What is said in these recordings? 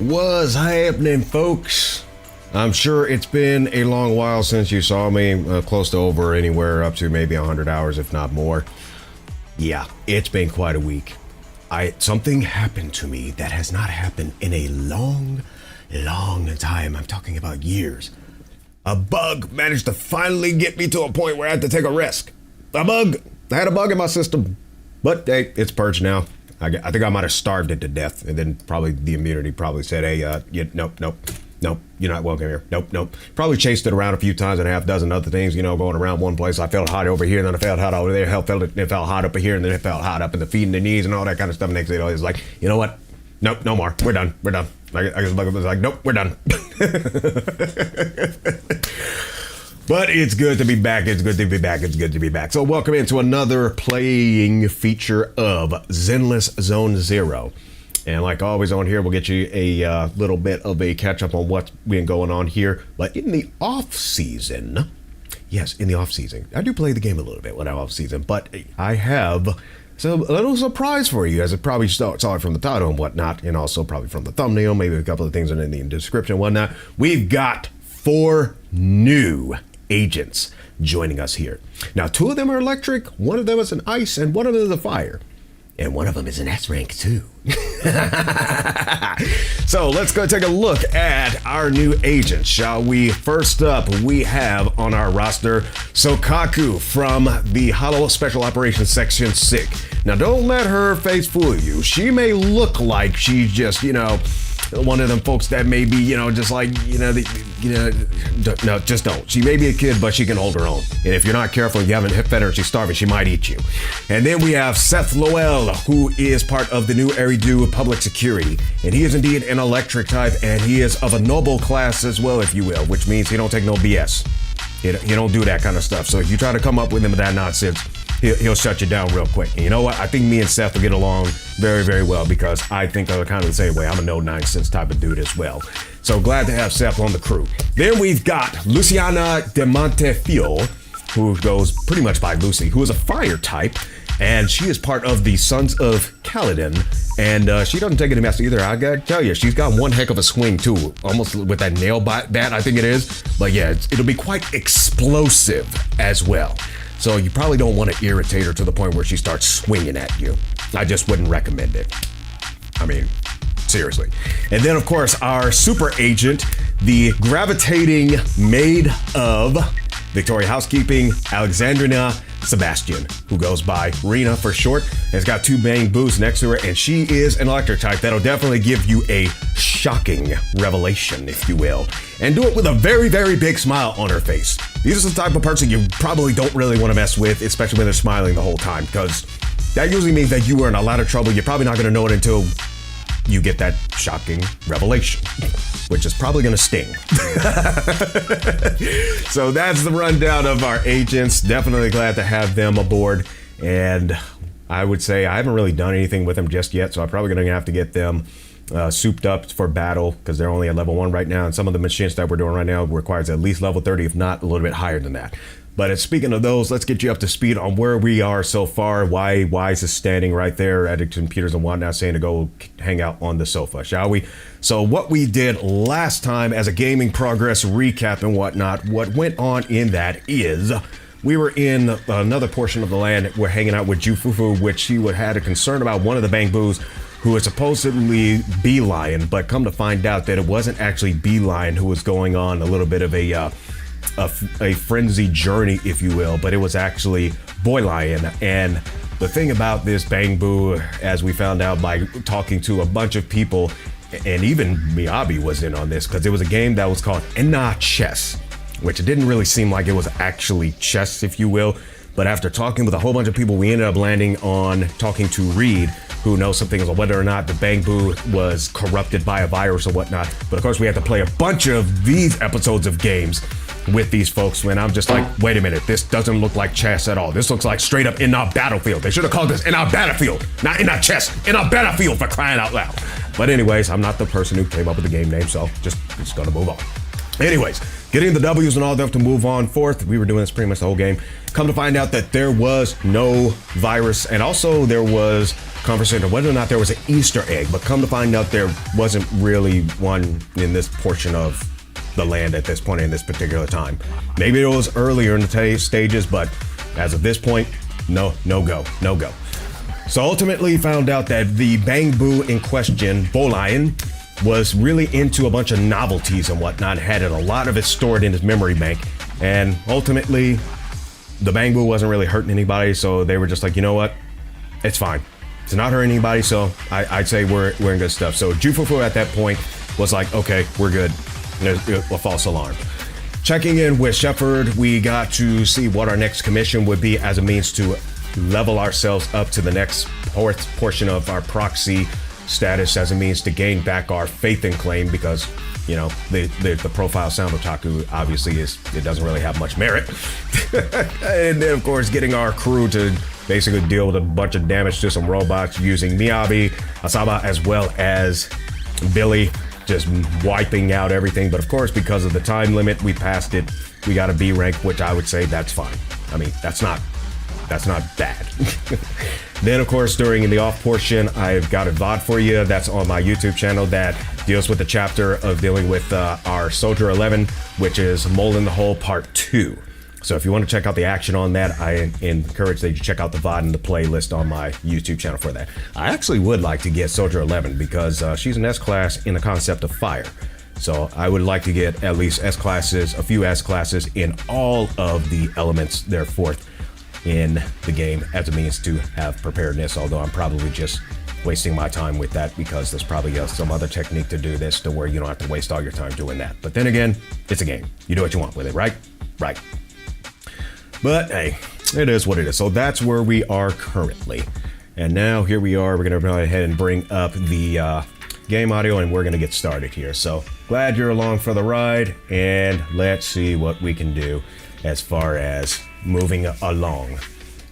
What's happening, folks? I'm sure it's been a long while since you saw me, close to over anywhere up to maybe 100 hours, if not more. Yeah, it's been quite a week. Something happened to me that has not happened in a long time. I'm talking about years. A bug managed to finally get me to a point where I had to take a risk. A bug! I had a bug in my system. But hey, it's purged now. I think I might have starved it to death, and then probably the immunity probably said, hey, nope, you're not welcome here. Nope. Probably chased it around a few times and a half dozen other things, going around one place. I felt hot over here, and then I felt hot over there. It felt hot up here, and then it felt hot up in the feet and the knees and all that kind of stuff. Next thing it's like, you know what? Nope, no more. We're done. I guess the bug was like, nope, we're done. But it's good to be back. It's good to be back. So welcome into another playing feature of Zenless Zone Zero. And like always on here, we'll get you a little bit of a catch up on what's been going on here. But in the off season, yes, in the off season, I do play the game a little bit when I'm off season, but I have a little surprise for you, as it probably saw it from the title and whatnot, and also probably from the thumbnail, maybe a couple of things in the description and whatnot. We've got 4 new agents joining us here. Now, 2 of them are electric, 1 of them is an ice, and 1 of them is a fire. And 1 of them is an S rank too. So let's go take a look at our new agents, shall we? First up, we have on our roster Sokaku from the Hollow Special Operations Section 6. Now, don't let her face fool you. She may look like she's just, one of them folks that may be, just like, no, just don't. She may be a kid, but she can hold her own. And if you're not careful and you haven't fed her and she's starving, she might eat you. And then we have Seth Lowell, who is part of the new Eridu Public Security. And he is indeed an electric type, and he is of a noble class as well, if you will, which means he don't take no BS. He don't do that kind of stuff. So if you try to come up with him with that nonsense, he'll shut you down real quick. And you know what? I think me and Seth will get along very, very well, because I think they're kind of the same way. I'm a no-nonsense type of dude as well. So glad to have Seth on the crew. Then we've got Luciana de Montefiore, who goes pretty much by Lucy, who is a fire type, and she is part of the Sons of Kaladin, and she doesn't take any mess either. I gotta tell you, she's got one heck of a swing too, almost with that nail bat, I think it is. But yeah, it'll be quite explosive as well. So you probably don't want to irritate her to the point where she starts swinging at you. I just wouldn't recommend it. I mean, seriously. And then, of course, our super agent, the gravitating maid of Victoria Housekeeping, Alexandrina Sebastian, who goes by Rena for short, has got 2 main boos next to her, and she is an electric type that'll definitely give you a shocking revelation, if you will, and do it with a very, very big smile on her face. These are the type of person you probably don't really want to mess with, especially when they're smiling the whole time, because that usually means that you are in a lot of trouble. You're probably not going to know it until you get that shocking revelation, which is probably going to sting. So that's the rundown of our agents. Definitely glad to have them aboard. And I would say I haven't really done anything with them just yet, so I'm probably going to have to get them souped up for battle, because they're only at level 1 right now. And some of the machines that we're doing right now requires at least level 30, if not a little bit higher than that. But speaking of those, let's get you up to speed on where we are so far. Why Wise is standing right there at the computers and whatnot, saying to go hang out on the sofa, shall we? So what we did last time as a gaming progress recap and whatnot, what went on in that is we were in another portion of the land. We're hanging out with Jufufu, which he had a concern about one of the Bangboos, who was supposedly Beeline, but come to find out that it wasn't actually Beeline who was going on a little bit of a frenzy journey, if you will, but it was actually Boy Lion. And the thing about this Bangboo, as we found out by talking to a bunch of people, and even Miyabi was in on this, because it was a game that was called Ena Chess, which it didn't really seem like it was actually chess, if you will. But after talking with a whole bunch of people, we ended up landing on talking to Reed, who knows some things on whether or not the Bangboo was corrupted by a virus or whatnot. But of course, we had to play a bunch of these episodes of games with these folks, when I'm just like, wait a minute, this doesn't look like chess at all. This looks like straight up in our battlefield. They should have called this in our battlefield, not in our chess, in our battlefield, for crying out loud. But anyways, I'm not the person who came up with the game name, so just gonna move on. Anyways, getting the W's and all that to move on forth. We were doing this pretty much the whole game. Come to find out that there was no virus, and also there was conversation of whether or not there was an Easter egg, but come to find out there wasn't really one in this portion of the land at this point in this particular time. Maybe it was earlier in the stages, but as of this point, no go. So ultimately found out that the Bang Boo in question, Bolian, was really into a bunch of novelties and whatnot, had a lot of it stored in his memory bank, and ultimately the Bang Boo wasn't really hurting anybody, so they were just like, you know what, it's fine. It's not hurting anybody, so I'd say we're in good stuff. So Jufufu at that point was like, okay, we're good. A false alarm. Checking in with Shepard, we got to see what our next commission would be as a means to level ourselves up to the next portion of our proxy status as a means to gain back our faith and claim, because you know the profile sound otaku obviously it doesn't really have much merit. And then of course getting our crew to basically deal with a bunch of damage to some robots using Miyabi, Asaba, as well as Billy, just wiping out everything. But of course, because of the time limit, we passed it. We got a B rank, which I would say that's fine. I mean, that's not bad. Then of course, during the off portion, I've got a VOD for you that's on my YouTube channel that deals with the chapter of dealing with our Soldier 11, which is Mole in the Hole Part 2. So if you want to check out the action on that, I encourage that you check out the VOD and the playlist on my YouTube channel for that. I actually would like to get Soldier 11 because she's an S-class in the concept of fire. So I would like to get at least S-classes, a few S-classes in all of the elements therefore in the game as a means to have preparedness, although I'm probably just wasting my time with that because there's probably some other technique to do this to where you don't have to waste all your time doing that. But then again, it's a game. You do what you want with it, right? Right. But hey, it is what it is. So that's where we are currently. And now here we are. We're going to go ahead and bring up the game audio and we're going to get started here. So glad you're along for the ride, and let's see what we can do as far as moving along.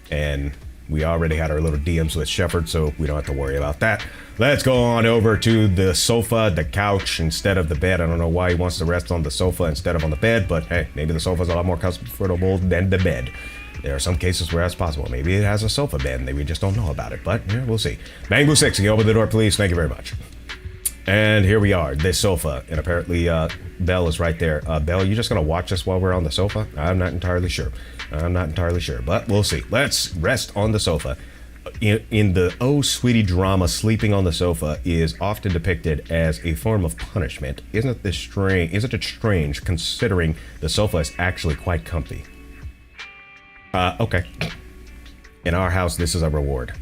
And we already had our little DMs with Shepard, so we don't have to worry about that. Let's go on over to the sofa, the couch instead of the bed. I don't know why he wants to rest on the sofa instead of on the bed, but hey, maybe the sofa's a lot more comfortable than the bed. There are some cases where that's possible. Maybe it has a sofa bed and we just don't know about it, but yeah, we'll see. Bang Boo 6, can you open the door, please? Thank you very much. And here we are, this sofa, and apparently Belle is right there. Belle, you just gonna watch us while we're on the sofa? I'm not entirely sure, but we'll see. Let's rest on the sofa. In the Oh Sweetie drama, sleeping on the sofa is often depicted as a form of punishment. Isn't it strange considering the sofa is actually quite comfy? Okay. In our house, this is a reward.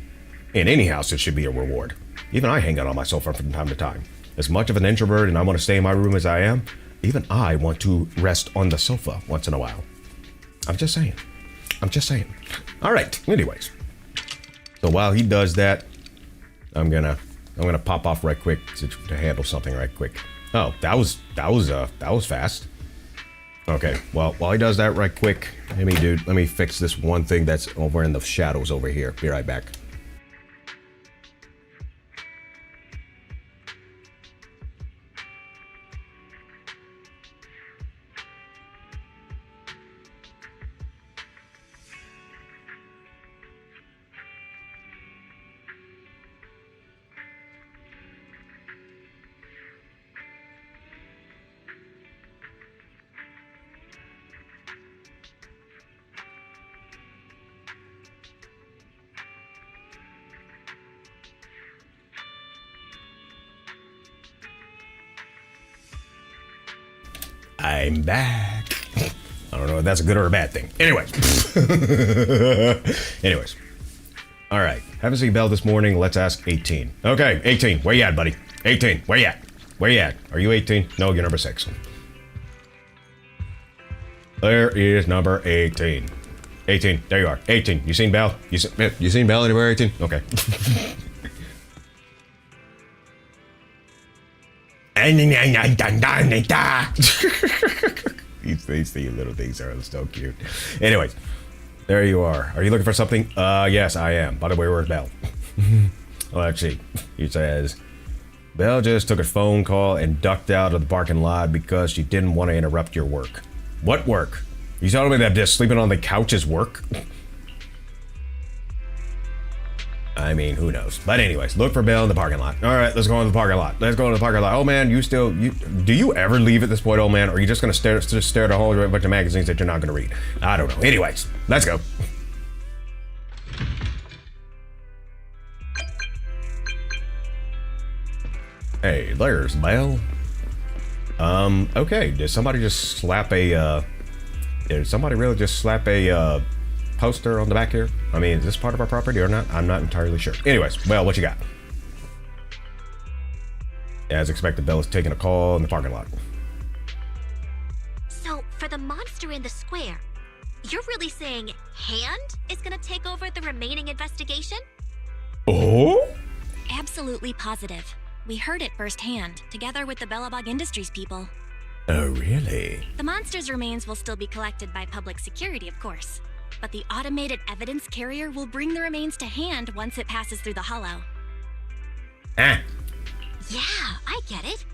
In any house, it should be a reward. Even I hang out on my sofa from time to time. As much of an introvert and I want to stay in my room as I am, even I want to rest on the sofa once in a while. I'm just saying. All right, anyways. So while he does that, I'm gonna pop off right quick to handle something right quick. Oh, that was fast. Okay, well, while he does that right quick, let me fix this one thing that's over in the shadows over here. Be right back. I'm back. I don't know if that's a good or a bad thing. Anyways. All right. Haven't seen Belle this morning. Let's ask 18. Okay, 18. Where you at, buddy? 18. Where you at? Where you at? Are you 18? No, you're number 6. There is number 18. 18. There you are. 18. You seen Belle? You seen Belle anywhere, 18? Okay. These little things are so cute. Anyways, there you are. Are you looking for something? Yes, I am. By the way, where's Belle? Well, let's see. He says, Belle just took a phone call and ducked out of the parking lot because she didn't want to interrupt your work. What work? You telling me that just sleeping on the couch is work? I mean, who knows? But anyways, look for Bill in the parking lot. All right, let's go into the parking lot. Let's go into the parking lot. Oh man, do you ever leave at this point, old man? Or are you just gonna stare at a whole bunch of magazines that you're not gonna read? I don't know. Anyways, let's go. Hey, there's Belle. Okay, did somebody just slap a, did somebody really just slap a, poster on the back here? I mean, is this part of our property or not? I'm not entirely sure. Anyways, well, what you got? As expected, Belle is taking a call in the parking lot. So, for the monster in the square, you're really saying Hand is gonna take over the remaining investigation? Oh? Absolutely positive. We heard it firsthand, together with the Bellabog Industries people. Oh, really? The monster's remains will still be collected by public security, of course. But the automated evidence carrier will bring the remains to Hand once it passes through the hollow. Ah. Yeah, I get it.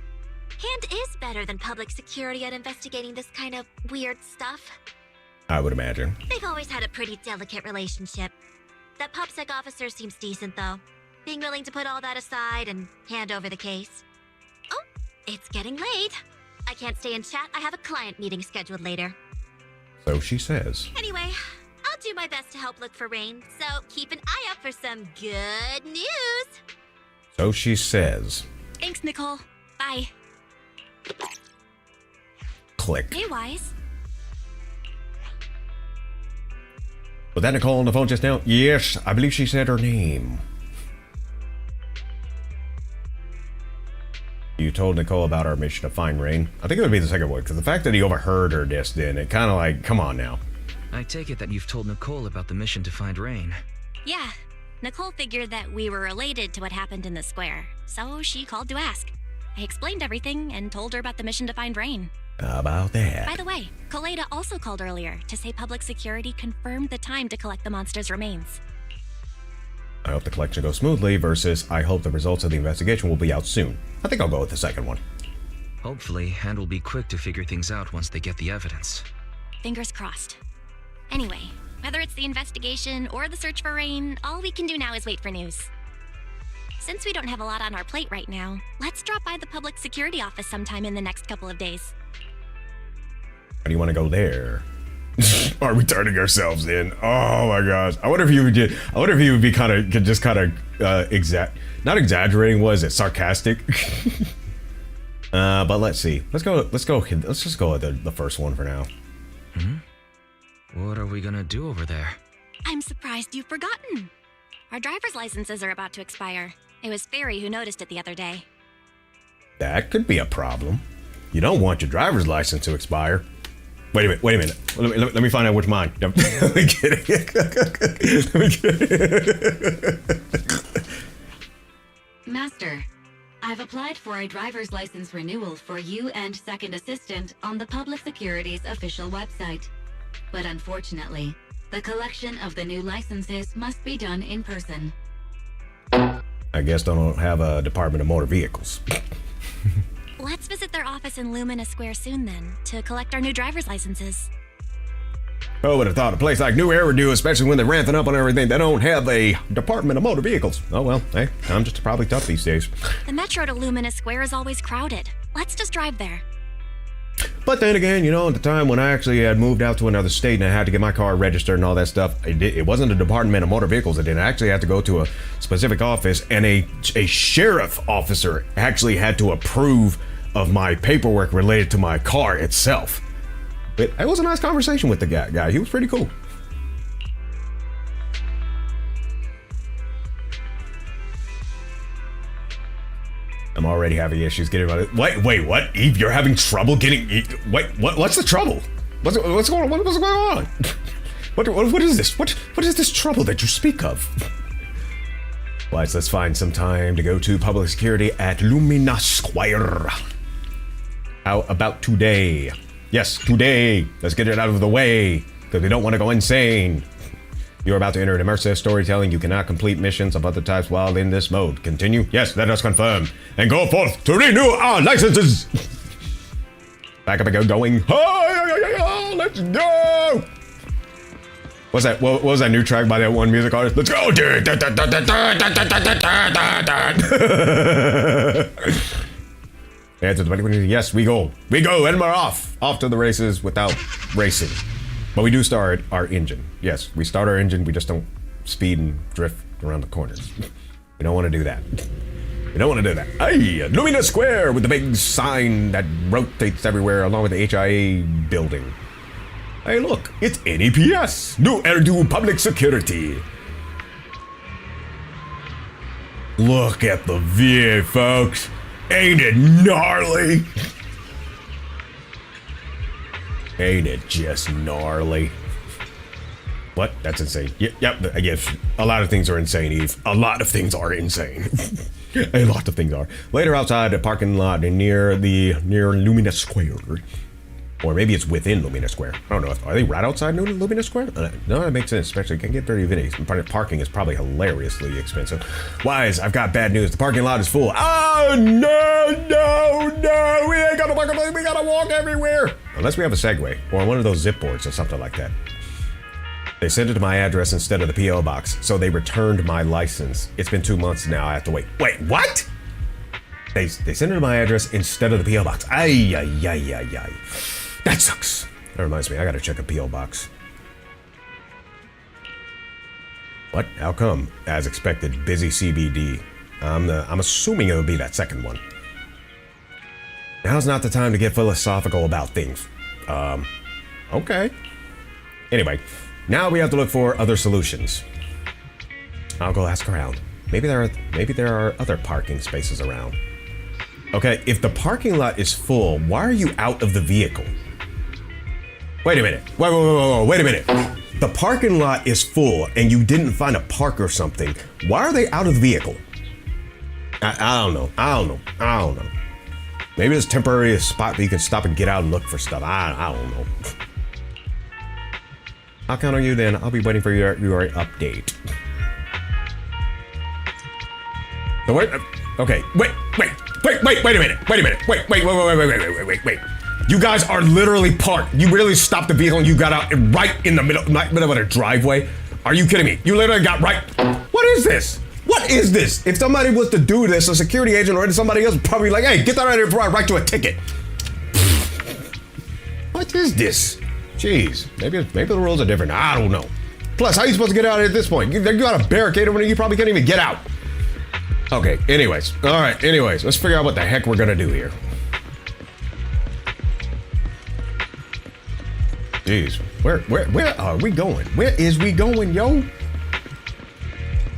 Hand is better than public security at investigating this kind of weird stuff. I would imagine. They've always had a pretty delicate relationship. That PubSec officer seems decent, though. Being willing to put all that aside and hand over the case. Oh, it's getting late. I can't stay and chat. I have a client meeting scheduled later. So she says. Anyway, I'll do my best to help look for Rain, so keep an eye out for some good news. So she says. Thanks, Nicole. Bye. Click. Hey, Wise. Was that Nicole on the phone just now? Yes, I believe she said her name. You told Nicole about our mission to find Rain. I think it would be the second one, because the fact that he overheard her just then, it kind of like, come on now. I take it that you've told Nicole about the mission to find Rain. Yeah. Nicole figured that we were related to what happened in the square, so she called to ask. I explained everything and told her about the mission to find Rain. How about that? By the way, Koleda also called earlier to say public security confirmed the time to collect the monster's remains. I hope the collection goes smoothly versus I hope the results of the investigation will be out soon. I think I'll go with the second one. Hopefully, Hand will be quick to figure things out once they get the evidence. Fingers crossed. Anyway, whether it's the investigation or the search for Rain, all we can do now is wait for news. Since we don't have a lot on our plate right now, let's drop by the public security office sometime in the next couple of days. How do you want to go there? Are we turning ourselves in? Oh my gosh! I wonder if you would get. I wonder if he would be not exaggerating. Was it sarcastic? But let's see. Let's go. Let's just go with the first one for now. What are we gonna do over there? I'm surprised you've forgotten. Our driver's licenses are about to expire. It was Fairy who noticed it the other day. That could be a problem. You don't want your driver's license to expire. Wait a minute. Let me find out which mine. Let me get it. Master, I've applied for a driver's license renewal for you and Second Assistant on the Public Security's official website. But unfortunately, the collection of the new licenses must be done in person. I guess they don't have a Department of Motor Vehicles. Let's visit their office in Lumina Square soon then, to collect our new driver's licenses. Who would have thought a place like New Eridu, especially when they're ramping up on everything, they don't have a Department of Motor Vehicles. Oh well, hey, I'm just probably tough these days. The metro to Lumina Square is always crowded. Let's just drive there. But then again, you know, at the time when I actually had moved out to another state and I had to get my car registered and all that stuff, it wasn't a Department of Motor Vehicles. I actually had to go to a specific office, and a sheriff officer actually had to approve of my paperwork related to my car itself. But it was a nice conversation with the guy. He was pretty cool. I'm already having issues getting about it. Wait, what? Eve, you're having trouble getting... Wait, what's the trouble? What's going on? What is this? What is this trouble that you speak of? Let's find some time to go to public security at Lumina Square. How about today? Yes, today. Let's get it out of the way, because we don't want to go insane. You're about to enter an immersive storytelling. You cannot complete missions of other types while in this mode. Continue? Yes, let us confirm. And go forth to renew our licenses! Back up and go going. Oh, let's go. What's that? What was that new track by that one music artist? Let's go. Yes, we go. We go, and we're off. Off to the races without racing. But we do start our engine. Yes, we start our engine. We just don't speed and drift around the corners. We don't want to do that. We don't want to do that. Hey, Lumina Square with the big sign that rotates everywhere along with the HIA building. Hey, look, it's NEPS, New Eridu Public Security. Look at the view, folks. Ain't it gnarly? Ain't it just gnarly? What? That's insane. Yep, I guess a lot of things are insane, Eve. A lot of things are insane. A lot of things are. Later outside the parking lot near Lumina Square. Or maybe it's within Lumina Square. I don't know. Are they right outside Lumina Square? No, that makes sense. Especially, can get 30 minutes. Parking is probably hilariously expensive. Wise, I've got bad news. The parking lot is full. Oh, no. We ain't got a parking lot. We gotta walk everywhere. Unless we have a Segway or one of those zip boards or something like that. They sent it to my address instead of the P.O. box, so they returned my license. It's been 2 months now. I have to wait. Wait, what? They sent it to my address instead of the P.O. box. Ay. That sucks. That reminds me, I gotta check a P.O. box. What? How come? As expected, busy CBD. I'm assuming it'll be that second one. Now's not the time to get philosophical about things. Okay. Anyway, now we have to look for other solutions. I'll go ask around. Maybe there are other parking spaces around. Okay, if the parking lot is full, why are you out of the vehicle? Wait a minute. Wait a minute. The parking lot is full and you didn't find a park or something. Why are they out of the vehicle? I don't know. Maybe it's temporary spot that you can stop and get out and look for stuff. I don't know. I'll count on you then. I'll be waiting for your update. So wait. Okay. Wait a minute. Wait. You guys are literally parked. You literally stopped the vehicle and you got out right in the middle of a driveway. Are you kidding me? You literally got right. What is this? What is this? If somebody was to do this, a security agent or somebody else would probably be like, hey, get that out of here before I write you a ticket. What is this? Jeez, maybe the rules are different. I don't know. Plus, how are you supposed to get out at this point? You got a barricade over there, you probably can't even get out. Okay, anyways. All right, let's figure out what the heck we're gonna do here. Jeez, where are we going? Where is we going, yo?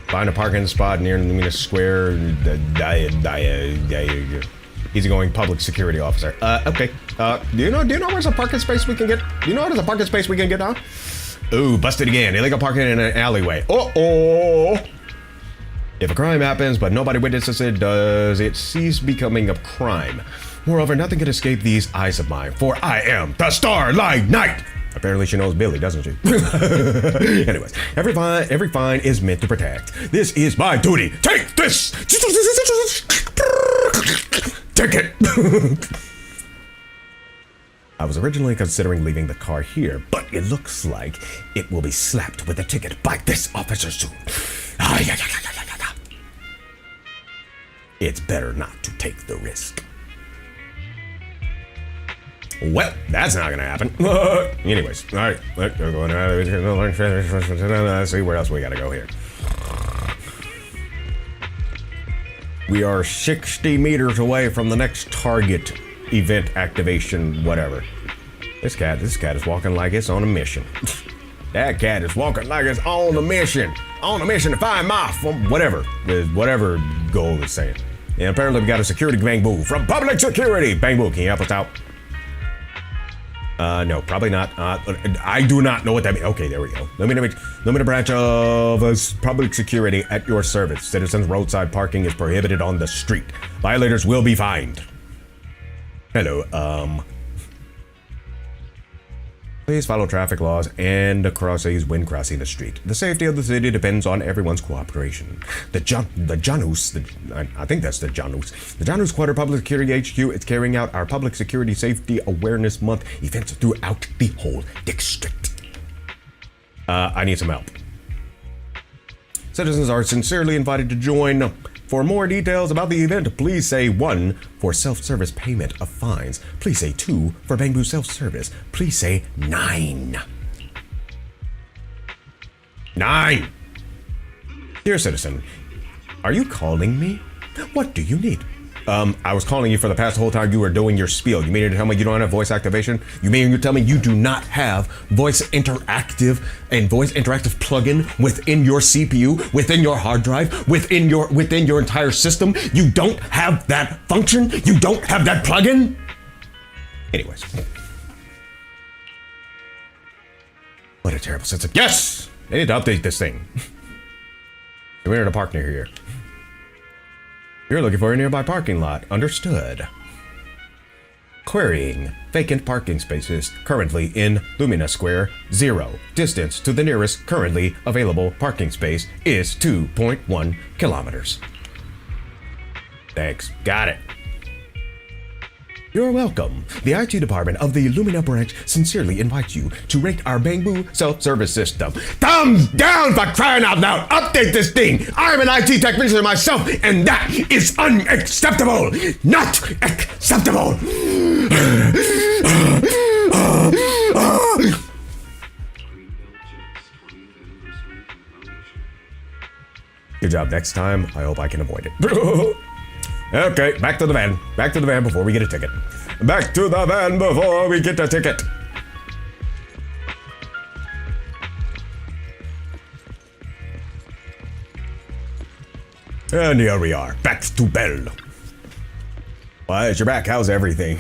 Find a parking spot near Lumina Square. Easygoing public security officer. Okay. Do you know where's a parking space we can get? Do you know where's a parking space we can get on? Ooh, busted again. Illegal parking in an alleyway. Uh-oh. If a crime happens but nobody witnesses it, does it cease becoming a crime? Moreover, nothing can escape these eyes of mine, for I am the Starlight Knight. Apparently she knows Billy, doesn't she? Anyways, every fine is meant to protect. This is my duty. Take this! Take it! I was originally considering leaving the car here, but it looks like it will be slapped with a ticket by this officer soon. It's better not to take the risk. Well, that's not gonna happen. Anyways, all right. Let's see where else we gotta go here. We are 60 meters away from the next target event activation, whatever. This cat is walking like it's on a mission. That cat is walking like it's on a mission. On a mission to find my whatever goal is saying. And apparently we got a security bang boo from public security. Bang boo, can you help us out? No, probably not. I do not know what that means. Okay, there we go. Limited branch of public security at your service. Citizens, roadside parking is prohibited on the street. Violators will be fined. Hello, Please follow traffic laws and crossings when crossing the street. The safety of the city depends on everyone's cooperation. I think that's the Janus. The Janus Quarter Public Security HQ is carrying out our Public Security Safety Awareness Month events throughout the whole district. I need some help. Citizens are sincerely invited to join. For more details about the event, please say 1 for self-service payment of fines. Please say 2 for Bamboo self-service. Please say 9. 9! Dear citizen, are you calling me? What do you need? I was calling you for the past whole time you were doing your spiel. You mean to tell me you don't have voice activation? You mean to tell me you do not have voice interactive plugin within your CPU, within your hard drive, within your entire system? You don't have that function? You don't have that plugin? Anyways. What a terrible sense of... Yes! They need to update this thing. We're in a park near here. You're looking for a nearby parking lot. Understood. Querying. Vacant parking spaces currently in Lumina Square. 0. Distance to the nearest currently available parking space is 2.1 kilometers. Thanks. Got it. You're welcome. The IT department of the Lumina branch sincerely invites you to rate our Bamboo self-service system. Thumbs down for crying out loud! Update this thing! I'm an IT technician myself, and that is unacceptable! Not acceptable! Good job. Next time, I hope I can avoid it. Okay, back to the van. Back to the van before we get a ticket. Back to the van before we get a ticket. And here we are, back to Bell. Why is your back? How's everything?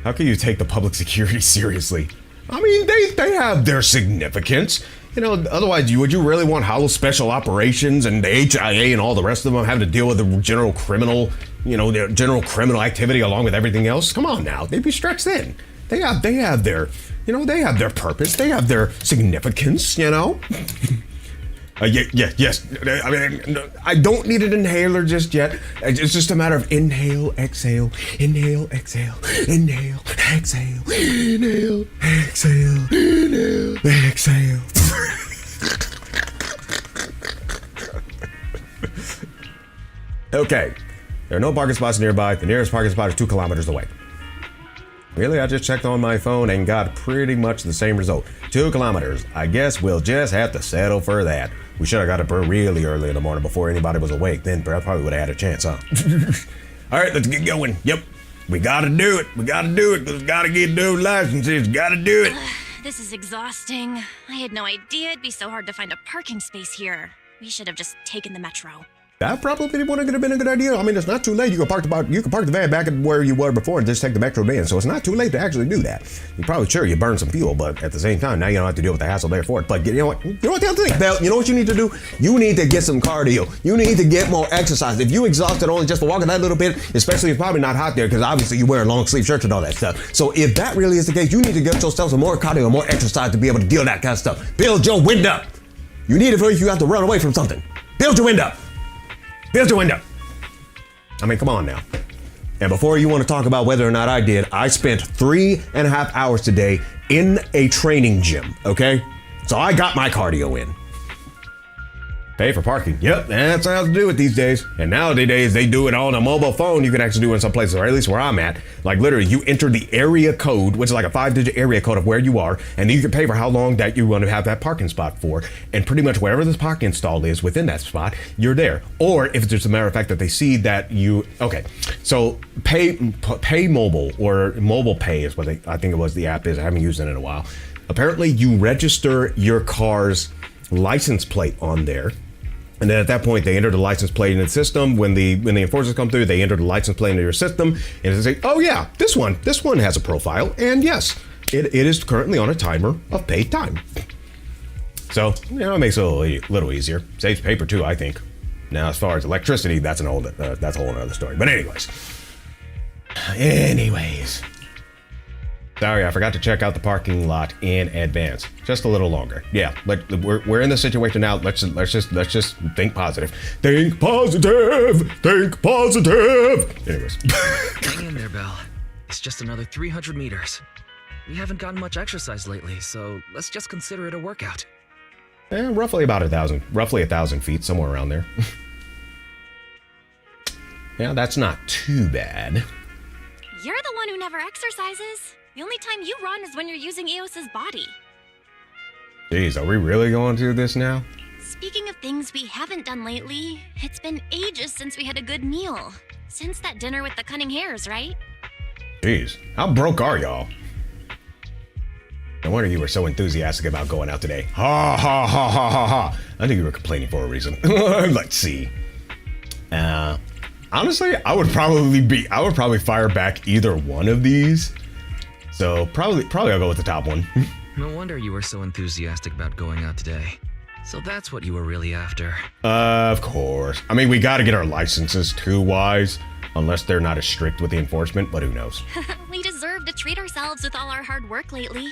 How can you take the public security seriously? I mean, they have their significance. You know, otherwise, would you really want Hollow Special Operations and the HIA and all the rest of them having to deal with the general criminal, their general criminal activity along with everything else? Come on now, they'd be stretched thin. They have their, they have their purpose. They have their significance, Yes. I mean, I don't need an inhaler just yet. It's just a matter of inhale, exhale, inhale, exhale, inhale, exhale, inhale, exhale, inhale, exhale. Okay, there are no parking spots nearby. The nearest parking spot is 2 kilometers away. Really, I just checked on my phone and got pretty much the same result. 2 kilometers. I guess we'll just have to settle for that. We should have got up really early in the morning before anybody was awake. Then I probably would have had a chance, huh? All right, let's get going. Yep, we gotta do it. We gotta do it. We gotta get those licenses. Gotta do it. This is exhausting. I had no idea it'd be so hard to find a parking space here. We should have just taken the metro. That probably wouldn't have been a good idea. I mean, it's not too late. You can park the van back at where you were before and just take the metro then. So it's not too late to actually do that. You're probably sure you burn some fuel, but at the same time, now you don't have to deal with the hassle there for it. But you know what? You know what the other thing, Bell? You know what you need to do? You need to get some cardio. You need to get more exercise. If you exhausted only just for walking that little bit, especially if it's probably not hot there, because obviously you wear long sleeve shirts and all that stuff. So if that really is the case, you need to get yourself some more cardio and more exercise to be able to deal with that kind of stuff. Build your wind up. You need it for if you have to run away from something. Build your wind up. Build your window. I mean, come on now. And before you want to talk about whether or not I did, I spent 3.5 hours today in a training gym, okay? So I got my cardio in. Pay for parking. Yep, that's how to do it these days. And nowadays, they do it on a mobile phone. You can actually do it in some places, or at least where I'm at. Like literally, you enter the area code, which is like a 5-digit area code of where you are, and then you can pay for how long that you want to have that parking spot for. And pretty much wherever this parking stall is within that spot, you're there. Or if it's just a matter of fact that they see that you, okay. So pay mobile or mobile pay is what I think it was the app is. I haven't used it in a while. Apparently, you register your car's license plate on there. And then at that point, they enter the license plate in the system. When the enforcers come through, they enter the license plate into your system, and they say, "Oh yeah, this one has a profile, and yes, it is currently on a timer of paid time." So it makes it a little easier. Saves paper too, I think. Now, as far as electricity, that's a whole other story. But anyways, Sorry, I forgot to check out the parking lot in advance. Just a little longer. Yeah, we're in this situation now. Let's just think positive. Think positive. Think positive. Anyways. Hang in there, Belle. It's just another 300 meters. We haven't gotten much exercise lately, so let's just consider it a workout. Roughly about 1,000 feet, somewhere around there. Yeah, that's not too bad. You're the one who never exercises. The only time you run is when you're using Eos's body. Jeez, are we really going to do this now? Speaking of things we haven't done lately, it's been ages since we had a good meal. Since that dinner with the cunning hares, right? Jeez, how broke are y'all? No wonder you were so enthusiastic about going out today. Ha ha ha ha ha ha. I think you were complaining for a reason. Let's see. Honestly, I would probably fire back either one of these. So probably I'll go with the top one. No wonder you were so enthusiastic about going out today. So that's what you were really after. Of course. I mean, we got to get our licenses too, Wise. Unless they're not as strict with the enforcement, but who knows? We deserve to treat ourselves with all our hard work lately.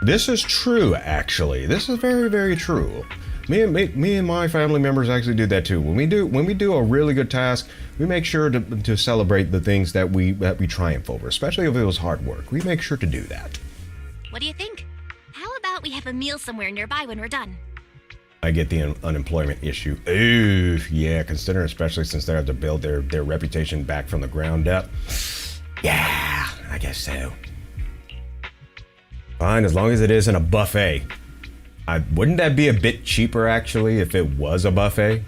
This is true, actually. This is very, very true. Me and my family members actually do that too. When we do a really good task, we make sure to celebrate the things that we triumph over, especially if it was hard work. We make sure to do that. What do you think? How about we have a meal somewhere nearby when we're done? I get the unemployment issue. Ooh, yeah, considering especially since they have to build their reputation back from the ground up. Yeah, I guess so. Fine, as long as it isn't a buffet. Wouldn't that be a bit cheaper, actually, if it was a buffet?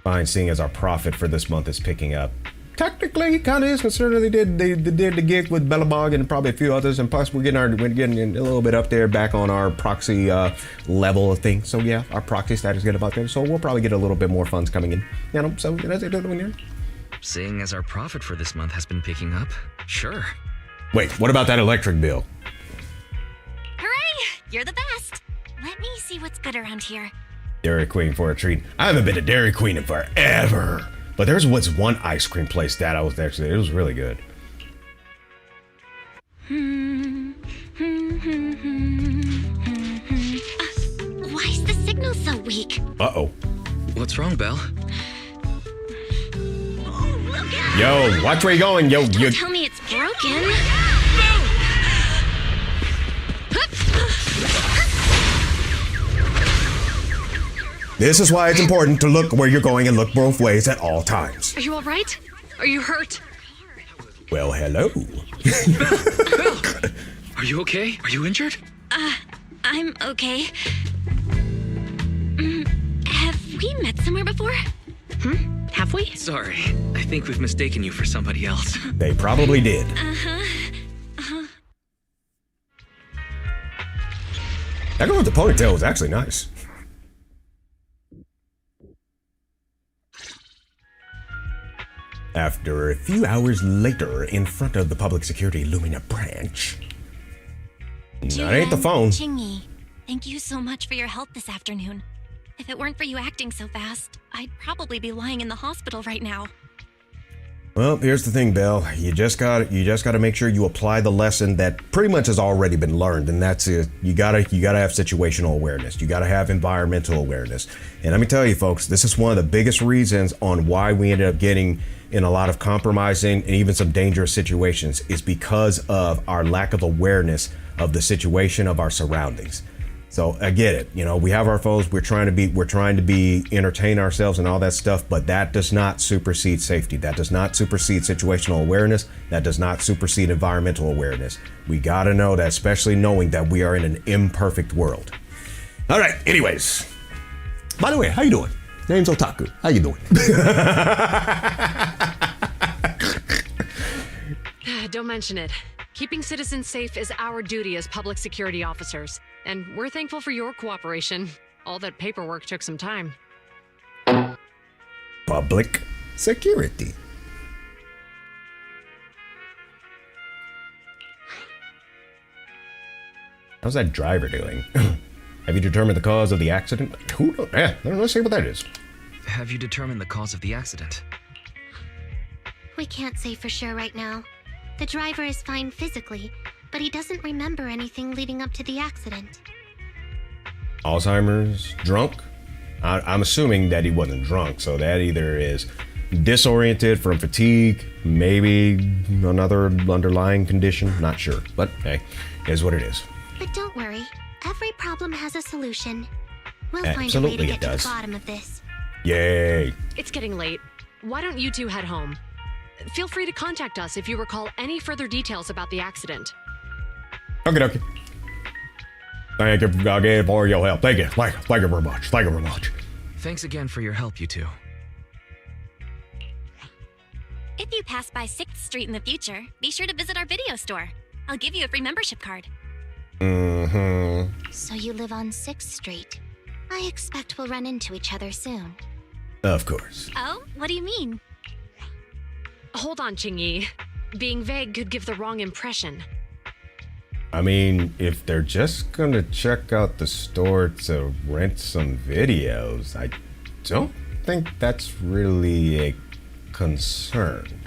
Fine, seeing as our profit for this month is picking up. Technically, it kind of is, considering they did the gig with Bellabog and probably a few others, and plus we're getting a little bit up there back on our proxy level of things. So yeah, our proxy status get about there. So we'll probably get a little bit more funds coming in. You know, so that's it. Seeing as our profit for this month has been picking up, sure. Wait, what about that electric bill? Hooray! You're the best. Let me see what's good around here. Dairy Queen for a treat. I haven't been to Dairy Queen in forever. But there's one ice cream place that it was really good. Why is the signal so weak? Uh-oh. What's wrong, Belle? Yo, watch where you're going. Yo, Don't tell me it's broken. This is why it's important to look where you're going and look both ways at all times. Are you all right? Are you hurt? Well, hello. Belle! Are you okay? Are you injured? I'm okay. Have we met somewhere before? Have we? Sorry, I think we've mistaken you for somebody else. They probably did. That girl with the ponytail was actually nice. After a few hours later, in front of the public security Lumina branch. That ain't the phone. Chingy, thank you so much for your help this afternoon. If it weren't for you acting so fast, I'd probably be lying in the hospital right now. Well, here's the thing, Belle. You just gotta make sure you apply the lesson that pretty much has already been learned, and that's it. You gotta have situational awareness. You gotta have environmental awareness. And let me tell you, folks, this is one of the biggest reasons on why we ended up getting in a lot of compromising and even some dangerous situations is because of our lack of awareness of the situation of our surroundings. So I get it. You know, we have our foes. We're trying to be entertain ourselves and all that stuff, but that does not supersede safety. That does not supersede situational awareness. That does not supersede environmental awareness. We got to know that, especially knowing that we are in an imperfect world. All right. Anyways, by the way, how you doing? Name's Otaku. How you doing? Don't mention it. Keeping citizens safe is our duty as public security officers, and we're thankful for your cooperation. All that paperwork took some time. Public security. How's that driver doing? Have you determined the cause of the accident? Who knows? Yeah, let's see what that is. Have you determined the cause of the accident? We can't say for sure right now. The driver is fine physically, but he doesn't remember anything leading up to the accident. Alzheimer's? Drunk? I'm assuming that he wasn't drunk, so that either is disoriented from fatigue, maybe another underlying condition, not sure. But hey, is what it is. But don't worry, every problem has a solution. We'll find a way Absolutely to it get to does. the bottom of this. Yay. It's getting late. Why don't you two head home? Feel free to contact us if you recall any further details about the accident. Okay. Thank you again for your help. Thank you. Thank you very much. Thank you very much. Thanks again for your help, you two. If you pass by 6th Street in the future, be sure to visit our video store. I'll give you a free membership card. Mm-hmm. So you live on 6th Street. I expect we'll run into each other soon. Of course. Oh, what do you mean? Hold on, Qingyi. Being vague could give the wrong impression. I mean, if they're just gonna check out the store to rent some videos, I don't think that's really a concern.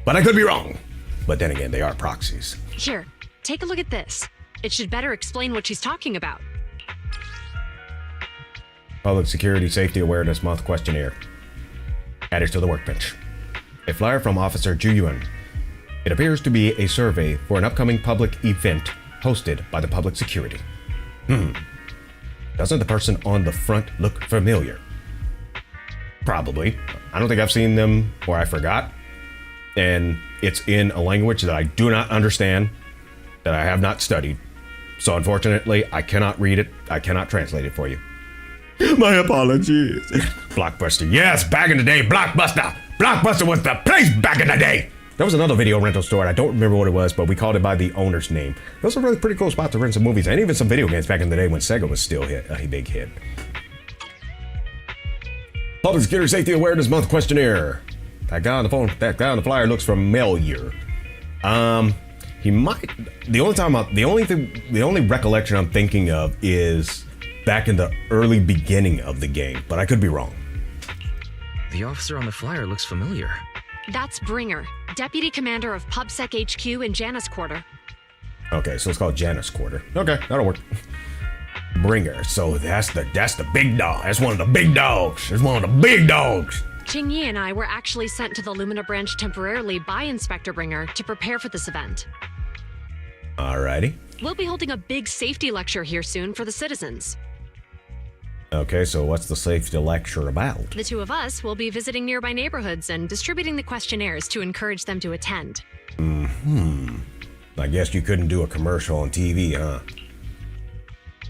But I could be wrong. But then again, they are proxies. Here, take a look at this. It should better explain what she's talking about. Public Security Safety Awareness Month questionnaire. Added to the workbench. A flyer from Officer Ju Yuan. It appears to be a survey for an upcoming public event hosted by the Public Security. Doesn't the person on the front look familiar? Probably. I don't think I've seen them, or I forgot. And it's in a language that I do not understand, that I have not studied. So unfortunately, I cannot read it. I cannot translate it for you. My apologies. Blockbuster. Yes, back in the day, Blockbuster. Blockbuster was the place back in the day. There was another video rental store. I don't remember what it was, but we called it by the owner's name. It was a really pretty cool spot to rent some movies and even some video games back in the day when Sega was still a big hit. Public Security Safety Awareness Month questionnaire. That guy on the phone, that guy on the flyer looks familiar. He might. The only recollection I'm thinking of is back in the early beginning of the game, but I could be wrong. The officer on the flyer looks familiar. That's Bringer, Deputy Commander of PubSec HQ in Janus Quarter. Okay, so it's called Janus Quarter. Okay, that'll work. Bringer. So that's the big dog. That's one of the big dogs. It's one of the big dogs. Qingyi and I were actually sent to the Lumina branch temporarily by Inspector Bringer to prepare for this event. Alrighty. We'll be holding a big safety lecture here soon for the citizens. Okay, so what's the safety lecture about? The two of us will be visiting nearby neighborhoods and distributing the questionnaires to encourage them to attend. I guess you couldn't do a commercial on TV, huh?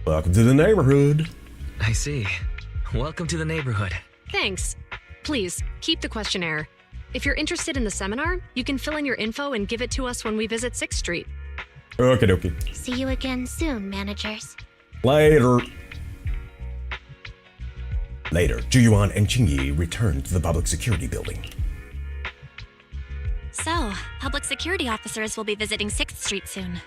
Welcome to the neighborhood. I see. Welcome to the neighborhood. Thanks. Please, keep the questionnaire. If you're interested in the seminar, you can fill in your info and give it to us when we visit 6th Street. Okie dokie. See you again soon, managers. Later. Later, Ju Yuan and Qingyi return to the public security building. So, public security officers will be visiting 6th Street soon.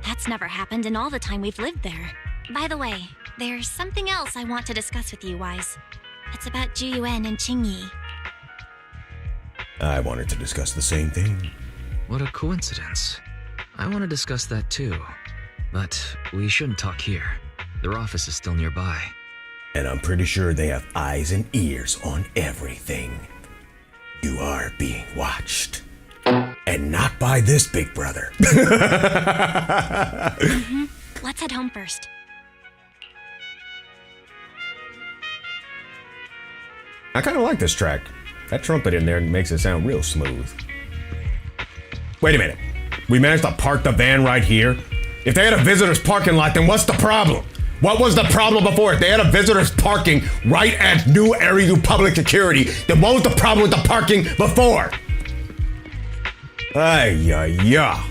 That's never happened in all the time we've lived there. By the way, there's something else I want to discuss with you, Wise. It's about Ju Yuan and Qingyi. I wanted to discuss the same thing. What a coincidence. I want to discuss that too. But we shouldn't talk here. Their office is still nearby. And I'm pretty sure they have eyes and ears on everything. You are being watched. And not by this big brother. Let's head home first. I kind of like this track. That trumpet in there makes it sound real smooth. Wait a minute. We managed to park the van right here? If they had a visitor's parking lot, then what's the problem? What was the problem before? If they had a visitor's parking right at New Eridu Public Security, then what was the problem with the parking before? Yeah.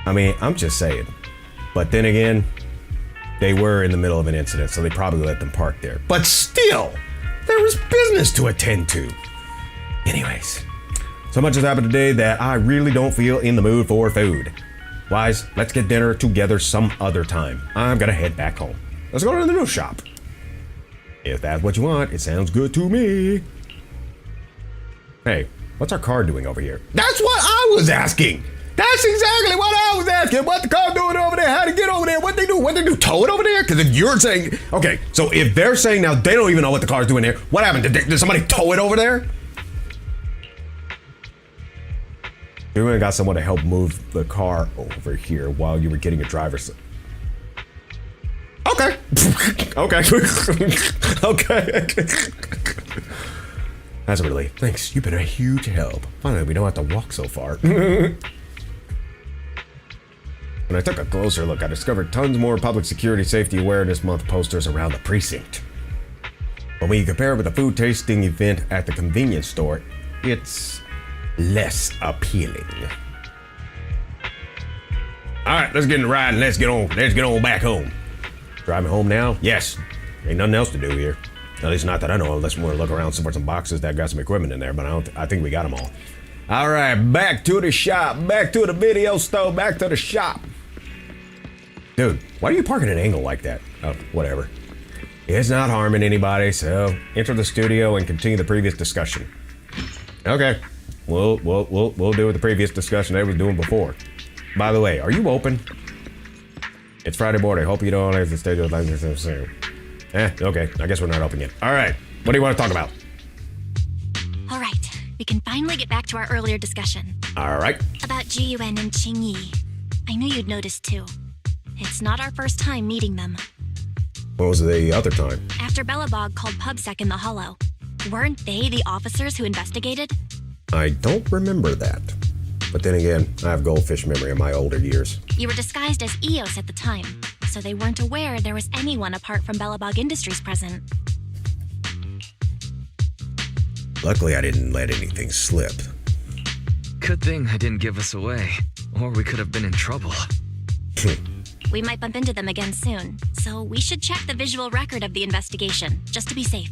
I mean, I'm just saying. But then again, they were in the middle of an incident, so they probably let them park there. But still, there was business to attend to. Anyways, so much has happened today that I really don't feel in the mood for food. Wise, let's get dinner together some other time. I'm gonna head back home. Let's go to the noodle shop. If that's what you want, it sounds good to me. Hey, what's our car doing over here? That's what I was asking. That's exactly what I was asking. What the car doing over there? How to get over there? What they do? What they do? Tow it over there? Because if you're saying, okay, so if they're saying now they don't even know what the car's doing there, what happened? Did somebody tow it over there? You even got someone to help move the car over here while you were getting a driver's. Okay. Okay. Okay. That's a relief. Thanks. You've been a huge help. Finally, we don't have to walk so far. When I took a closer look, I discovered tons more Public Security Safety Awareness Month posters around the precinct. But when you compare it with the food tasting event at the convenience store, it's less appealing. All right, let's get in the ride and let's get on back home. Driving home now? Yes. Ain't nothing else to do here. At least not that I know of, unless we want to look around for some boxes that got some equipment in there, but I think we got them all. All right, back to the shop, back to the video store, back to the shop. Dude, why are you parking at an angle like that? Oh, whatever. It's not harming anybody, so enter the studio and continue the previous discussion. Okay, we'll do the previous discussion they was doing before. By the way, are you open? It's Friday morning. Hope you don't have to stay like this soon. Okay. I guess we're not open yet. All right. What do you want to talk about? All right. We can finally get back to our earlier discussion. All right. About Jiyuan and Qingyi. I knew you'd noticed too. It's not our first time meeting them. What was the other time? After Belobog called PubSec in the Hollow. Weren't they the officers who investigated? I don't remember that. But then again, I have goldfish memory in my older years. You were disguised as Eos at the time, so they weren't aware there was anyone apart from Belobog Industries present. Luckily, I didn't let anything slip. Good thing I didn't give us away, or we could have been in trouble. We might bump into them again soon, so we should check the visual record of the investigation, just to be safe.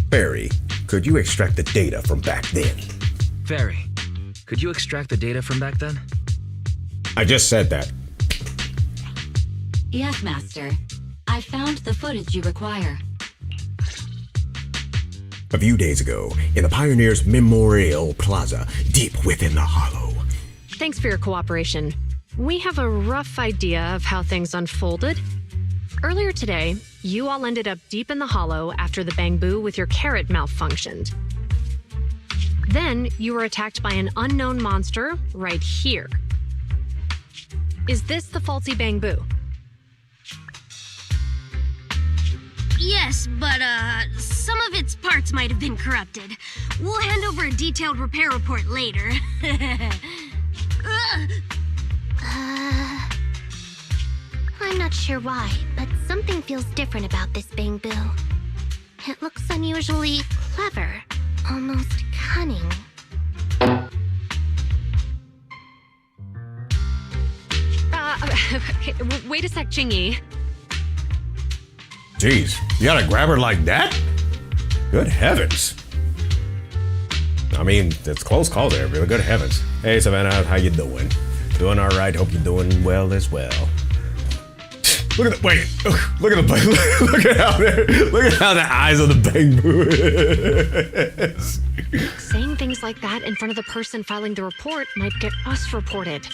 Barry, could you extract the data from back then? Fairy, could you extract the data from back then? I just said that. Yes, Master. I found the footage you require. A few days ago, in the Pioneers Memorial Plaza, deep within the Hollow. Thanks for your cooperation. We have a rough idea of how things unfolded. Earlier today, you all ended up deep in the Hollow after the bamboo with your carrot malfunctioned. Then, you were attacked by an unknown monster right here. Is this the faulty bamboo? Yes, but, some of its parts might have been corrupted. We'll hand over a detailed repair report later. I'm not sure why, but something feels different about this bamboo. It looks unusually clever, almost cunning. Wait a sec, Qingyi. Jeez, you gotta grab her like that? Good heavens. I mean, it's close call there, but good heavens. Hey, Savannah, how you doing? Doing all right. Hope you're doing well as well. Look at the look at the look at how the eyes of the bamboo is. Saying things like that in front of the person filing the report might get us reported.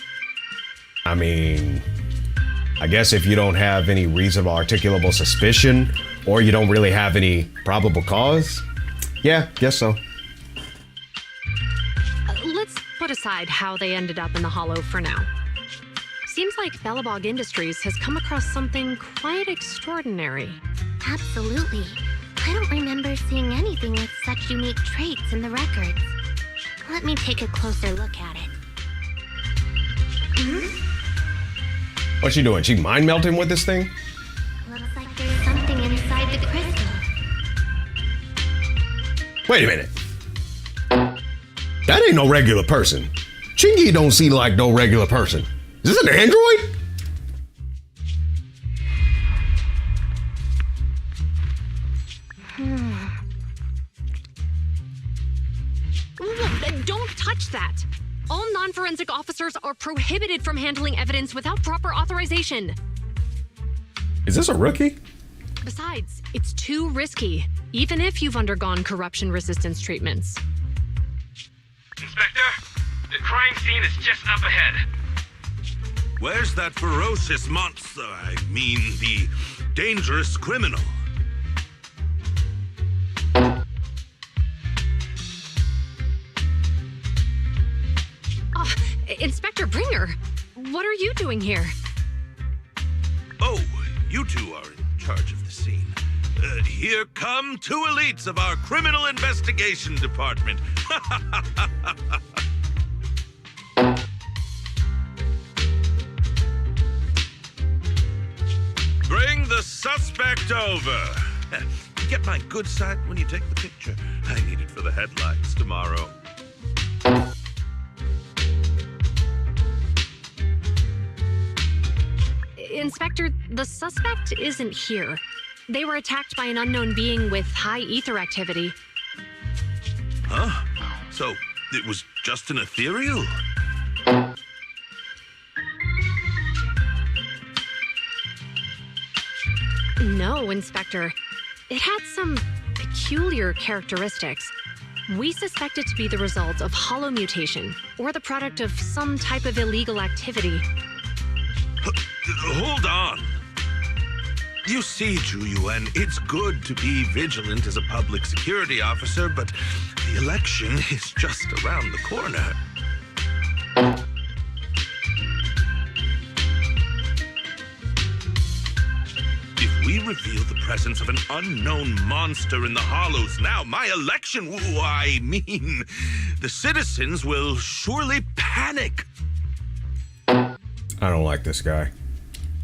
I mean, I guess if you don't have any reasonable articulable suspicion, or you don't really have any probable cause, yeah, guess so. Let's put aside how they ended up in the Hollow for now. Seems like Belobog Industries has come across something quite extraordinary. Absolutely. I don't remember seeing anything with such unique traits in the records. Let me take a closer look at it. What's she doing? She mind melting with this thing? Looks like there's something inside the crystal. Wait a minute. That ain't no regular person. Qingyi don't seem like no regular person. Is this an android? Don't touch that! All non-forensic officers are prohibited from handling evidence without proper authorization. Is this a rookie? Besides, it's too risky, even if you've undergone corruption resistance treatments. Inspector, the crime scene is just up ahead. Where's that ferocious monster? I mean, the dangerous criminal. Inspector Bringer, what are you doing here? Oh, you two are in charge of the scene. Here come two elites of our criminal investigation department. Bring the suspect over. Get my good side when you take the picture. I need it for the headlines tomorrow. Inspector, the suspect isn't here. They were attacked by an unknown being with high ether activity. Huh? So, it was just an ethereal? No, Inspector. It had some peculiar characteristics. We suspect it to be the result of hollow mutation, or the product of some type of illegal activity. Hold on. You see, Ju-Yuan, it's good to be vigilant as a public security officer, but the election is just around the corner. If we reveal the presence of an unknown monster in the Hollows now, my election, the citizens will surely panic. I don't like this guy.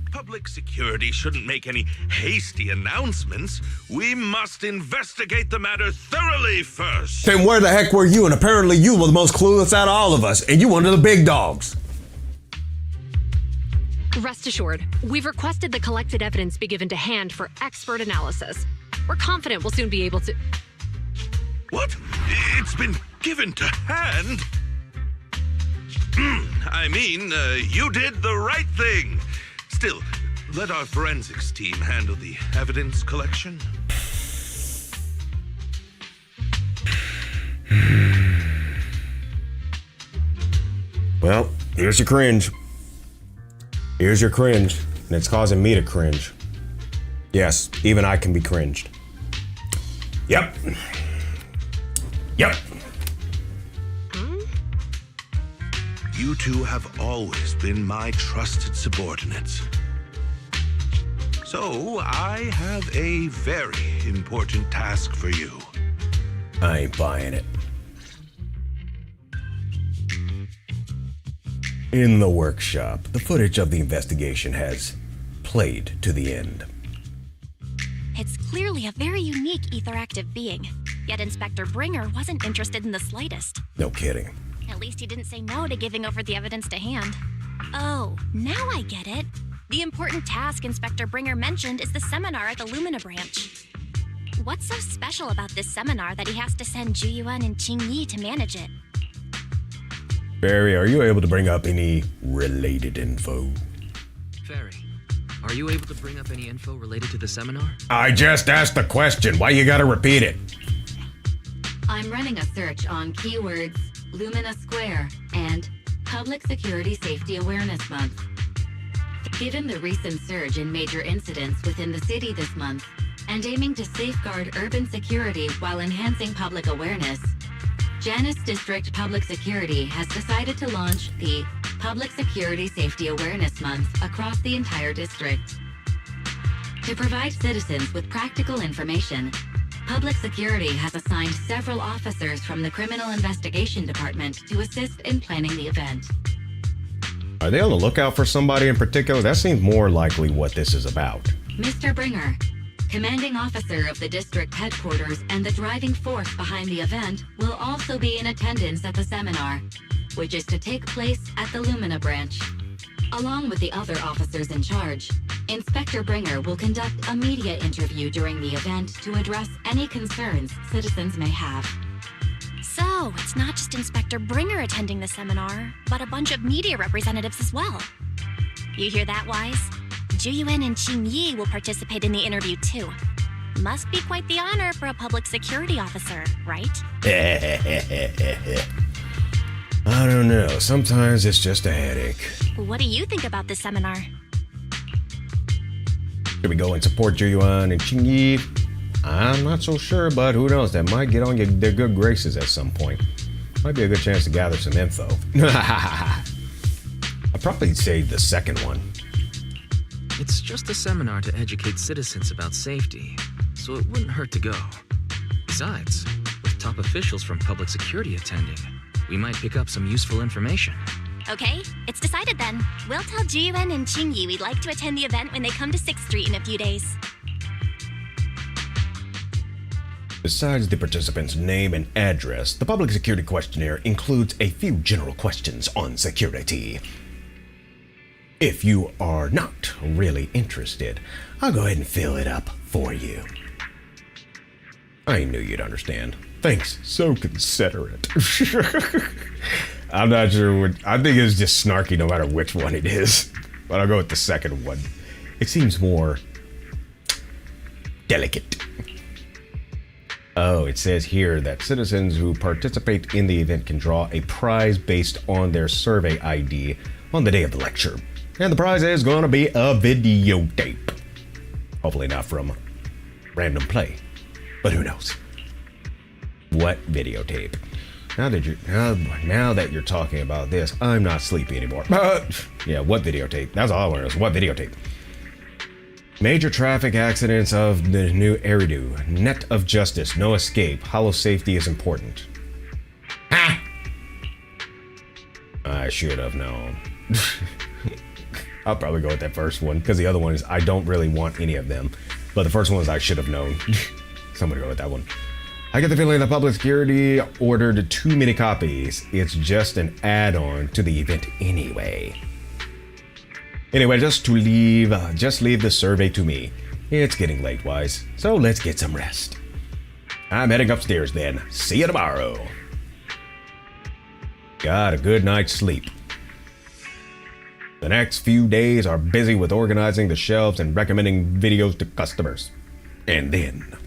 Public security shouldn't make any hasty announcements. We must investigate the matter thoroughly first. Then where the heck were you? And apparently you were the most clueless out of all of us, and you one of the big dogs. Rest assured, we've requested the collected evidence be given to hand for expert analysis. We're confident we'll soon be able to... What? It's been given to hand? You did the right thing. Still, let our forensics team handle the evidence collection. Well, here's your cringe. Here's your cringe, and it's causing me to cringe. Yes, even I can be cringed. Yep. You two have always been my trusted subordinates. So, I have a very important task for you. I ain't buying it. In the workshop, the footage of the investigation has played to the end. It's clearly a very unique etheractive being. Yet Inspector Bringer wasn't interested in the slightest. No kidding. At least he didn't say no to giving over the evidence to hand. Oh, now I get it. The important task Inspector Bringer mentioned is the seminar at the Lumina branch. What's so special about this seminar that he has to send Ju-Yuan and Qing-Yi to manage it? Barry, are you able to bring up any related info? Fairy, are you able to bring up any info related to the seminar? I just asked the question. Why you gotta repeat it? I'm running a search on keywords Lumina Square and Public Security Safety Awareness Month. Given the recent surge in major incidents within the city this month, and aiming to safeguard urban security while enhancing public awareness, Janus District Public Security has decided to launch the Public Security Safety Awareness Month across the entire district. To provide citizens with practical information, Public Security has assigned several officers from the Criminal Investigation Department to assist in planning the event. Are they on the lookout for somebody in particular? That seems more likely what this is about. Mr. Bringer, commanding officer of the district headquarters and the driving force behind the event, will also be in attendance at the seminar, which is to take place at the Lumina branch. Along with the other officers in charge, Inspector Bringer will conduct a media interview during the event to address any concerns citizens may have. So, it's not just Inspector Bringer attending the seminar, but a bunch of media representatives as well. You hear that, Wise? Juyuan and Qingyi will participate in the interview too. Must be quite the honor for a public security officer, right? I don't know. Sometimes it's just a headache. What do you think about this seminar? Should we go and support Juyuan and Qingyi? I'm not so sure, but who knows? That might get on their good graces at some point. Might be a good chance to gather some info. I'd probably say the second one. It's just a seminar to educate citizens about safety, so it wouldn't hurt to go. Besides, with top officials from public security attending, we might pick up some useful information. Okay, it's decided then. We'll tell Juyuan and Qingyi we'd like to attend the event when they come to 6th Street in a few days. Besides the participant's name and address, the public security questionnaire includes a few general questions on security. If you are not really interested, I'll go ahead and fill it up for you. I knew you'd understand. Thanks, so considerate. I'm not sure what... I think it's just snarky no matter which one it is. But I'll go with the second one. It seems more... delicate. Oh, it says here that citizens who participate in the event can draw a prize based on their survey ID on the day of the lecture. And the prize is going to be a videotape. Hopefully not from random play. But who knows? What videotape? Now that you're talking about this, I'm not sleepy anymore. Yeah, what videotape? That's all I want to know is what videotape. Major traffic accidents of the new Eridu. Net of justice, no escape. Hollow safety is important. Ah! I should have known. I'll probably go with that first one, because the other one is I don't really want any of them. But the first one is I should have known. So I'm gonna go with that one. I get the feeling that public security ordered too many copies. It's just an add-on to the event anyway. Anyway, just leave the survey to me. It's getting late, Wise, so let's get some rest. I'm heading upstairs then. See you tomorrow. Got a good night's sleep. The next few days are busy with organizing the shelves and recommending videos to customers. And then...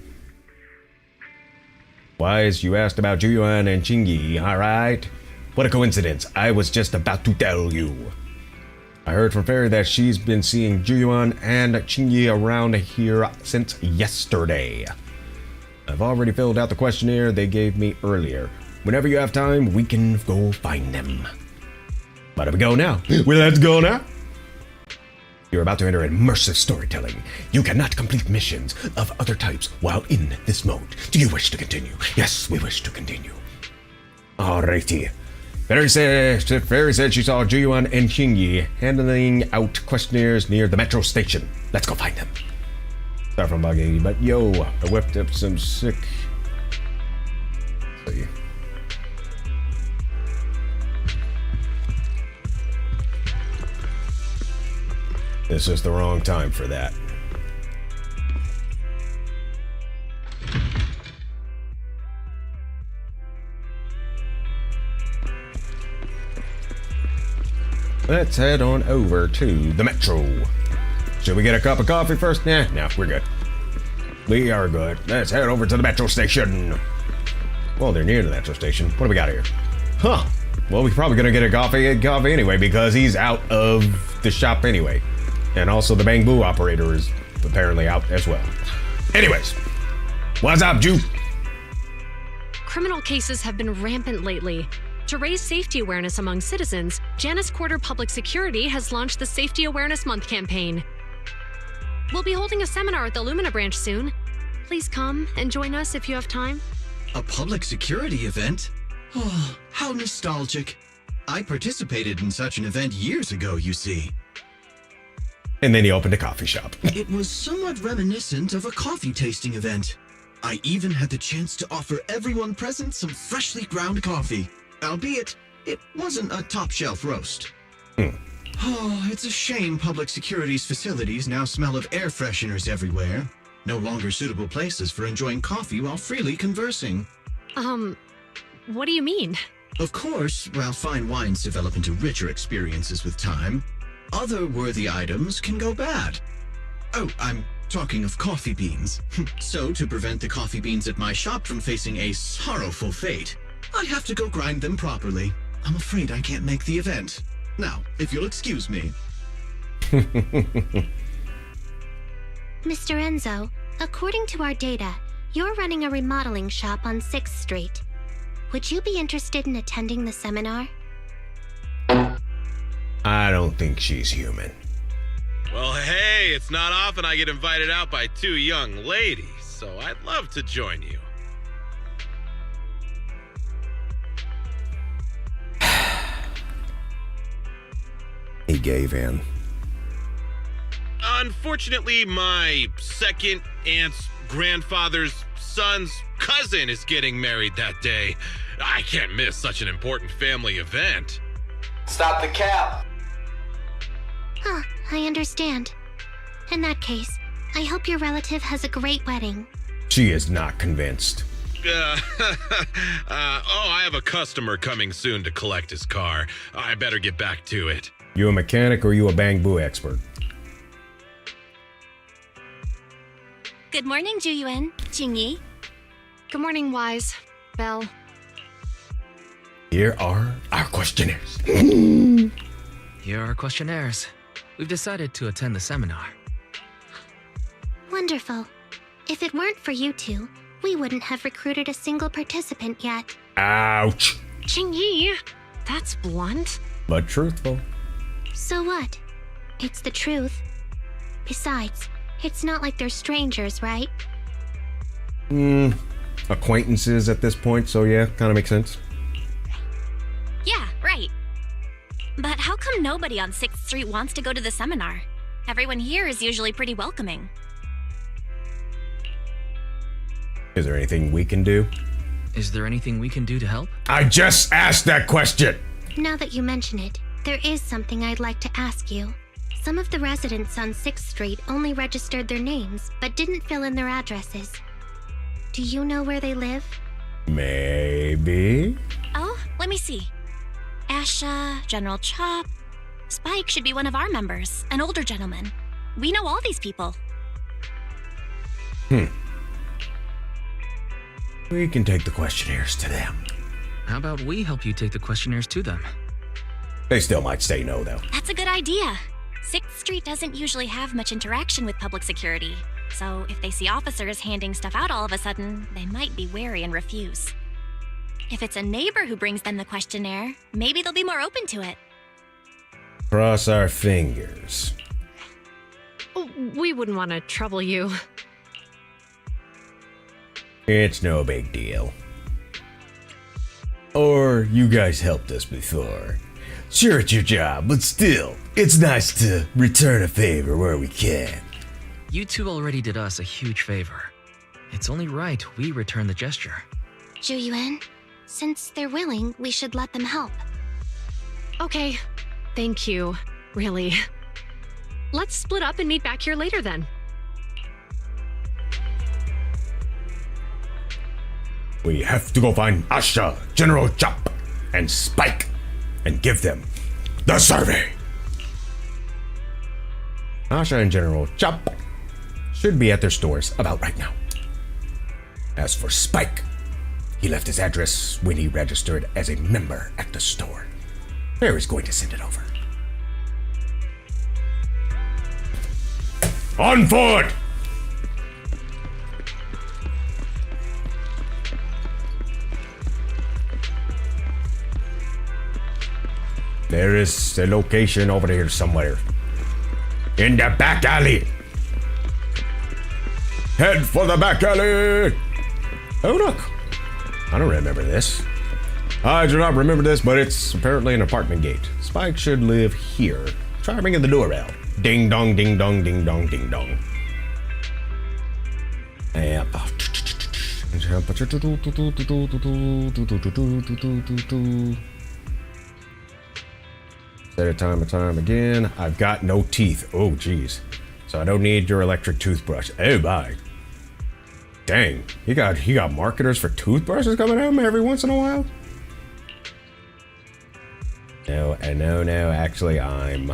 Wise, you asked about Juyuan and Qingyi, alright? What a coincidence, I was just about to tell you. I heard from Fairy that she's been seeing Juyuan and Qingyi around here since yesterday. I've already filled out the questionnaire they gave me earlier. Whenever you have time, we can go find them. But if we go now, well, let's go now. You're about to enter immersive storytelling. You cannot complete missions of other types while in this mode. Do you wish to continue? Yes, we wish to continue. Alrighty. Fairy said she saw Juyuan and Qingyi handing out questionnaires near the metro station. Let's go find them. Sorry from bugging you, but yo, I whipped up some sick... Let's see. It's just the wrong time for that. Let's head on over to the metro. Should we get a cup of coffee first? Nah, we're good. We are good. Let's head over to the metro station. Well, they're near the metro station. What do we got here? Huh. Well, we're probably gonna get a coffee anyway because he's out of the shop anyway. And also the bamboo operator is apparently out as well. Anyways, what's up, Ju? Criminal cases have been rampant lately. To raise safety awareness among citizens, Janus Quarter Public Security has launched the Safety Awareness Month campaign. We'll be holding a seminar at the Lumina branch soon. Please come and join us if you have time. A public security event? Oh, how nostalgic. I participated in such an event years ago, you see. And then he opened a coffee shop. It was somewhat reminiscent of a coffee tasting event. I even had the chance to offer everyone present some freshly ground coffee. Albeit, it wasn't a top-shelf roast. Oh, it's a shame public security's facilities now smell of air fresheners everywhere. No longer suitable places for enjoying coffee while freely conversing. What do you mean? Of course, while fine wines develop into richer experiences with time, other worthy items can go bad. Oh, I'm talking of coffee beans. So, to prevent the coffee beans at my shop from facing a sorrowful fate, I have to go grind them properly. I'm afraid I can't make the event. Now, if you'll excuse me. Mr. Enzo, according to our data, you're running a remodeling shop on 6th Street. Would you be interested in attending the seminar? I don't think she's human. Well, hey, it's not often I get invited out by two young ladies, so I'd love to join you. He gave in. Unfortunately, my second aunt's grandfather's son's cousin is getting married that day. I can't miss such an important family event. Stop the cap! Huh, I understand. In that case, I hope your relative has a great wedding. She is not convinced. I have a customer coming soon to collect his car. I better get back to it. You a mechanic or you a bang-boo expert? Good morning, Juyuan, Jingyi. Good morning, Wise. Belle. Here are our questionnaires. Here are our questionnaires. We've decided to attend the seminar. Wonderful. If it weren't for you two, we wouldn't have recruited a single participant yet. Ouch. Jingyi, that's blunt. But truthful. So what? It's the truth. Besides, it's not like they're strangers, right? Acquaintances at this point, so yeah, kind of makes sense. Yeah, right. But how come nobody on 6th Street wants to go to the seminar? Everyone here is usually pretty welcoming. Is there anything we can do? Is there anything we can do to help? I just asked that question! Now that you mention it, there is something I'd like to ask you. Some of the residents on 6th Street only registered their names, but didn't fill in their addresses. Do you know where they live? Maybe? Oh, let me see. Asha, General Chop. Spike should be one of our members, an older gentleman. We know all these people. We can take the questionnaires to them. How about we help you take the questionnaires to them? They still might say no, though. That's a good idea. 6th Street doesn't usually have much interaction with public security, so if they see officers handing stuff out all of a sudden, they might be wary and refuse. If it's a neighbor who brings them the questionnaire, maybe they'll be more open to it. Cross our fingers. Oh, we wouldn't want to trouble you. It's no big deal. Or you guys helped us before. Sure, it's your job, but still, it's nice to return a favor where we can. You two already did us a huge favor. It's only right we return the gesture. Juyuan, since they're willing, we should let them help. Okay, thank you. Really. Let's split up and meet back here later then. We have to go find Asha, General Chop, and Spike, and give them the survey. Asha and General Chop should be at their stores about right now. As for Spike, he left his address when he registered as a member at the store. Barry's going to send it over. On foot! There is a location over here somewhere. In the back alley. Head for the back alley. Oh, look. I don't remember this. I do not remember this, but it's apparently an apartment gate. Spike should live here. Try ringing the doorbell. Ding dong, ding dong, ding dong, ding dong. And set a time and time again. I've got no teeth. Oh, geez. So I don't need your electric toothbrush. Oh, bye. Dang, he got marketers for toothbrushes coming at him every once in a while. No, actually, I'm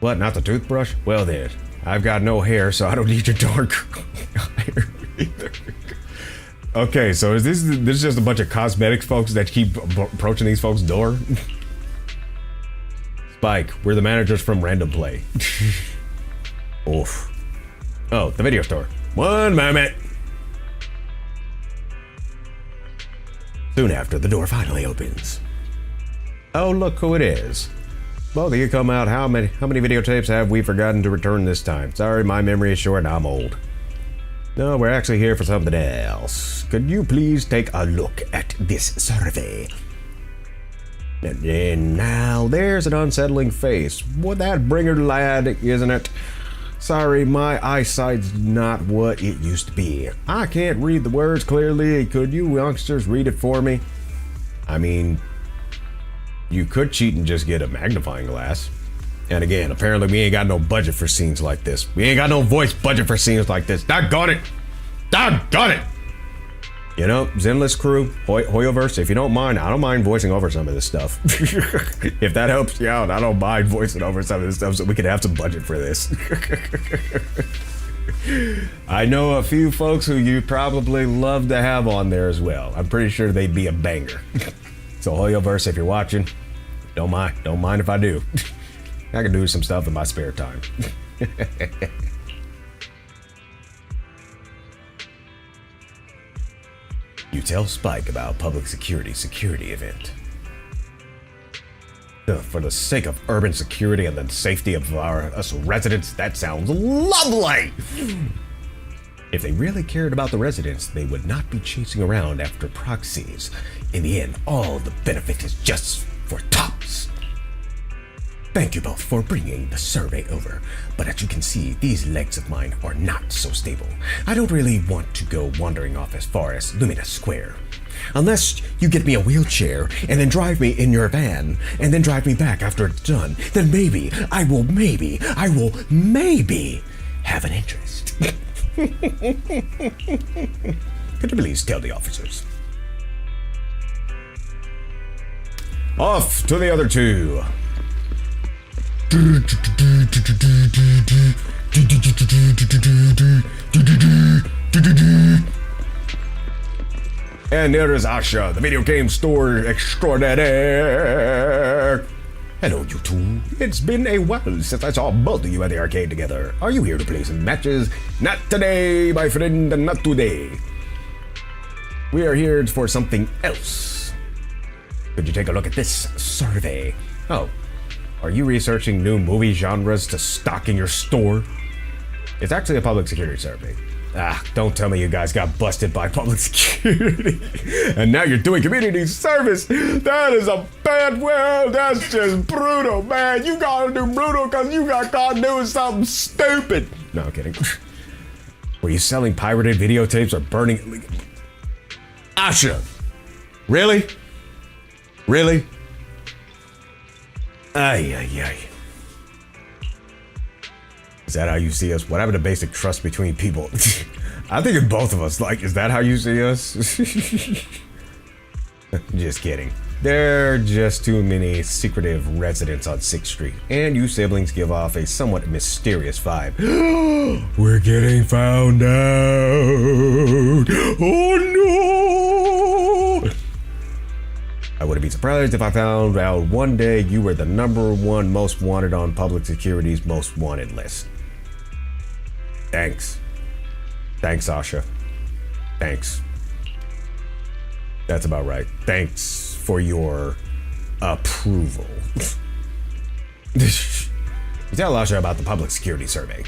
What, not the toothbrush? Well then, I've got no hair, so I don't need your dark hair either. Okay, so is this just a bunch of cosmetics folks that keep approaching these folks' door? Spike, we're the managers from Random Play. Oof. Oh, the video store. One moment. Soon after, the door finally opens. Oh, look who it is. Both of you come out. How many videotapes have we forgotten to return this time? Sorry, my memory is short and I'm old. No, we're actually here for something else. Could you please take a look at this survey? And then now there's an unsettling face. What that bringer lad, isn't it? Sorry, my eyesight's not what it used to be. I can't read the words clearly. Could you youngsters read it for me? I mean, you could cheat and just get a magnifying glass. And again, apparently we ain't got no budget for scenes like this. We ain't got no voice budget for scenes like this. Doggone it! Doggone it! You know, Zenless crew, Hoyoverse, if you don't mind, I don't mind voicing over some of this stuff. If that helps you out, I don't mind voicing over some of this stuff so we can have some budget for this. I know a few folks who you probably love to have on there as well. I'm pretty sure they'd be a banger. So Hoyoverse, if you're watching, don't mind if I do. I can do some stuff in my spare time. You tell Spike about public security event. For the sake of urban security and the safety of us residents, that sounds lovely! If they really cared about the residents, they would not be chasing around after proxies. In the end, all the benefit is just for tops. Thank you both for bringing the survey over, but as you can see, these legs of mine are not so stable. I don't really want to go wandering off as far as Lumina Square. Unless you get me a wheelchair and then drive me in your van and then drive me back after it's done, then maybe I will maybe have an interest. Could you please tell the officers? Off to the other two. And there is Asha, the video game store extraordinaire. Hello, you two. It's been a while since I saw both of you at the arcade together. Are you here to play some matches? Not today, my friend, not today. We are here for something else. Could you take a look at this survey? Oh, are you researching new movie genres to stock in your store? It's actually a public security survey. Ah, don't tell me you guys got busted by public security. And now you're doing community service. That is a bad, well, that's just brutal, man. You gotta do brutal because you got caught doing something stupid. No, I'm kidding. Were you selling pirated videotapes or burning? Asha, really? Really? Ay. Is that how you see us? What happened to basic trust between people? I think in both of us, like, is that how you see us? Just kidding. There are just too many secretive residents on 6th Street, and you siblings give off a somewhat mysterious vibe. We're getting found out. Oh no! I wouldn't be surprised if I found out one day you were the #1 most wanted on public security's most wanted list. Thanks. Thanks, Asha. Thanks. That's about right. Thanks for your approval. Tell Asha about the public security survey.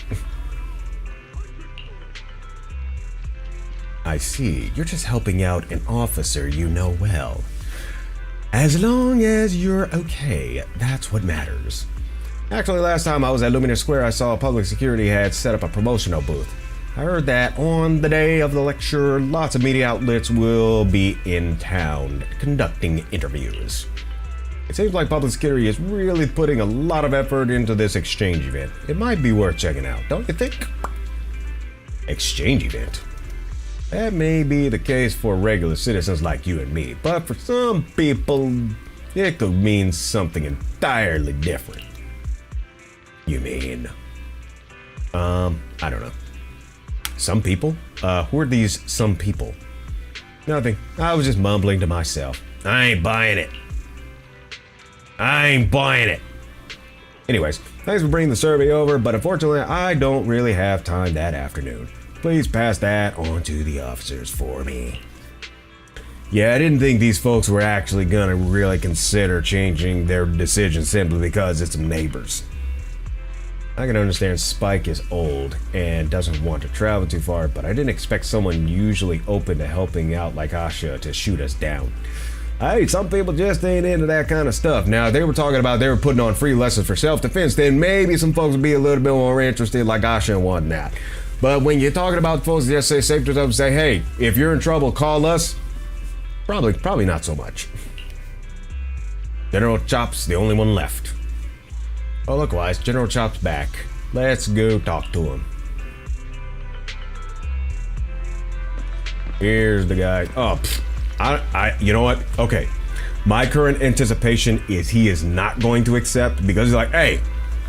I see. You're just helping out an officer you know well. As long as you're okay, that's what matters. Actually, last time I was at Lumina Square, I saw public security had set up a promotional booth. I heard that on the day of the lecture, lots of media outlets will be in town conducting interviews. It seems like public security is really putting a lot of effort into this exchange event. It might be worth checking out, don't you think? Exchange event? That may be the case for regular citizens like you and me, but for some people, it could mean something entirely different. You mean? I don't know. Some people? Who are these some people? Nothing. I was just mumbling to myself. I ain't buying it. I ain't buying it. Anyways, thanks for bringing the survey over, but unfortunately, I don't really have time that afternoon. Please pass that on to the officers for me. Yeah, I didn't think these folks were actually gonna really consider changing their decision simply because it's some neighbors. I can understand Spike is old and doesn't want to travel too far, but I didn't expect someone usually open to helping out like Asha to shoot us down. Hey, some people just ain't into that kind of stuff. Now, if they were talking about they were putting on free lessons for self-defense, then maybe some folks would be a little bit more interested like Asha and wanting that. But when you're talking about folks that just say safe to them, say, hey, if you're in trouble, call us. Probably not so much. General Chop's the only one left. Oh, look, Wise, General Chop's back. Let's go talk to him. Here's the guy. Oh, you know what? Okay. My current anticipation is he is not going to accept because he's like, hey,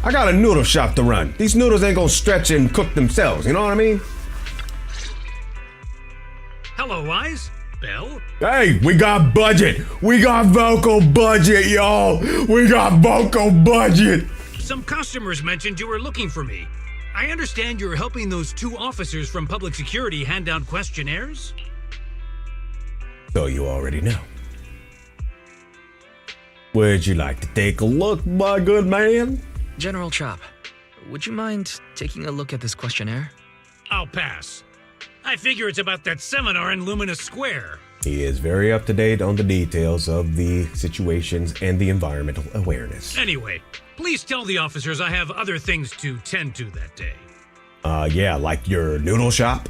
I got a noodle shop to run. These noodles ain't gonna stretch and cook themselves. You know what I mean? Hello, Wise. Bell? Hey, we got budget. We got vocal budget, y'all. We got vocal budget. Some customers mentioned you were looking for me. I understand you're helping those 2 officers from public security hand out questionnaires? So you already know. Would you like to take a look, my good man? General Chop, would you mind taking a look at this questionnaire? I'll pass. I figure it's about that seminar in Luminous Square. He is very up to date on the details of the situations and the environmental awareness. Anyway, please tell the officers I have other things to tend to that day. Yeah, like your noodle shop?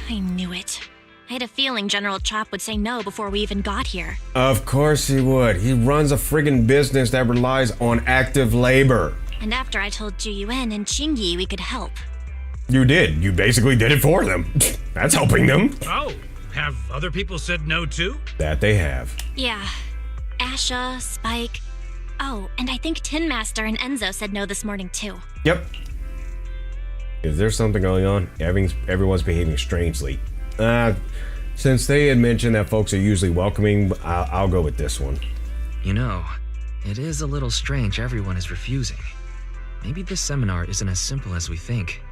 I knew it. I had a feeling General Chop would say no before we even got here. Of course he would. He runs a friggin' business that relies on active labor. And after I told Ju Yuan and Qingyi we could help. You did. You basically did it for them. That's helping them. Oh, have other people said no too? That they have. Yeah. Asha, Spike. Oh, and I think Tin Master and Enzo said no this morning too. Yep. Is there something going on? Everyone's behaving strangely. Since they had mentioned that folks are usually welcoming, I'll go with this one. You know, it is a little strange everyone is refusing. Maybe this seminar isn't as simple as we think.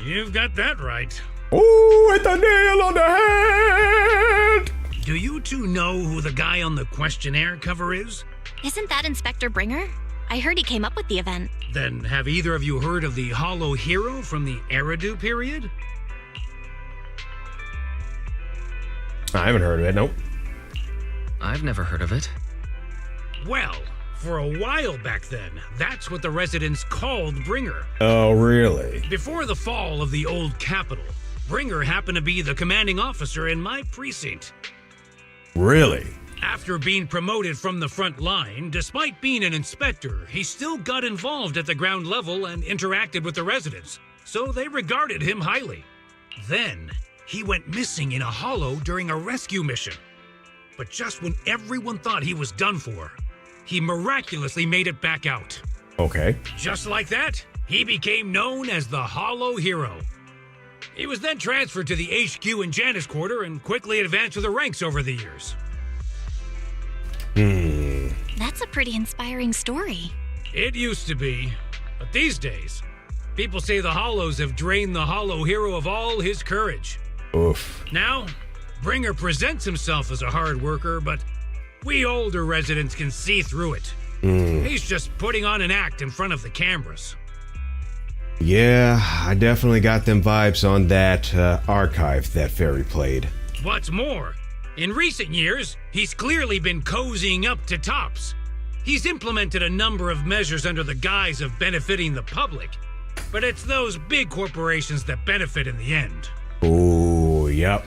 You've got that right. Ooh, hit the nail on the head! Do you 2 know who the guy on the questionnaire cover is? Isn't that Inspector Bringer? I heard he came up with the event. Then have either of you heard of the Hollow Hero from the Eridu period? I haven't heard of it, nope. I've never heard of it. Well, for a while back then, that's what the residents called Bringer. Oh, really? Before the fall of the old capital, Bringer happened to be the commanding officer in my precinct. Really? After being promoted from the front line, despite being an inspector, he still got involved at the ground level and interacted with the residents, so they regarded him highly. Then, he went missing in a hollow during a rescue mission. But just when everyone thought he was done for, he miraculously made it back out. Okay. Just like that, he became known as the Hollow Hero. He was then transferred to the HQ in Janus Quarter and quickly advanced through the ranks over the years. That's a pretty inspiring story. It used to be, but these days, people say the Hollows have drained the Hollow Hero of all his courage. Oof. Now, Bringer presents himself as a hard worker, but we older residents can see through it. He's just putting on an act in front of the cameras. Yeah, I definitely got them vibes on that archive that Fairy played. What's more, in recent years, he's clearly been cozying up to Tops. He's implemented a number of measures under the guise of benefiting the public, but it's those big corporations that benefit in the end. Oh, yep.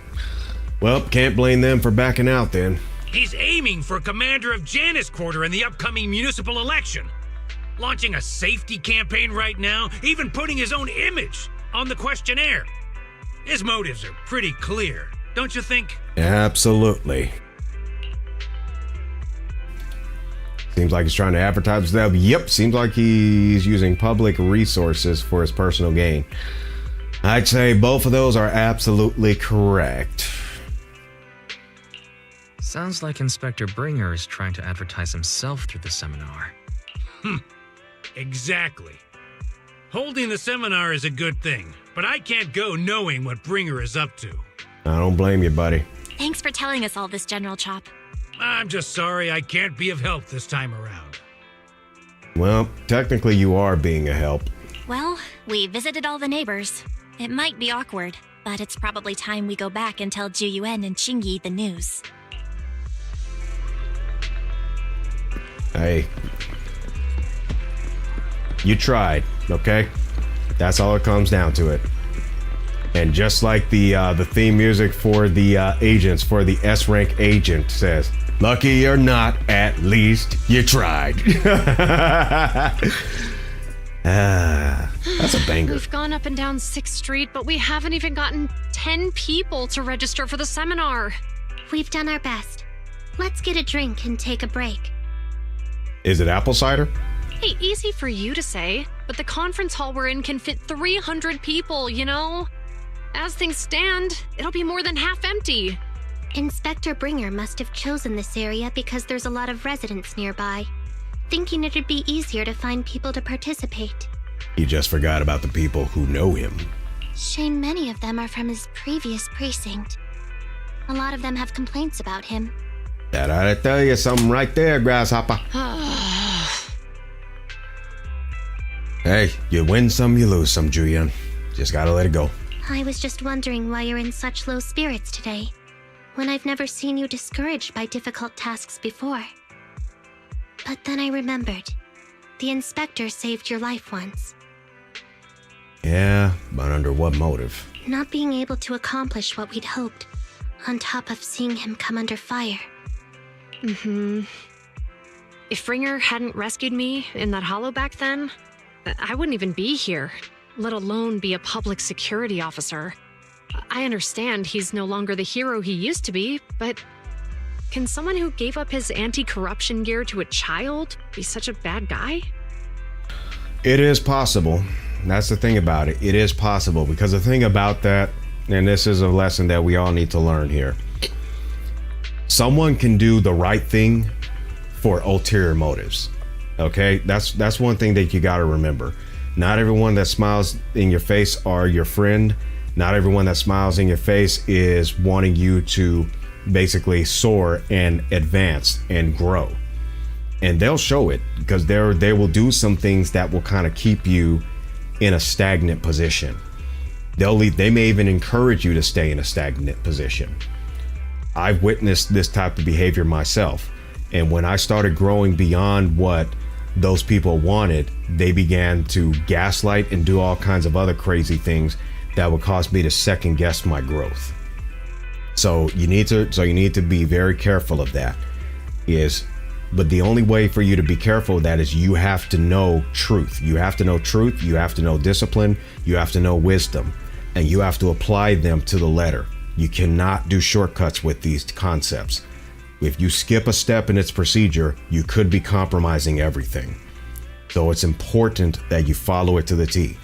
Well, can't blame them for backing out then. He's aiming for commander of Janus Quarter in the upcoming municipal election. Launching a safety campaign right now, even putting his own image on the questionnaire. His motives are pretty clear, don't you think? Absolutely. Seems like he's trying to advertise himself. Yep, seems like he's using public resources for his personal gain. I'd say both of those are absolutely correct. Sounds like Inspector Bringer is trying to advertise himself through the seminar. Exactly. Holding the seminar is a good thing, but I can't go knowing what Bringer is up to. I don't blame you, buddy. Thanks for telling us all this, General Chop. I'm just sorry I can't be of help this time around. Well, technically you are being a help. Well, we visited all the neighbors. It might be awkward, but it's probably time we go back and tell Ju Yuan and Qingyi the news. Hey. You tried, okay? That's all it comes down to it. And just like the theme music for the agents, for the S-rank agent says, lucky or not, at least you tried. That's a banger. We've gone up and down 6th Street, but we haven't even gotten 10 people to register for the seminar. We've done our best. Let's get a drink and take a break. Is it apple cider? Hey, easy for you to say, but the conference hall we're in can fit 300 people, you know? As things stand, it'll be more than half empty. Inspector Bringer must have chosen this area because there's a lot of residents nearby, thinking it'd be easier to find people to participate. You just forgot about the people who know him. Shame many of them are from his previous precinct. A lot of them have complaints about him. That ought to tell you something right there, Grasshopper. Hey, you win some, you lose some, Julian. Just gotta let it go. I was just wondering why you're in such low spirits today, when I've never seen you discouraged by difficult tasks before. But then I remembered. The inspector saved your life once. Yeah, but under what motive? Not being able to accomplish what we'd hoped, on top of seeing him come under fire. If Bringer hadn't rescued me in that hollow back then, I wouldn't even be here, let alone be a public security officer. I understand he's no longer the hero he used to be, but can someone who gave up his anti-corruption gear to a child be such a bad guy? It is possible. That's the thing about it. It is possible, because the thing about that, and this is a lesson that we all need to learn here. Someone can do the right thing for ulterior motives. Okay? That's one thing that you got to remember. Not everyone that smiles in your face are your friend. Not everyone that smiles in your face is wanting you to basically soar and advance and grow. And they'll show it, because they will do some things that will kind of keep you in a stagnant position. They may even encourage you to stay in a stagnant position. I've witnessed this type of behavior myself. And when I started growing beyond what those people wanted, they began to gaslight and do all kinds of other crazy things that would cause me to second guess my growth. So you need to be very careful of that. But the only way for you to be careful of that is you have to know truth. You have to know truth. You have to know discipline. You have to know wisdom, and you have to apply them to the letter. You cannot do shortcuts with these concepts. If you skip a step in its procedure, you could be compromising everything. So it's important that you follow it to the T.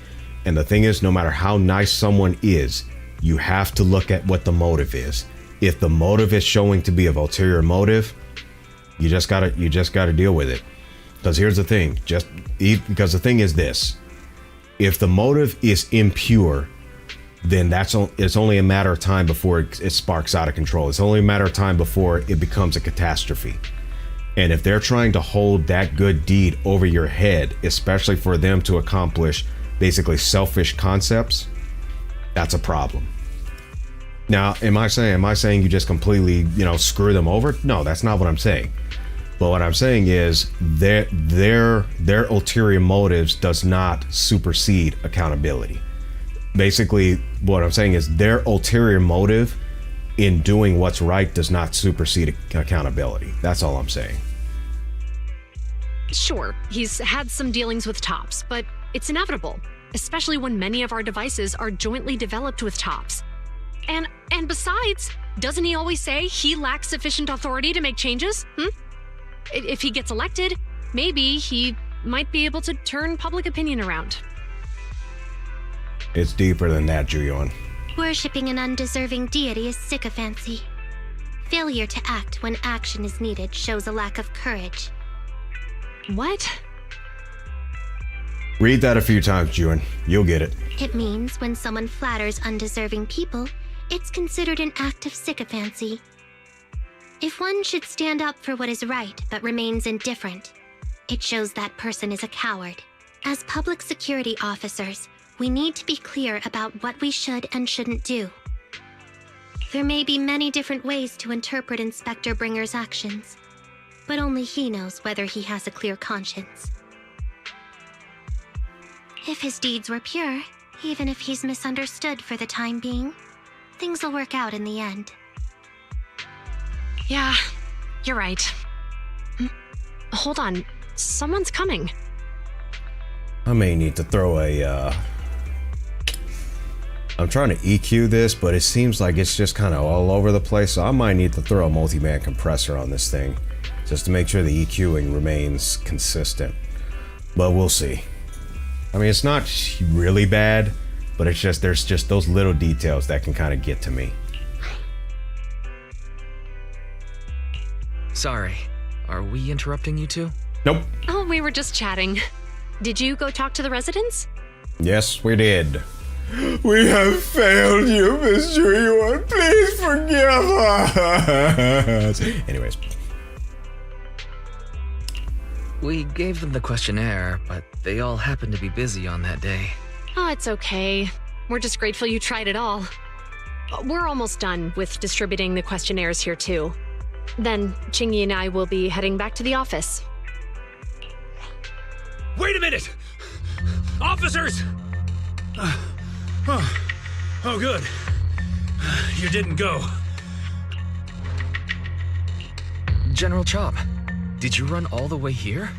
And the thing is, no matter how nice someone is, you have to look at what the motive is. If the motive is showing to be of ulterior motive, you just gotta deal with it. Because here's the thing, because the thing is this: if the motive is impure, then it's only a matter of time before it sparks out of control. It's only a matter of time before it becomes a catastrophe. And if they're trying to hold that good deed over your head, especially for them to accomplish basically selfish concepts, that's a problem. Now, am I saying you just completely, screw them over? No, that's not what I'm saying. But what I'm saying is their ulterior motives does not supersede accountability. Basically, what I'm saying is their ulterior motive in doing what's right does not supersede accountability. That's all I'm saying. Sure, he's had some dealings with Tops, but it's inevitable, especially when many of our devices are jointly developed with Tops. And besides, doesn't he always say he lacks sufficient authority to make changes? If he gets elected, Maybe he might be able to turn public opinion around. It's deeper than that, Juyeon. Worshipping an undeserving deity is sycophancy. Failure to act when action is needed shows a lack of courage. What? Read that a few times, Juyeon. You'll get it. It means when someone flatters undeserving people, it's considered an act of sycophancy. If one should stand up for what is right but remains indifferent, it shows that person is a coward. As public security officers, we need to be clear about what we should and shouldn't do. There may be many different ways to interpret Inspector Bringer's actions, but only he knows whether he has a clear conscience. If his deeds were pure, even if he's misunderstood for the time being, things will work out in the end. Yeah, you're right. Hold on, someone's coming. I may need to throw a, I'm trying to EQ this, but it seems like it's just kind of all over the place, so I might need to throw a multi-band compressor on this thing, just to make sure the EQing remains consistent. But we'll see. I mean, it's not really bad, but it's just, there's just those little details that can kind of get to me. Sorry, are we interrupting you two? Nope. Oh, we were just chatting. Did you go talk to the residents? Yes, we did. We have failed you, Miss Juyeon. Please forgive us. Anyways. We gave them the questionnaire, but they all happened to be busy on that day. Oh, it's okay. We're just grateful you tried it all. We're almost done with distributing the questionnaires here, too. Then, Chingy and I will be heading back to the office. Wait a minute! Officers! Oh, good. You didn't go. General Chop, did you run all the way here?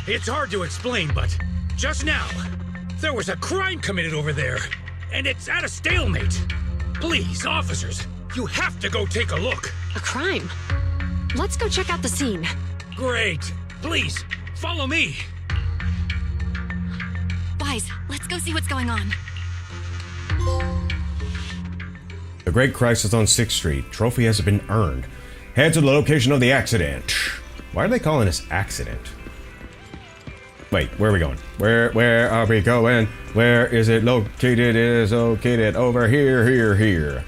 It's hard to explain, but just now, there was a crime committed over there, and it's at a stalemate. Please, officers, you have to go take a look. A crime? Let's go check out the scene. Great. Please, follow me. Wise, let's go see what's going on. The Great Crisis on 6th Street. Trophy has been earned. Head to the location of the accident. Why are they calling this accident? Wait, where are we going? Where are we going? Where is it located? It is located over here.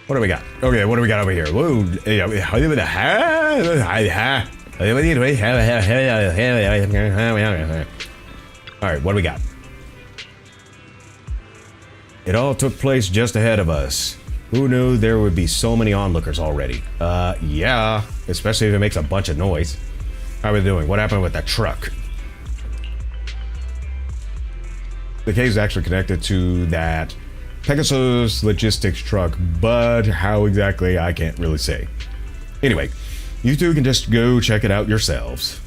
What do we got? Okay, what do we got over here? Whoa. Alright, what do we got? It all took place just ahead of us. Who knew there would be so many onlookers already? Yeah, especially if it makes a bunch of noise. How are we doing? What happened with that truck? The case is actually connected to that Pegasus logistics truck, but how exactly, I can't really say. Anyway, you two can just go check it out yourselves.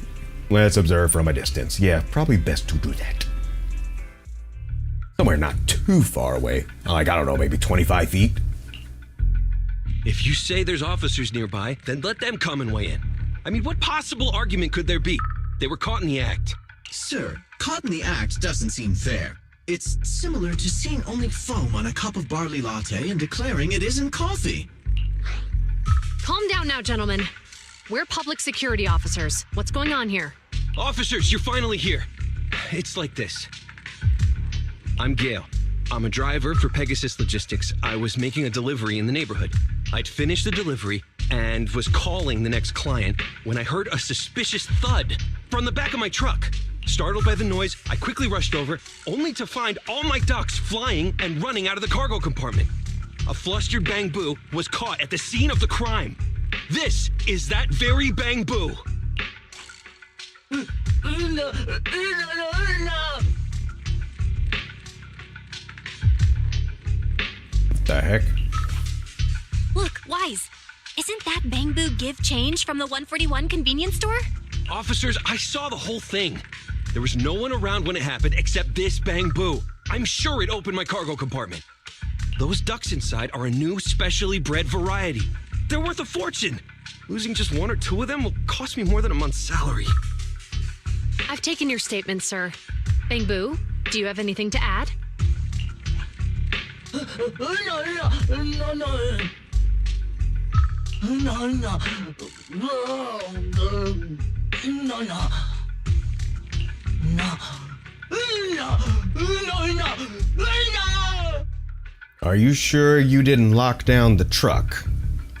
Let's observe from a distance. Yeah, probably best to do that. Somewhere not too far away. Like, I don't know, maybe 25 feet? If you say there's officers nearby, then let them come and weigh in. I mean, what possible argument could there be? They were caught in the act. Sir, caught in the act doesn't seem fair. It's similar to seeing only foam on a cup of barley latte and declaring it isn't coffee. Calm down now, gentlemen. We're public security officers. What's going on here? Officers, you're finally here. It's like this. I'm Gale. I'm a driver for Pegasus Logistics. I was making a delivery in the neighborhood. I'd finished the delivery and was calling the next client when I heard a suspicious thud from the back of my truck. Startled by the noise, I quickly rushed over, only to find all my ducks flying and running out of the cargo compartment. A flustered Bang-Boo was caught at the scene of the crime. This is that very Bang-Boo. The heck? Look, Wise. Isn't that Bang-Boo give change from the 141 convenience store? Officers, I saw the whole thing. There was no one around when it happened except this Bang-Boo. I'm sure it opened my cargo compartment. Those ducks inside are a new specially bred variety. They're worth a fortune. Losing just one or two of them will cost me more than a month's salary. I've taken your statement, sir. Bangbu, do you have anything to add? Are you sure you didn't lock down the truck?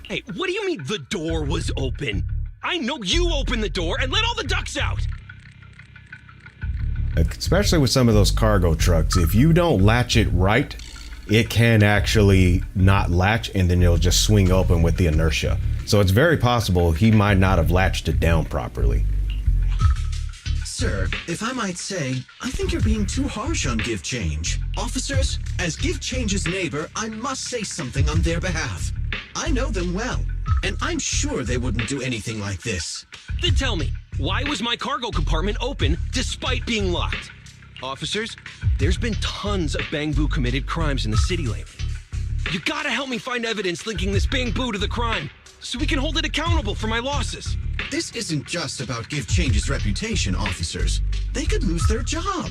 Hey, what do you mean the door was open? I know you opened the door and let all the ducks out! Especially with some of those cargo trucks, if you don't latch it right, it can actually not latch and then it'll just swing open with the inertia. So it's very possible he might not have latched it down properly. Sir, if I might say, I think you're being too harsh on Give Change. Officers, as Give Change's neighbor, I must say something on their behalf. I know them well, and I'm sure they wouldn't do anything like this. Then tell me, why was my cargo compartment open despite being locked? Officers, there's been tons of Bangbu committed crimes in the city lately. You gotta help me find evidence linking this Bangbu to the crime, so we can hold it accountable for my losses. This isn't just about Give Change's reputation, officers. They could lose their job.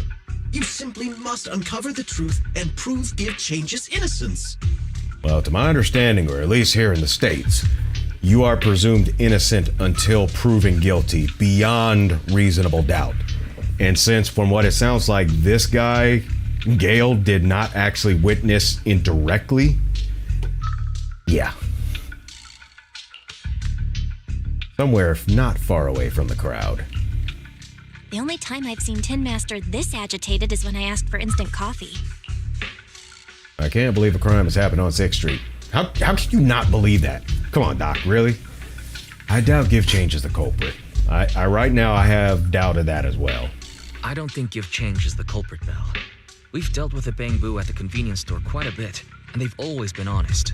You simply must uncover the truth and prove Give Change's innocence. Well, to my understanding, or at least here in the States, you are presumed innocent until proven guilty beyond reasonable doubt. And since, from what it sounds like, this guy, Gale, did not actually witness indirectly, yeah. Somewhere not far away from the crowd. The only time I've seen Tin Master this agitated is when I asked for instant coffee. I can't believe a crime has happened on 6th Street. How can you not believe that? Come on, Doc, really? I doubt Give Change is the culprit. I right now I have doubted that as well. I don't think Give Change is the culprit, Bell. We've dealt with the Bangbu at the convenience store quite a bit, and they've always been honest.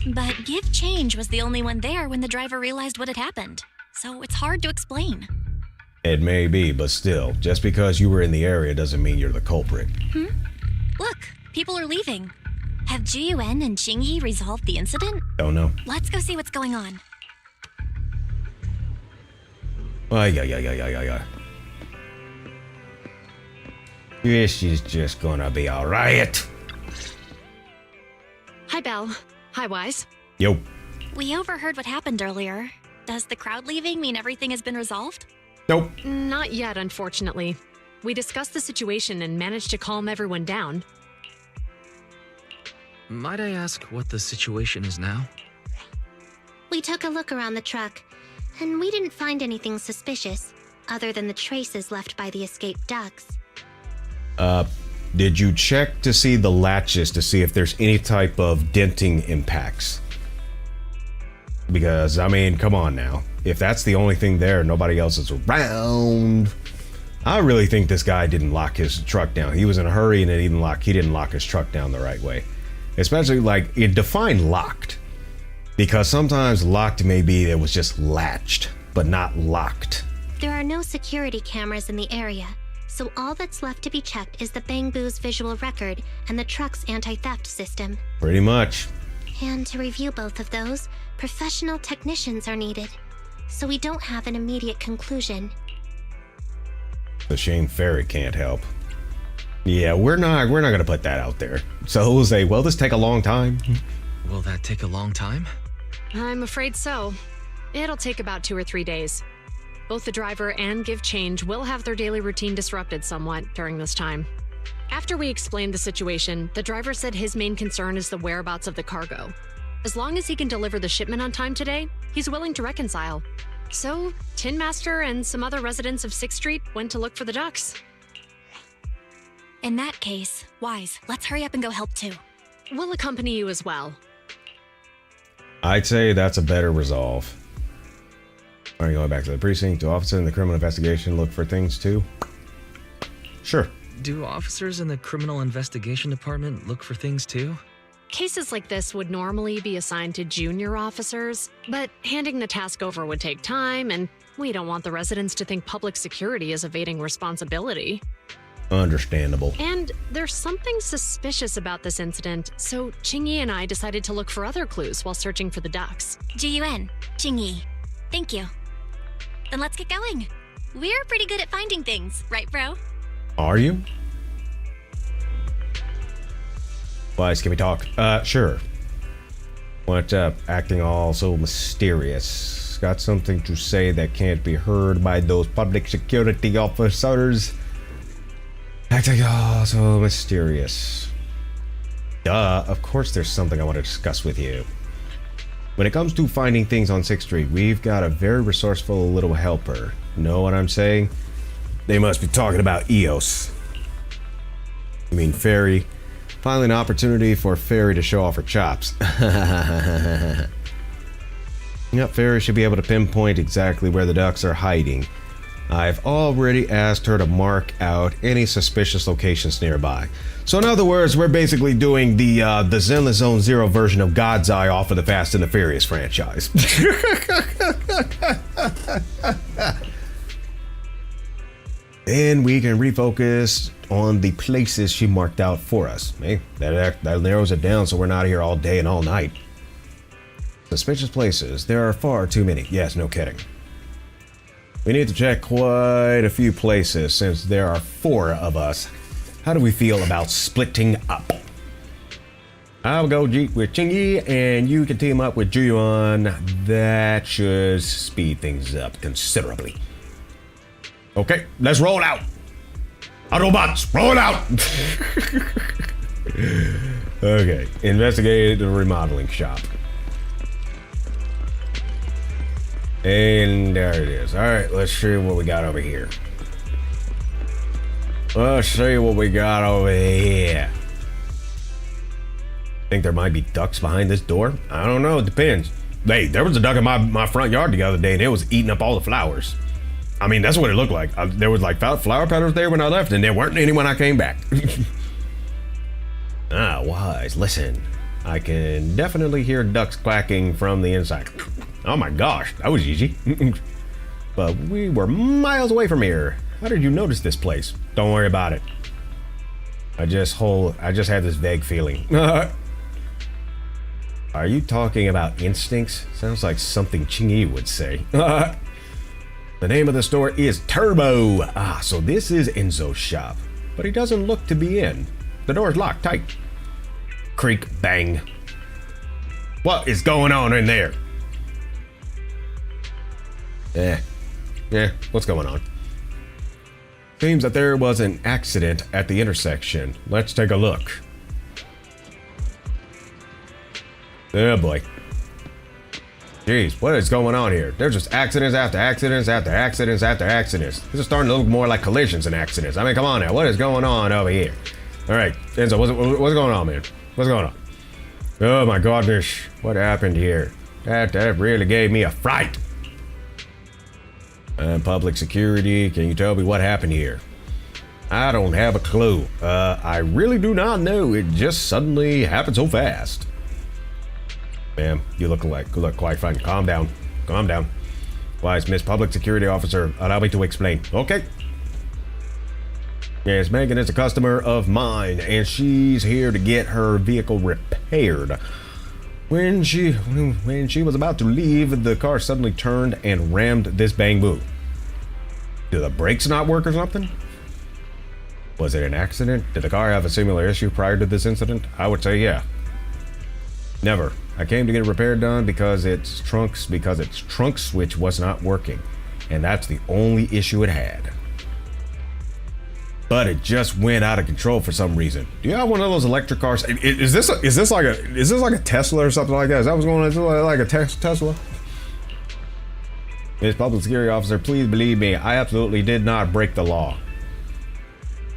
But Give Change was the only one there when the driver realized what had happened. So it's hard to explain. It may be, but still, just because you were in the area doesn't mean you're the culprit. Look, people are leaving. Have Jiyuan and Qingyi resolved the incident? Don't know. Let's go see what's going on. Yeah. This is just gonna be alright. Hi, Belle. Hi, Wise. Yo. We overheard what happened earlier. Does the crowd leaving mean everything has been resolved? Nope. Not yet, unfortunately. We discussed the situation and managed to calm everyone down. Might I ask what the situation is now? We took a look around the truck, and we didn't find anything suspicious, other than the traces left by the escaped ducks. Did you check to see the latches to see if there's any type of denting impacts? Because, I mean, come on now. If that's the only thing there, nobody else is around. I really think this guy didn't lock his truck down. He was in a hurry and he didn't lock his truck down the right way. Especially, like, it defined locked. Because sometimes locked may be it was just latched, but not locked. There are no security cameras in the area, so all that's left to be checked is the Bangbu's visual record and the truck's anti-theft system. Pretty much. And to review both of those, professional technicians are needed, so we don't have an immediate conclusion. The shame Ferry can't help. Yeah, we're not gonna put that out there. So we'll say, will this take a long time? Will that take a long time? I'm afraid so. It'll take about 2 or 3 days. Both the driver and Give Change will have their daily routine disrupted somewhat during this time. After we explained the situation, the driver said his main concern is the whereabouts of the cargo. As long as he can deliver the shipment on time today, he's willing to reconcile. So, Tin Master and some other residents of 6th Street went to look for the ducks. In that case, Wise, let's hurry up and go help too. We'll accompany you as well. I'd say that's a better resolve. Are you going back to the precinct? Do officers in the criminal investigation look for things too? Sure. Do officers in the criminal investigation department look for things too? Cases like this would normally be assigned to junior officers, but handing the task over would take time, and we don't want the residents to think public security is evading responsibility. Understandable. And there's something suspicious about this incident, so Qingyi and I decided to look for other clues while searching for the ducks. Jiyuan, Qingyi. Thank you. Then let's get going. We're pretty good at finding things, right, bro? Are you? Wise, can we talk? Sure. What's up? Acting all so mysterious. Got something to say that can't be heard by those public security officers? Acting all so mysterious. Duh, of course there's something I want to discuss with you. When it comes to finding things on 6th Street, we've got a very resourceful little helper. Know what I'm saying? They must be talking about EOS. I mean Fairy. Finally an opportunity for Fairy to show off her chops. Yep, Fairy should be able to pinpoint exactly where the ducks are hiding. I've already asked her to mark out any suspicious locations nearby. So in other words, we're basically doing the Zenless Zone Zero version of God's Eye off of the Fast and the Furious franchise. Then we can refocus on the places she marked out for us. Hey, that narrows it down so we're not here all day and all night. Suspicious places. There are far too many. Yes, no kidding. We need to check quite a few places since there are 4 of us. How do we feel about splitting up? I'll go with Qingyi and you can team up with Jiyuan. That should speed things up considerably. Okay, let's roll out. Autobots, roll out. Okay, investigate the remodeling shop. And there it is. All right, let's see what we got over here. Let's see what we got over here. Think there might be ducks behind this door? I don't know, it depends. Hey, there was a duck in my front yard the other day and it was eating up all the flowers. I mean, that's what it looked like. There was like flower petals there when I left and there weren't any when I came back. Ah, Wise, listen. I can definitely hear ducks quacking from the inside. Oh my gosh, that was easy. But we were miles away from here. How did you notice this place? Don't worry about it. I just had this vague feeling. Are you talking about instincts? Sounds like something Qingyi would say. The name of the store is Turbo. Ah, so this is Enzo's shop. But he doesn't look to be in. The door's locked tight. Creak, bang. What is going on in there? Yeah, what's going on? Seems that there was an accident at the intersection. Let's take a look. Oh boy. Jeez, what is going on here? There's just accidents after accidents after accidents after accidents. This is starting to look more like collisions than accidents. I mean, come on now. What is going on over here? All right, Enzo, what's going on, man? What's going on? Oh my goodness, what happened here? That really gave me a fright. Public security, can you tell me what happened here? I don't have a clue. I really do not know. It just suddenly happened so fast. Ma'am, you look quite fine. Calm down. Calm down. Wise Miss Public Security Officer, allow me to explain. Okay. Yes, Megan is a customer of mine, and she's here to get her vehicle repaired. When she was about to leave, the car suddenly turned and rammed this bamboo. Do the brakes not work or something? Was it an accident? Did the car have a similar issue prior to this incident? I would say yeah. Never. I came to get a repair done because its trunk switch was not working, and that's the only issue it had. But it just went out of control for some reason. Do you have one of those electric cars? Is this like a Tesla or something like that? Is that what's going on? Is it like a Tesla? Miss Public Security Officer, please believe me, I absolutely did not break the law.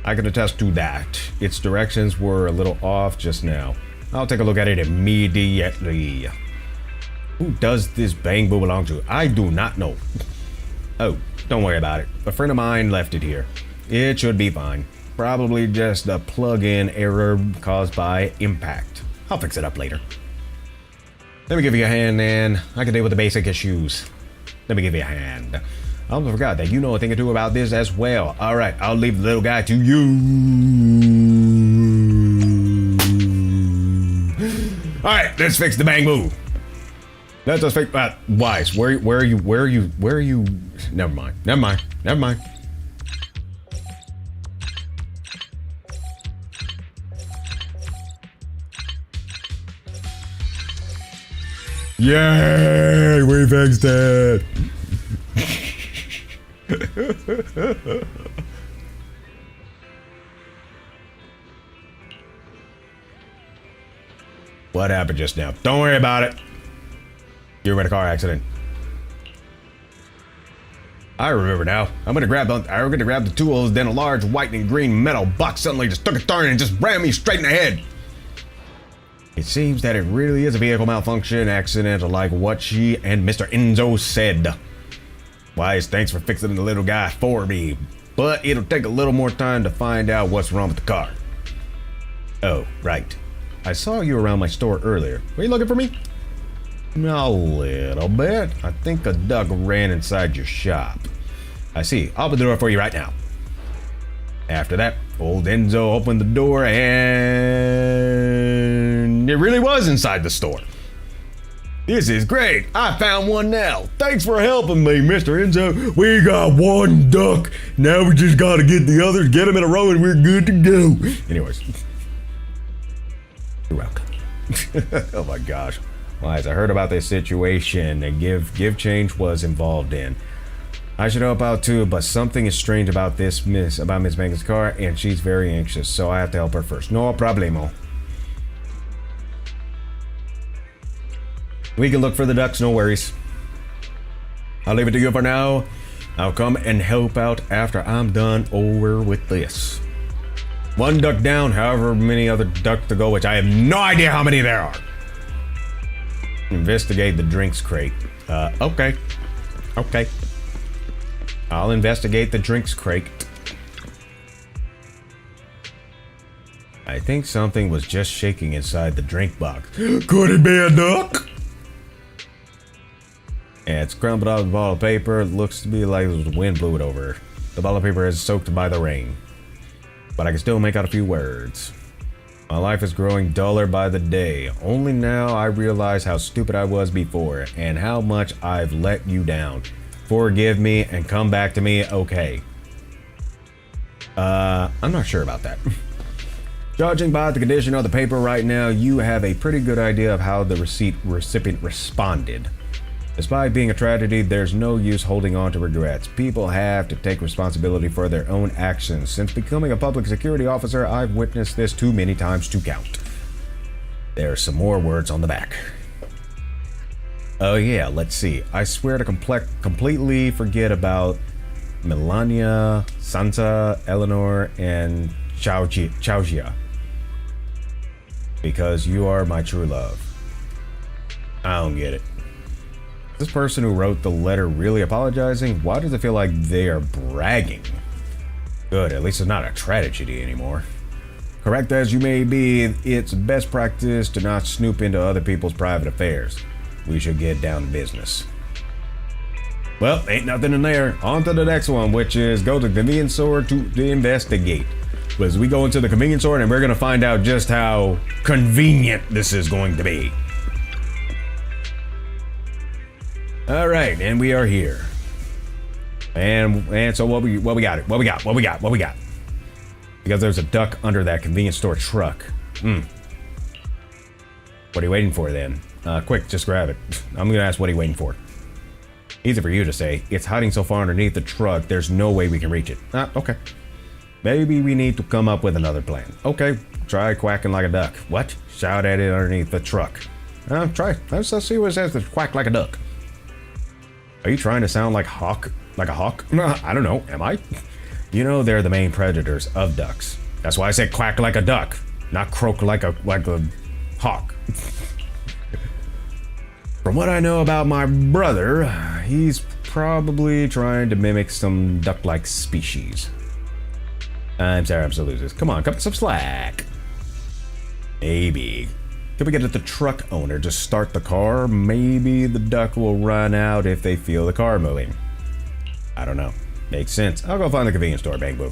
I can attest to that. Its directions were a little off just now. I'll take a look at it immediately. Who does this bamboo belong to? I do not know. Oh, don't worry about it. A friend of mine left it here. It should be fine. Probably just a plug-in error caused by impact. I'll fix it up later. Let me give you a hand, man. I can deal with the basic issues. Let me give you a hand. I almost forgot that you know a thing or two about this as well. All right, I'll leave the little guy to you. All right, let's fix the bang boo. Let's just fix. Wise, where are you? Never mind. Yay! We fixed it! What happened just now? Don't worry about it. You were in a car accident. I remember now. I'm gonna grab the tools, then a large white and green metal box suddenly just took a turn and just rammed me straight in the head. It seems that it really is a vehicle malfunction accident like what she and Mr. Enzo said. Wise, thanks for fixing the little guy for me, but it'll take a little more time to find out what's wrong with the car. Oh, right. I saw you around my store earlier. Were you looking for me? A little bit. I think a duck ran inside your shop. I see. I'll open the door for you right now. After that, old Enzo opened the door and it really was inside the store. This is great. I found one now. Thanks for helping me, Mr. Enzo. We got one duck. Now we just gotta get the others, get them in a row, and we're good to go. Anyways. You're welcome. Oh my gosh. Wise, I heard about this situation that Give Change was involved in. I should help out too, but something is strange about Miss Megan's car, and she's very anxious, so I have to help her first. No problemo. We can look for the ducks, no worries. I'll leave it to you for now. I'll come and help out after I'm done over with this. One duck down, however many other ducks to go, which I have no idea how many there are. Investigate the drinks crate. Okay. I'll investigate the drinks crate. I think something was just shaking inside the drink box. Could it be a duck? And it's crumpled out of the bottle of paper. It looks to be like the wind blew it over. The bottle of paper is soaked by the rain. But I can still make out a few words. My life is growing duller by the day. Only now I realize how stupid I was before and how much I've let you down. Forgive me and come back to me, okay. I'm not sure about that. Judging by the condition of the paper right now, you have a pretty good idea of how the recipient responded. Despite being a tragedy, there's no use holding on to regrets. People have to take responsibility for their own actions. Since becoming a public security officer, I've witnessed this too many times to count. There's some more words on the back. Oh yeah, let's see. I swear to completely forget about Melania, Santa, Eleanor, and Chaujia. Because you are my true love. I don't get it. This person who wrote the letter really apologizing? Why does it feel like they are bragging? Good, at least it's not a tragedy anymore. Correct as you may be, it's best practice to not snoop into other people's private affairs. We should get down to business. Well, ain't nothing in there. On to the next one, which is go to the convenience store to investigate. Because we go into the convenience store and we're going to find out just how convenient this is going to be. All right, and we are here. And so what we got? What we got? Because there's a duck under that convenience store truck. What are you waiting for then? Quick, just grab it. I'm gonna ask what are you waiting for. Easy for you to say. It's hiding so far underneath the truck, there's no way we can reach it. Okay. Maybe we need to come up with another plan. Okay, try quacking like a duck. What? Shout at it underneath the truck. Try. Let's see what it says to quack like a duck. Are you trying to sound like hawk? Like a hawk? I don't know. Am I? You know they're the main predators of ducks. That's why I said quack like a duck, not croak like a hawk. From what I know about my brother, he's probably trying to mimic some duck-like species. I'm sorry, I'm so losers. Come on, cut some slack. Maybe. Could we get the truck owner to start the car? Maybe the duck will run out if they feel the car moving. I don't know. Makes sense. I'll go find the convenience store, Bang Boo.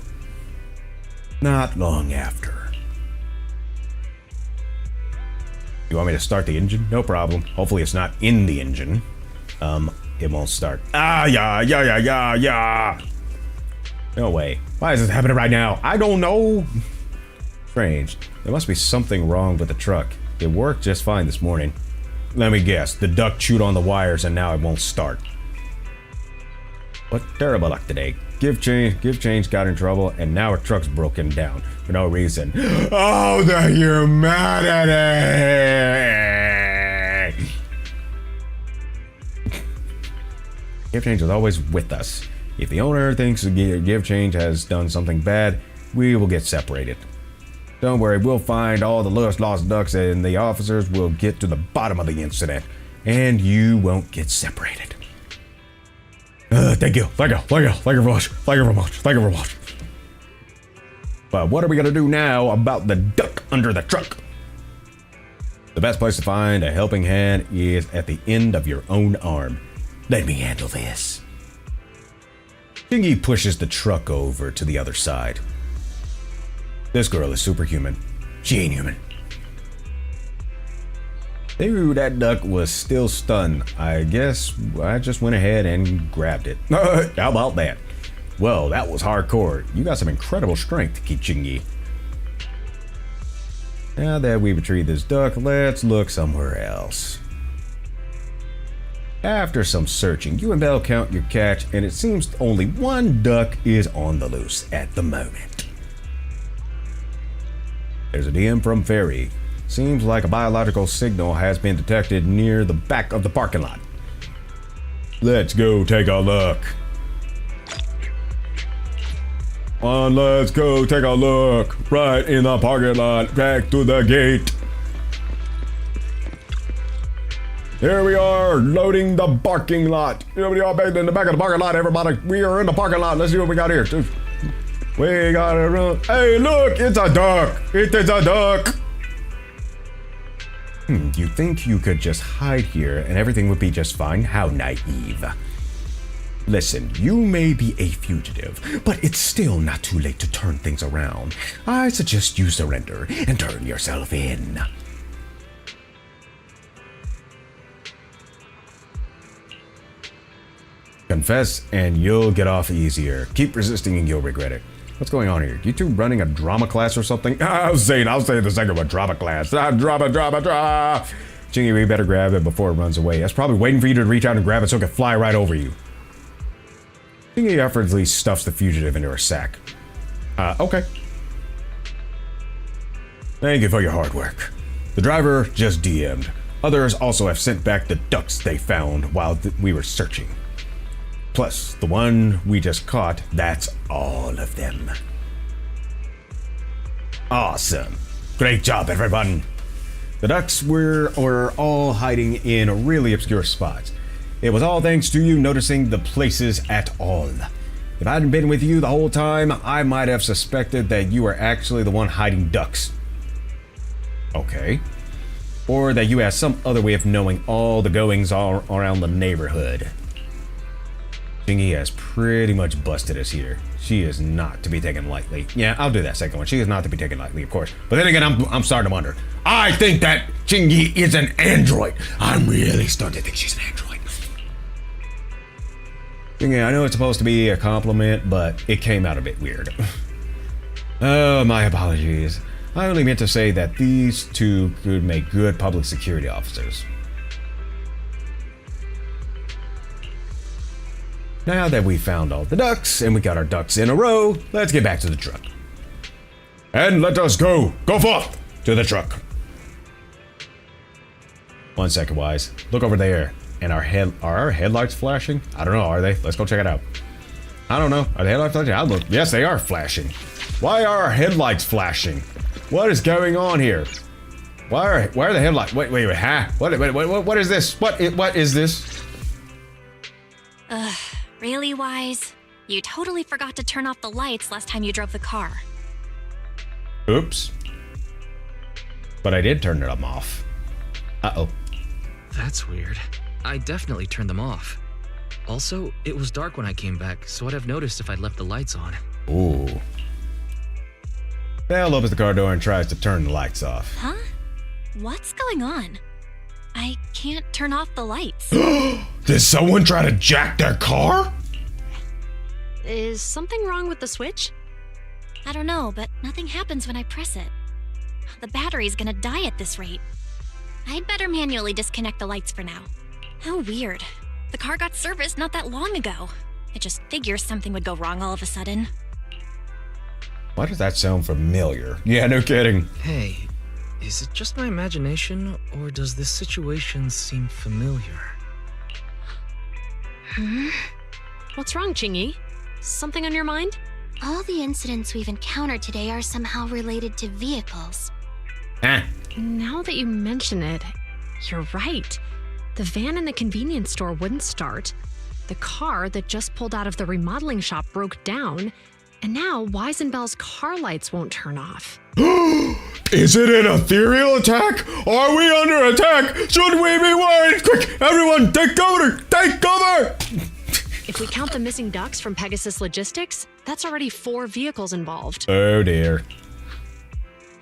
Not long after. You want me to start the engine? No problem. Hopefully it's not in the engine. It won't start. Yeah. No way. Why is this happening right now? I don't know. Strange. There must be something wrong with the truck. It worked just fine this morning. Let me guess. The duck chewed on the wires and now it won't start. What terrible luck today. Give change got in trouble and now our truck's broken down for no reason. Oh, the humanity! Give change is always with us. If the owner thinks give change has done something bad, we will get separated. Don't worry, we'll find all the lost ducks and the officers will get to the bottom of the incident. And you won't get separated. Thank you very much. But what are we gonna do now about the duck under the truck? The best place to find a helping hand is at the end of your own arm. Let me handle this. Chingy pushes the truck over to the other side. This girl is superhuman. She ain't human. They knew that duck was still stunned. I guess I just went ahead and grabbed it. How about that? Well, that was hardcore. You got some incredible strength, Chingy. Now that we've retrieved this duck, let's look somewhere else. After some searching, you and Belle count your catch, and it seems only one duck is on the loose at the moment. There's a DM from Fairy. Seems like a biological signal has been detected near the back of the parking lot. Let's go take a look. Let's go take a look. Right in the parking lot, back to the gate. Here we are, loading the parking lot. Here we are back in the back of the parking lot, everybody. We are in the parking lot. Let's see what we got here. We got it run. Hey, look, it's a duck. It is a duck. You think you could just hide here and everything would be just fine? How naive. Listen, you may be a fugitive, but it's still not too late to turn things around. I suggest you surrender and turn yourself in. Confess and you'll get off easier. Keep resisting and you'll regret it. What's going on here? You two running a drama class or something? I'll say the second one, drama class. Drama. Chingy, we better grab it before it runs away. It's probably waiting for you to reach out and grab it so it can fly right over you. Chingy effortlessly stuffs the fugitive into her sack. Okay. Thank you for your hard work. The driver just DM'd. Others also have sent back the ducks they found while we were searching. Plus, the one we just caught, that's all of them. Awesome. Great job, everyone. The ducks were all hiding in really obscure spots. It was all thanks to you noticing the places at all. If I hadn't been with you the whole time, I might have suspected that you were actually the one hiding ducks. Okay. Or that you had some other way of knowing all the goings all around the neighborhood. Chingy has pretty much busted us here. She is not to be taken lightly. Yeah, I'll do that second one. She is not to be taken lightly, of course. But then again, I'm starting to wonder. I think that Chingy is an android. I'm really starting to think she's an android. Chingy, I know it's supposed to be a compliment, but it came out a bit weird. Oh, my apologies. I only meant to say that these two could make good public security officers. Now that we found all the ducks and we got our ducks in a row, let's get back to the truck. And let us go forth to the truck. 1 second, Wise. Look over there. And are our headlights flashing? I don't know, are they? Let's go check it out. I don't know. Are the headlights flashing? I'll look. Yes, they are flashing. Why are our headlights flashing? What is going on here? Why are the headlights? Wait, huh? What is this? What is this? Really, Wise? You totally forgot to turn off the lights last time you drove the car. Oops. But I did turn them off. Uh-oh. That's weird. I definitely turned them off. Also, it was dark when I came back, so I'd have noticed if I'd left the lights on. Ooh. Belle opens the car door and tries to turn the lights off. Huh? What's going on? I can't turn off the lights. Did someone try to jack their car? Is something wrong with the switch? I don't know, but nothing happens when I press it. The battery's gonna die at this rate. I'd better manually disconnect the lights for now. How weird. The car got serviced not that long ago. I just figure something would go wrong all of a sudden. Why does that sound familiar? Yeah, no kidding. Hey, is it just my imagination, or does this situation seem familiar? What's wrong, Chingy? Something on your mind? All the incidents we've encountered today are somehow related to vehicles. Now that you mention it, you're right. The van in the convenience store wouldn't start. The car that just pulled out of the remodeling shop broke down. And now Wise and Belle's car lights won't turn off. Is it an ethereal attack? Are we under attack? Should we be worried? Quick, everyone, take cover! Take cover! If we count the missing ducks from Pegasus Logistics, that's already 4 vehicles involved. Oh dear.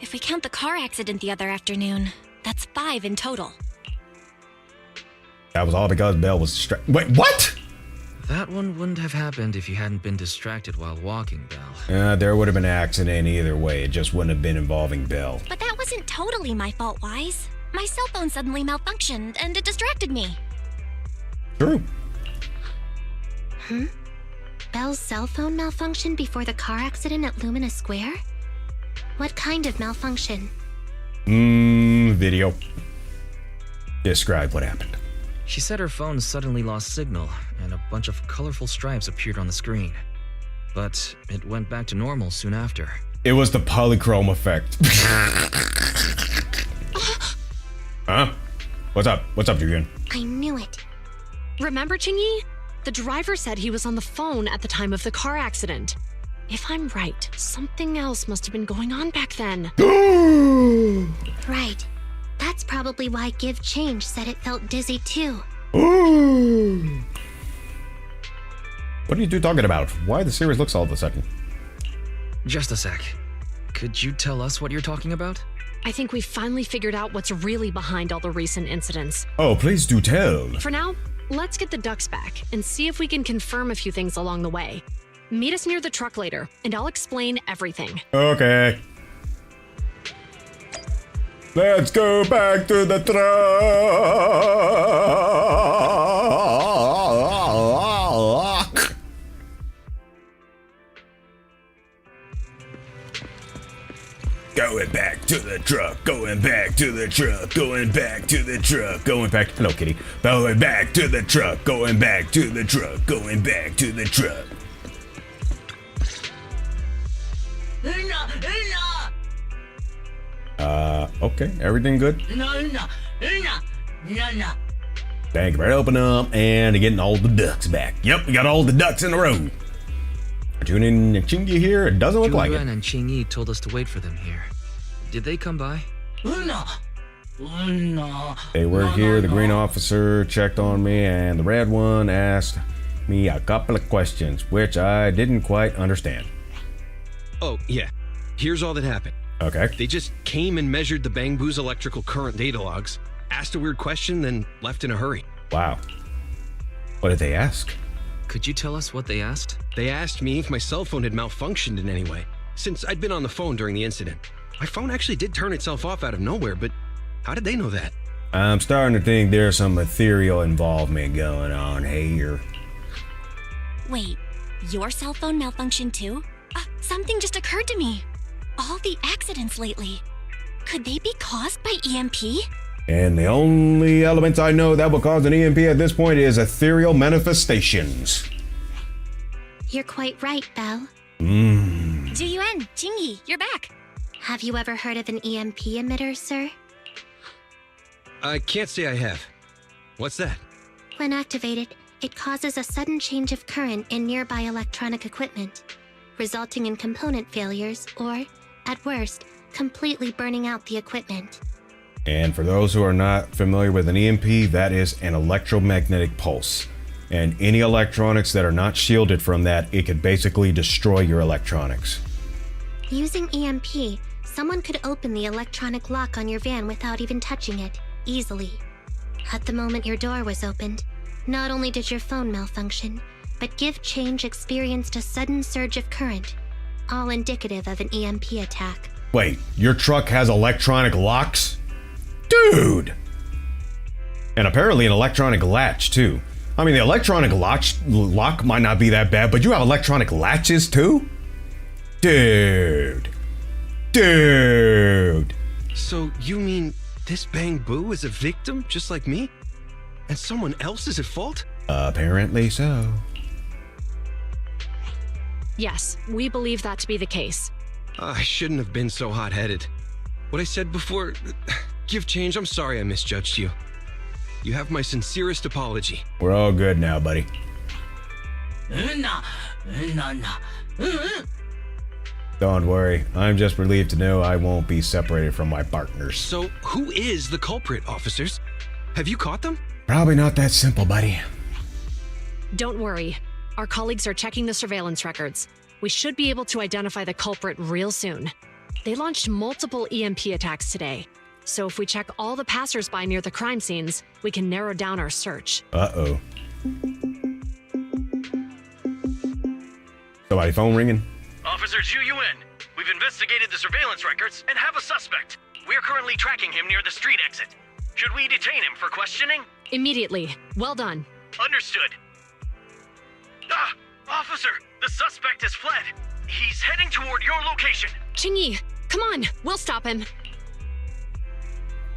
If we count the car accident the other afternoon, that's 5 in total. That was all because Belle was Wait, what? That one wouldn't have happened if you hadn't been distracted while walking, Belle. There would have been an accident either way. It just wouldn't have been involving Belle. But that wasn't totally my fault, Wise. My cell phone suddenly malfunctioned, and it distracted me. True. Belle's cell phone malfunctioned before the car accident at Lumina Square? What kind of malfunction? Video. Describe what happened. She said her phone suddenly lost signal, and a bunch of colorful stripes appeared on the screen. But it went back to normal soon after. It was the polychrome effect. Huh? What's up? What's up, Julian? I knew it. Remember, Chingy? The driver said he was on the phone at the time of the car accident. If I'm right, something else must have been going on back then. Right. That's probably why Give Change said it felt dizzy too. What are you two talking about? Why the series looks all of a sudden? Just a sec. Could you tell us what you're talking about? I think we finally figured out what's really behind all the recent incidents. Oh, please do tell. For now, let's get the ducks back and see if we can confirm a few things along the way. Meet us near the truck later, and I'll explain everything. Okay. Let's go back to the truck. Going back to the truck, going back to the truck, going back to the truck, going back. Hello, kitty. Going back to the truck, going back to the truck, going back to the truck. Okay, everything good? Thank you for helping up and getting all the ducks back. Yep, we got all the ducks in a row. Tuning in Chingy here, it doesn't look like it. Julian and Chingy told us to wait for them here. Did they come by? They were here, the green officer checked on me, and the red one asked me a couple of questions, which I didn't quite understand. Oh, yeah. Here's all that happened. Okay. They just came and measured the Bang Boo's electrical current data logs, asked a weird question, then left in a hurry. Wow. What did they ask? Could you tell us what they asked? They asked me if my cell phone had malfunctioned in any way, since I'd been on the phone during the incident. My phone actually did turn itself off out of nowhere, but how did they know that? I'm starting to think there's some ethereal involvement going on here. Wait, your cell phone malfunctioned too? Something just occurred to me. All the accidents lately, could they be caused by EMP? And the only elements I know that will cause an EMP at this point is ethereal manifestations. You're quite right, Belle. Juyuan, Chingy, you're back. Have you ever heard of an EMP emitter, sir? I can't say I have. What's that? When activated, it causes a sudden change of current in nearby electronic equipment, resulting in component failures or, at worst, completely burning out the equipment. And for those who are not familiar with an EMP, that is an electromagnetic pulse. And any electronics that are not shielded from that, it could basically destroy your electronics. Using EMP, someone could open the electronic lock on your van without even touching it, easily. At the moment your door was opened, not only did your phone malfunction, but Give Change experienced a sudden surge of current, all indicative of an EMP attack. Wait, your truck has electronic locks? Dude! And apparently an electronic latch, too. I mean, the electronic lock might not be that bad, but you have electronic latches, too? Dude. Dude. So you mean this Bang Boo is a victim, just like me? And someone else is at fault? Apparently so. Yes, we believe that to be the case. I shouldn't have been so hot-headed. What I said before, Give Change, I'm sorry I misjudged you. You have my sincerest apology. We're all good now, buddy. Don't worry, I'm just relieved to know I won't be separated from my partners. So, who is the culprit, officers? Have you caught them? Probably not that simple, buddy. Don't worry. Our colleagues are checking the surveillance records. We should be able to identify the culprit real soon. They launched multiple EMP attacks today. So if we check all the passersby near the crime scenes, we can narrow down our search. Uh-oh. Somebody phone ringing? Officer Zhu Yuan, we've investigated the surveillance records and have a suspect. We're currently tracking him near the street exit. Should we detain him for questioning? Immediately. Well done. Understood. Ah! Officer, the suspect has fled. He's heading toward your location. Qingyi, come on. We'll stop him.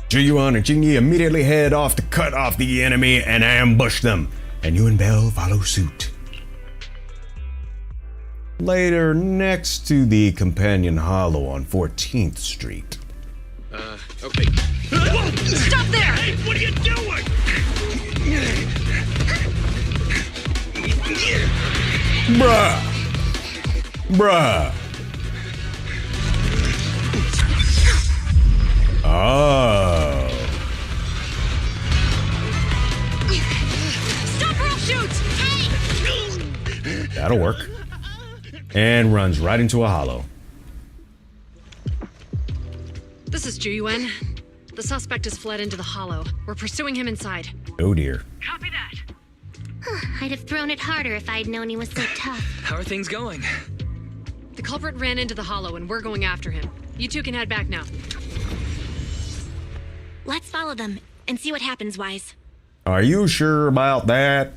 Jiyuan and Qingyi immediately head off to cut off the enemy and ambush them. And you and Belle follow suit. Later, next to the Companion Hollow on 14th Street. Okay. Stop there! Hey, what are you doing? Bruh. Oh. Stop or I'll shoot! Hey! That'll work. And runs right into a hollow. This is Zhu Yuan. The suspect has fled into the hollow. We're pursuing him inside. Oh dear. Copy that. I'd have thrown it harder if I'd known he was so tough. How are things going? The culprit ran into the hollow and we're going after him. You two can head back now. Let's follow them and see what happens, Wise. Are you sure about that?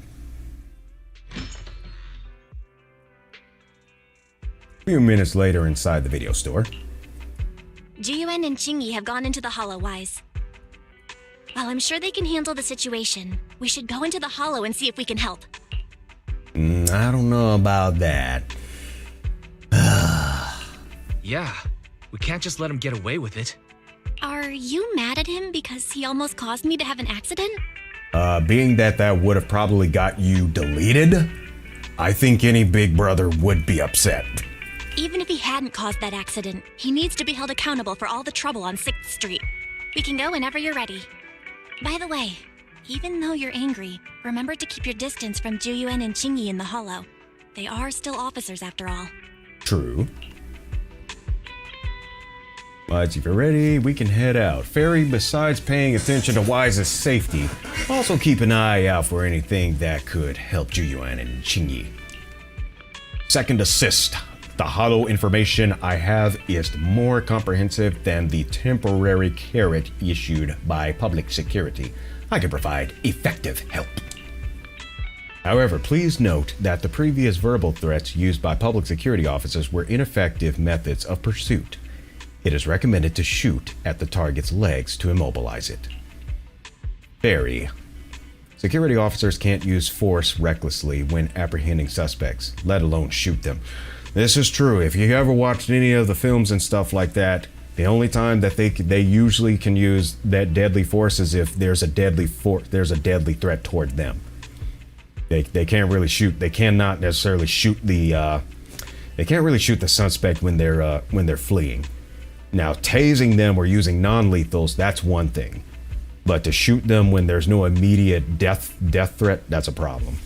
A few minutes later inside the video store. Jiyuan and Qingyi have gone into the hollow, Wise. While I'm sure they can handle the situation, we should go into the hollow and see if we can help. I don't know about that. Yeah, we can't just let him get away with it. Are you mad at him because he almost caused me to have an accident? Being that would have probably got you deleted, I think any big brother would be upset. Even if he hadn't caused that accident, he needs to be held accountable for all the trouble on 6th Street. We can go whenever you're ready. By the way, even though you're angry, remember to keep your distance from Juyuan and Qingyi in the hollow. They are still officers after all. True. But if you're ready, we can head out. Fairy, besides paying attention to Wise's safety, also keep an eye out for anything that could help Juyuan and Qingyi. Second assist. The hollow information I have is more comprehensive than the temporary carrot issued by public security. I can provide effective help. However, please note that the previous verbal threats used by public security officers were ineffective methods of pursuit. It is recommended to shoot at the target's legs to immobilize it. Fairy. Security officers can't use force recklessly when apprehending suspects, let alone shoot them. This is true. If you ever watched any of the films and stuff like that, the only time that they usually can use that deadly force is if there's a deadly threat toward them. They can't really shoot. They cannot necessarily shoot the suspect when they're fleeing. Now, tasing them or using non-lethals, that's one thing. But to shoot them when there's no immediate death threat, that's a problem.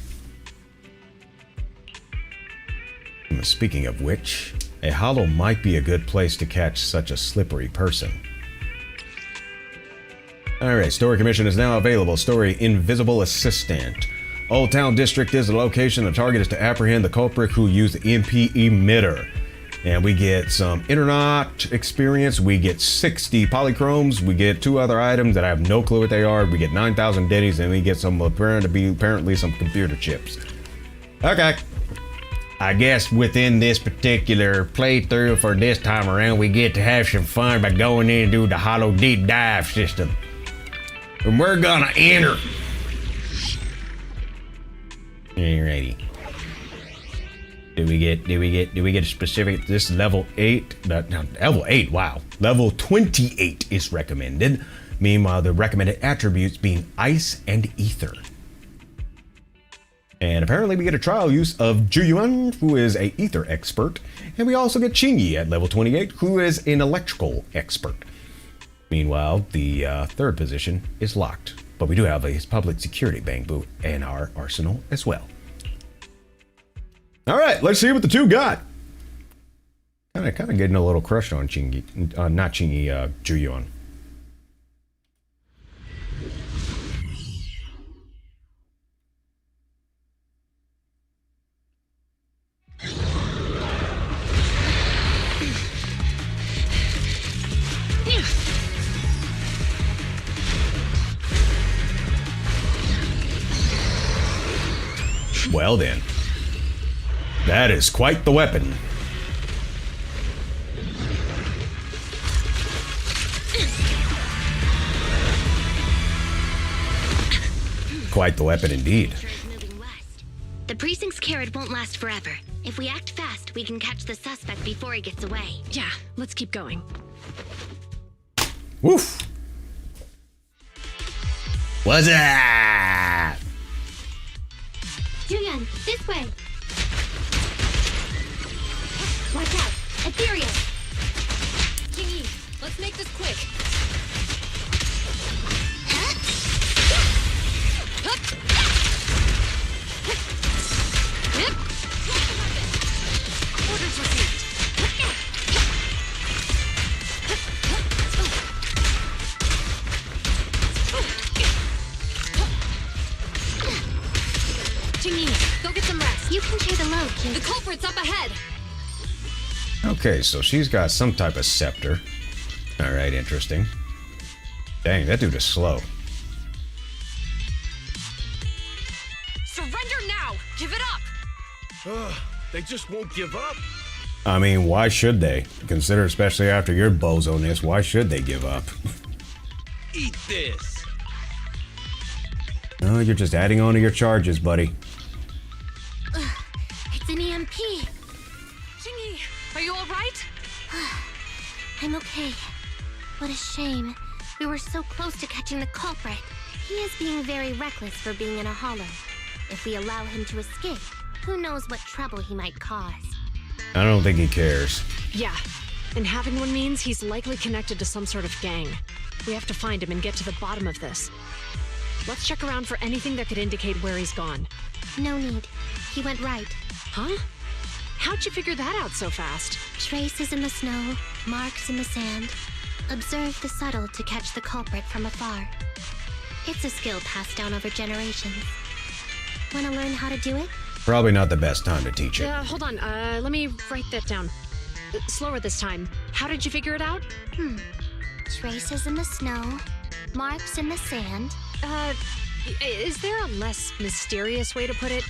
Speaking of which, a hollow might be a good place to catch such a slippery person. Alright, story commission is now available. Story Invisible Assistant. Old Town District is the location. The target is to apprehend the culprit who used the EMP emitter. And we get some internet experience. We get 60 polychromes. We get 2 other items that I have no clue what they are. We get 9,000 dennies, and we get some apparently some computer chips. Okay. I guess within this particular playthrough for this time around, we get to have some fun by going in and do the hollow deep dive system. And we're gonna enter. Alrighty. Do we get a specific? This level 8. Level 8. Wow. Level 28 is recommended. Meanwhile, the recommended attributes being ice and ether. And apparently we get a trial use of Juyuan, who is a ether expert, and we also get Qingyi at level 28, who is an electrical expert. Meanwhile, the third position is locked, but we do have a public security bamboo in our arsenal as well. All right, let's see what the two got. Kind of getting a little crush on Qingyi, not Qingyi, Juyuan. Well then, that is quite the weapon. Quite the weapon indeed. The precinct's carrot won't last forever. If we act fast, we can catch the suspect before he gets away. Yeah, let's keep going. Woof. What's that? Julian, this way. Watch out, Ethereal. Qingyi, let's make this quick. Orders received. Qingyi, go get some rest. You can share the load, kid. The culprit's up ahead. Okay, so she's got some type of scepter. All right, interesting. Dang, that dude is slow. Surrender now! Give it up! They just won't give up. I mean, why should they? Consider, especially after your bozo-ness, why should they give up? Eat this. No, you're just adding on to your charges, buddy. It's an EMP. Qingyi, are you all right? I'm okay. What a shame. We were so close to catching the culprit. He is being very reckless for being in a hollow. If we allow him to escape, who knows what trouble he might cause. I don't think he cares. Yeah, and having one means he's likely connected to some sort of gang. We have to find him and get to the bottom of this. Let's check around for anything that could indicate where he's gone. No need. He went right. Huh? How'd you figure that out so fast? Traces in the snow, marks in the sand. Observe the subtle to catch the culprit from afar. It's a skill passed down over generations. Want to learn how to do it? Probably not the best time to teach it. Hold on. Let me write that down. Slower this time. How did you figure it out? Traces in the snow, marks in the sand. Is there a less mysterious way to put it?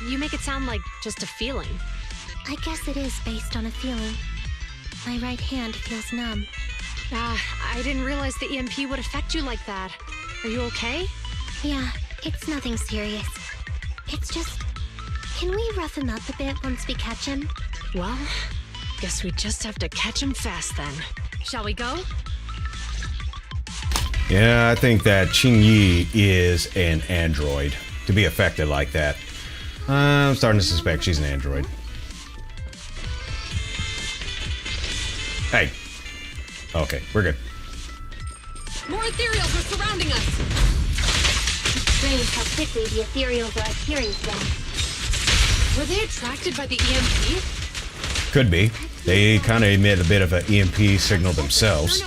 You make it sound like just a feeling. I guess it is based on a feeling. My right hand feels numb. I didn't realize the EMP would affect you like that. Are you okay? Yeah, it's nothing serious. It's just... Can we rough him up a bit once we catch him? Well, guess we just have to catch him fast then. Shall we go? Yeah, I think that Qingyi is an android to be affected like that. I'm starting to suspect she's an android. Hey. Okay, we're good. More ethereals are surrounding us! It's strange how quickly the ethereals are adhering to them. Were they attracted by the EMP? Could be. They kind of emit a bit of an EMP signal themselves.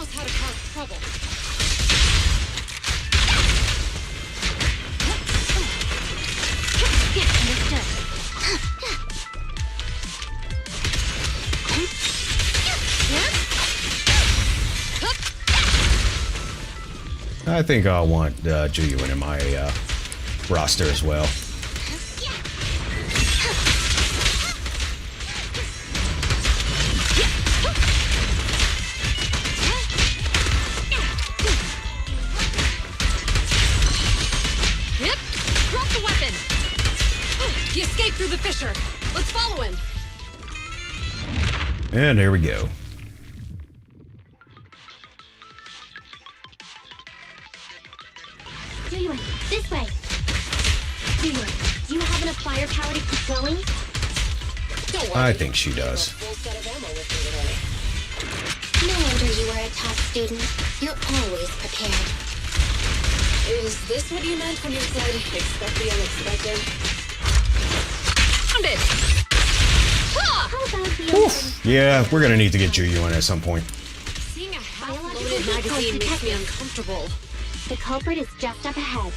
I think I'll want Juyuan in my roster as well. Drop the weapon! He escaped through the fissure. Let's follow him. And there we go. This way. Do you have enough firepower to keep going? I think she does. No wonder you are a top student. You're always prepared. Is this what you meant when you said expect the unexpected? Found it! How about the Yeah, we're gonna need to get Juyuan at some point. Seeing a half-loaded magazine makes me uncomfortable. The culprit is just up ahead.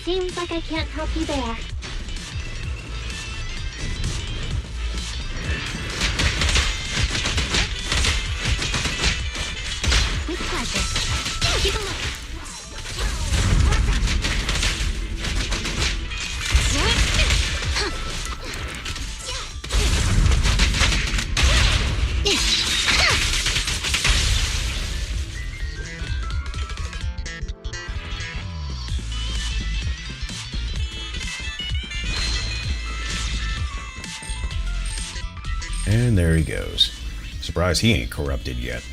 Seems like I can't help you there. With pleasure. Keep a look. And there he goes. Surprised he ain't corrupted yet.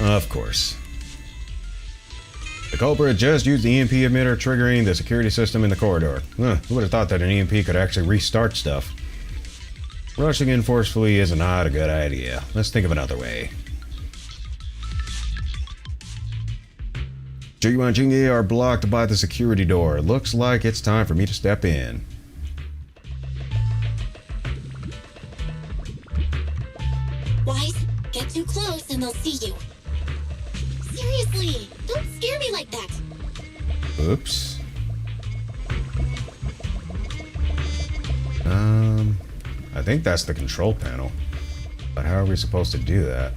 Of course. The culprit just used the EMP emitter, triggering the security system in the corridor. Who would have thought that an EMP could actually restart stuff? Rushing in forcefully is not a good idea. Let's think of another way. Juyuan and Jingyi are blocked by the security door. Looks like it's time for me to step in. Wise, get too close and they'll see you. Seriously, don't scare me like that. Oops. I think that's the control panel. But how are we supposed to do that?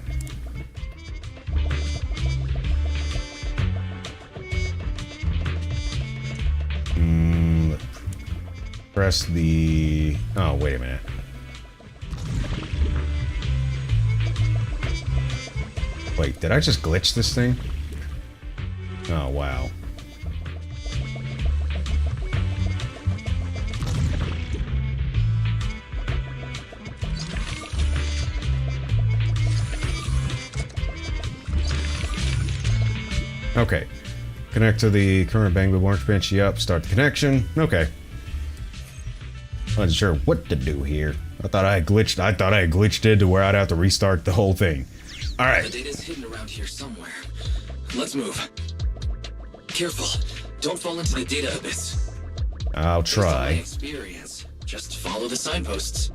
Press the... Oh, wait a minute. Wait, did I just glitch this thing? Oh, wow. Okay. Connect to the current Bangbu workbench. Yep, start the connection. Okay. Wasn't sure what to do here. I thought I had glitched it to where I'd have to restart the whole thing. Alright. The data's hidden around here somewhere. Let's move. Careful. Don't fall into the data abyss. I'll Based on my try. experience. Just follow the signposts.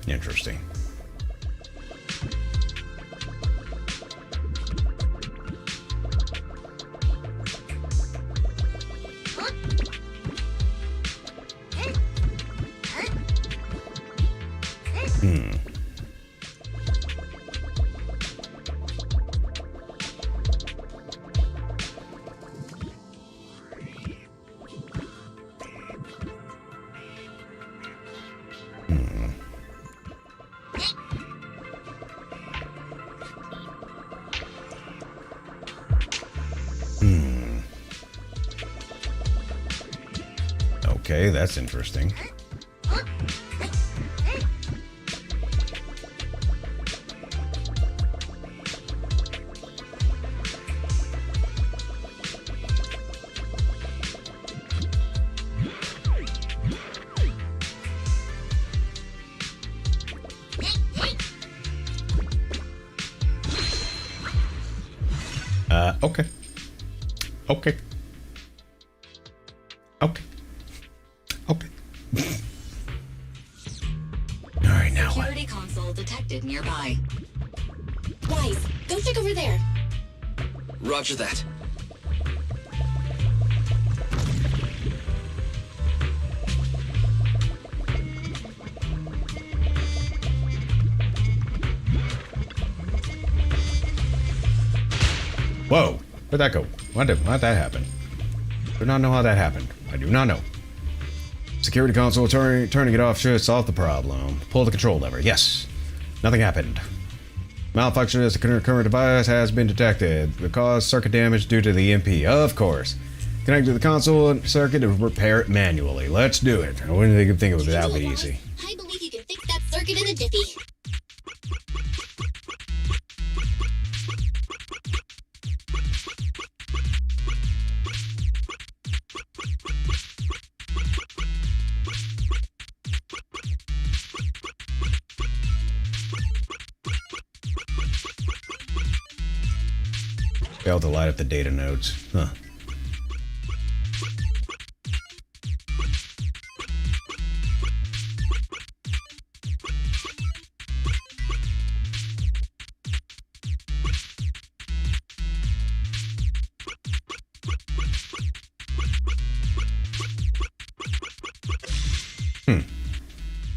Interesting. Okay, that's interesting. Okay. Okay. Okay. Okay. All right, now what? Security console detected nearby. Guys, go check over there. Roger that. Whoa, where'd that go? How'd that happen? Do not know how that happened. I do not know. Security console turning it off should solve the problem. Pull the control lever. Yes. Nothing happened. Malfunction as the current device has been detected. The cause circuit damage due to the EMP. Of course. Connect to the console circuit and repair it manually. Let's do it. I wouldn't even think it would that be easy. I believe you can fix that circuit in a jiffy. Failed to light up the data nodes. Huh.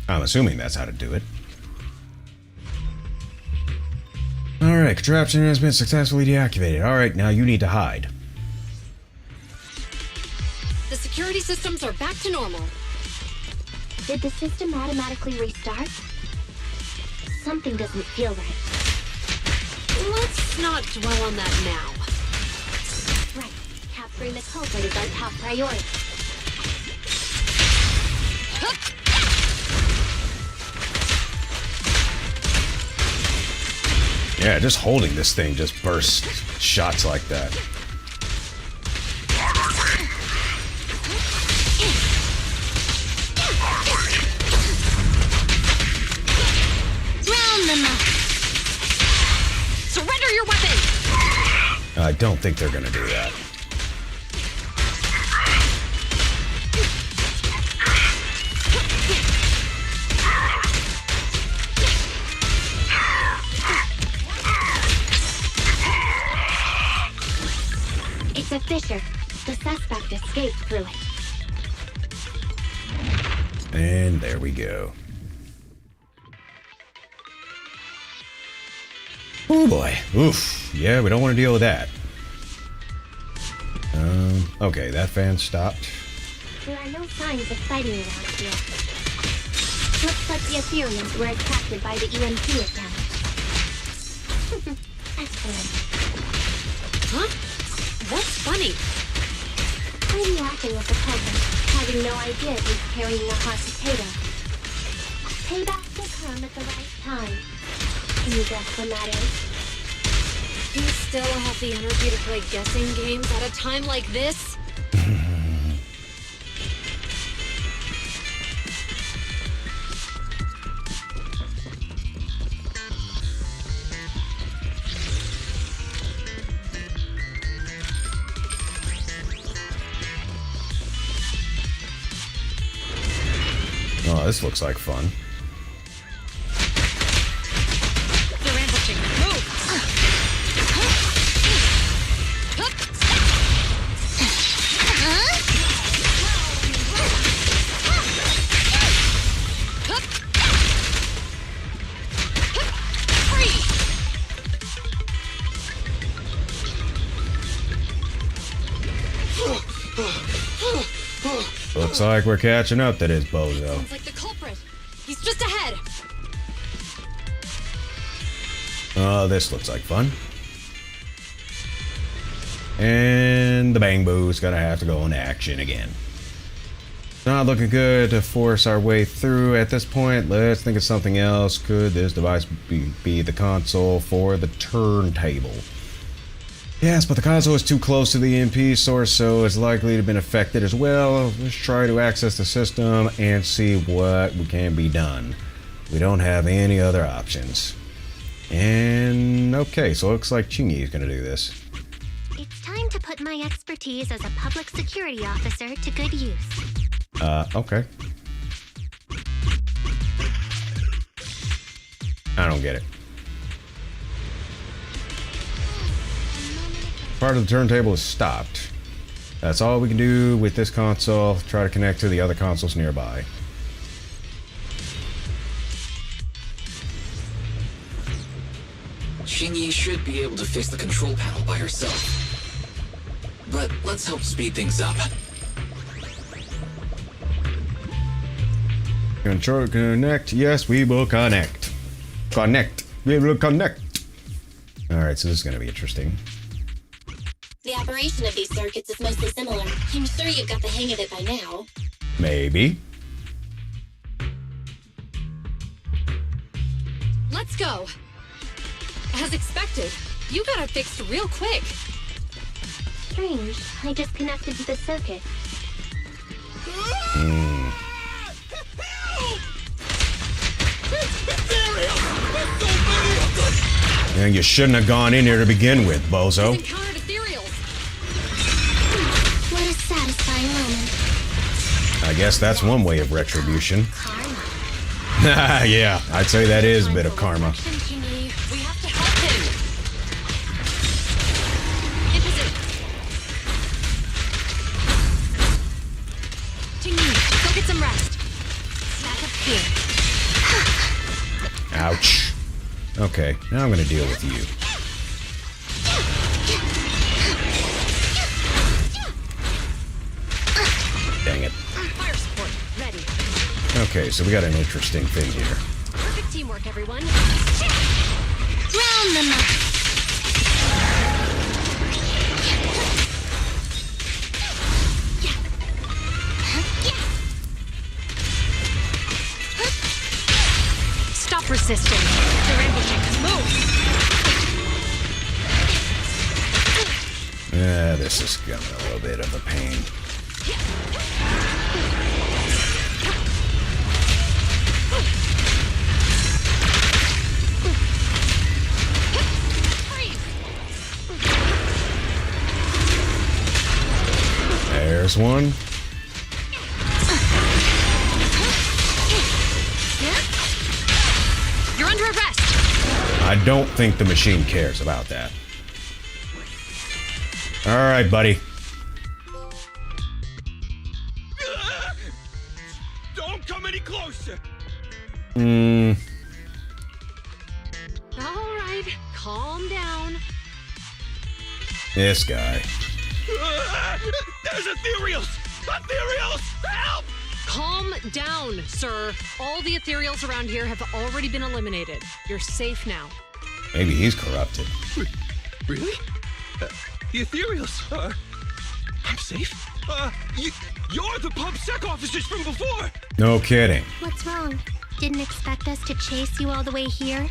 I'm assuming that's how to do it. Alright, contraption has been successfully deactivated. Alright, now you need to hide. The security systems are back to normal. Did the system automatically restart? Something doesn't feel right. Let's not dwell on that now. Right. Capturing the culprit is our top priority. Yeah, just holding this thing just bursts shots like that. Drown them! Surrender your weapon! I don't think they're gonna do that. It's a fissure. The suspect escaped through it. And there we go. Oh boy. Oof. Yeah, we don't want to deal with that. Okay, that fan stopped. There are no signs of fighting around here. Looks like the Ethereums were attracted by the EMP attack. Excellent. Huh? What's funny? I'm laughing at the peasant, having no idea he's carrying a hot potato. Payback will come at the right time. Can you guess when that is? Do you still have the energy to play guessing games at a time like this? Oh, this looks like fun. They're ambushing. Move! Looks like we're catching up to this bozo. Sounds like the culprit. He's just ahead. Oh, this looks like fun. And the Bang Boo's gonna have to go into action again. Not looking good to force our way through at this point. Let's think of something else. Could this device be the console for the turntable? Yes, but the console is too close to the EMP source, so it's likely to have been affected as well. Let's try to access the system and see what can be done. We don't have any other options. And okay, so it looks like Chingy is going to do this. It's time to put my expertise as a public security officer to good use. Okay. I don't get it. Part of the turntable is stopped. That's all we can do with this console. Try to connect to the other consoles nearby. Xingyi should be able to fix the control panel by herself. But let's help speed things up. Control connect. Yes, we will connect. Connect. We will connect. Alright, so this is going to be interesting. The operation of these circuits is mostly similar. I'm sure you've got the hang of it by now. Maybe. Let's go. As expected, you got it fixed real quick. Strange. I just connected to the circuit. And you shouldn't have gone in here to begin with, bozo. What a satisfying moment. I guess that's one way of retribution. Yeah, I'd say that is a bit of karma. We have to help him. Into it. Tingy, go get some rest. Back up here. Ouch. Okay, now I'm gonna deal with you. Dang it. Fire support, ready. Okay, so we got an interesting thing here. Perfect teamwork, everyone. Round them up. Stop resisting. They're ambushing. Move. This is gonna be a little bit of a pain. There's one. You're under arrest. I don't think the machine cares about that. All right, buddy. Don't come any closer. All right, calm down. This guy. There's ethereals! Ethereals! Help! Calm down, sir. All the ethereals around here have already been eliminated. You're safe now. Maybe he's corrupted. Really? The ethereals? I'm safe? You're the PubSec officers from before! No kidding. What's wrong? Didn't expect us to chase you all the way here?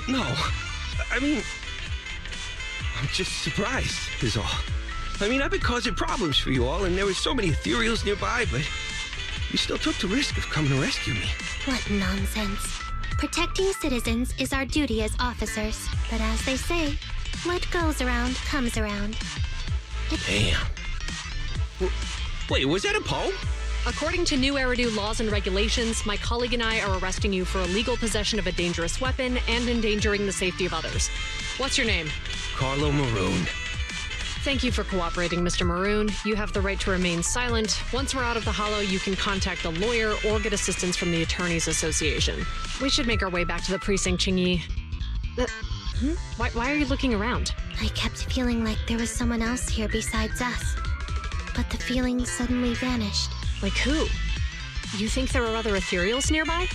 No. I mean, I'm just surprised, is all. I mean, I've been causing problems for you all, and there were so many ethereals nearby, but you still took the risk of coming to rescue me. What nonsense. Protecting citizens is our duty as officers, but as they say, what goes around comes around. Damn. Wait, was that a poem? According to new Eridu laws and regulations, my colleague and I are arresting you for illegal possession of a dangerous weapon and endangering the safety of others. What's your name? Carlo Maroon. Thank you for cooperating, Mr. Maroon. You have the right to remain silent. Once we're out of the hollow, you can contact a lawyer or get assistance from the Attorneys Association. We should make our way back to the precinct, Chingy. Why are you looking around? I kept feeling like there was someone else here besides us. But the feeling suddenly vanished. Like who? You think there are other ethereals nearby?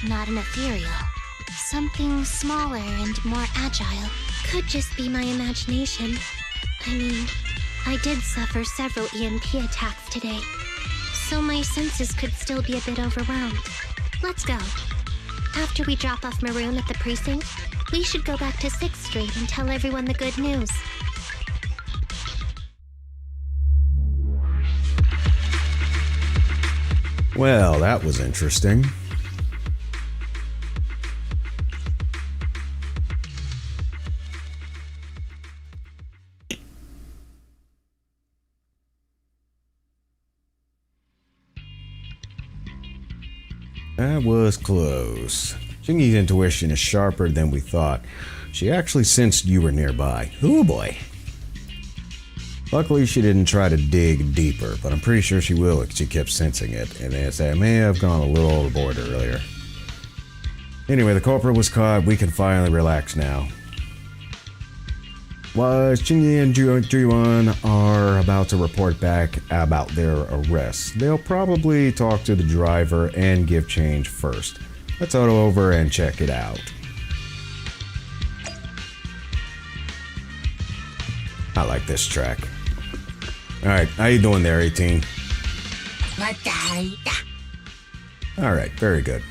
Not an ethereal. Something smaller and more agile. Could just be my imagination. I mean, I did suffer several EMP attacks today, so my senses could still be a bit overwhelmed. Let's go. After we drop off Maroon at the precinct, we should go back to 6th Street and tell everyone the good news. Well, that was interesting. That was close. Jingy's intuition is sharper than we thought. She actually sensed you were nearby. Oh boy. Luckily, she didn't try to dig deeper, but I'm pretty sure she will if she kept sensing it, and as I may have gone a little overboard earlier. Anyway, the culprit was caught. We can finally relax now. While Jingy and Juan are about to report back about their arrest, they'll probably talk to the driver and give change first. Let's auto over and check it out. I like this track. Alright, how you doing there, 18? Alright, very good.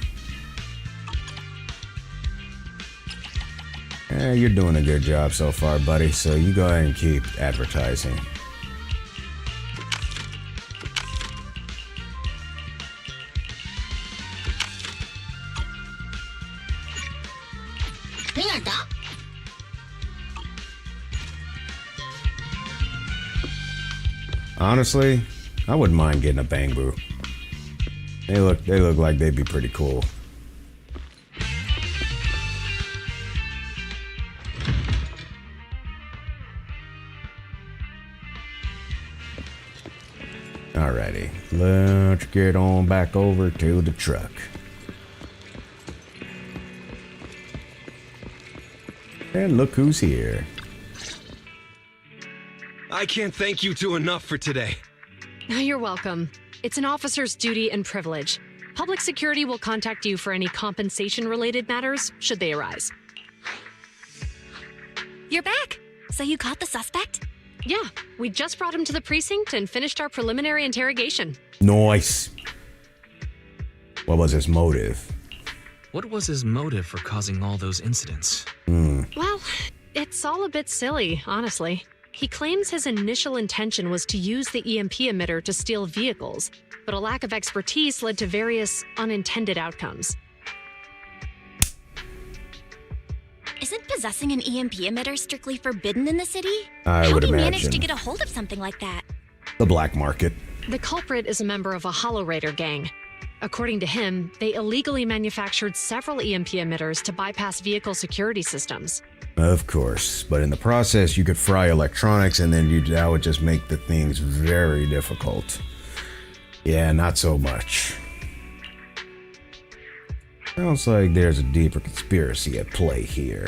You're doing a good job so far, buddy, so you go ahead and keep advertising. Honestly, I wouldn't mind getting a Bangbu. They look like they'd be pretty cool. Alrighty, let's get on back over to the truck. And look who's here. I can't thank you two enough for today. You're welcome. It's an officer's duty and privilege. Public security will contact you for any compensation-related matters, should they arise. You're back! So you caught the suspect? Yeah, we just brought him to the precinct and finished our preliminary interrogation. Nice. What was his motive? What was his motive for causing all those incidents? Well, it's all a bit silly, honestly. He claims his initial intention was to use the EMP emitter to steal vehicles, but a lack of expertise led to various unintended outcomes. Isn't possessing an EMP emitter strictly forbidden in the city? I would How do you imagine. manage to get a hold of something like that? The black market. The culprit is a member of a Hollow Raider gang. According to him, they illegally manufactured several EMP emitters to bypass vehicle security systems. Of course, but in the process you could fry electronics and then that would just make the things very difficult. Yeah, not so much. Sounds like there's a deeper conspiracy at play here.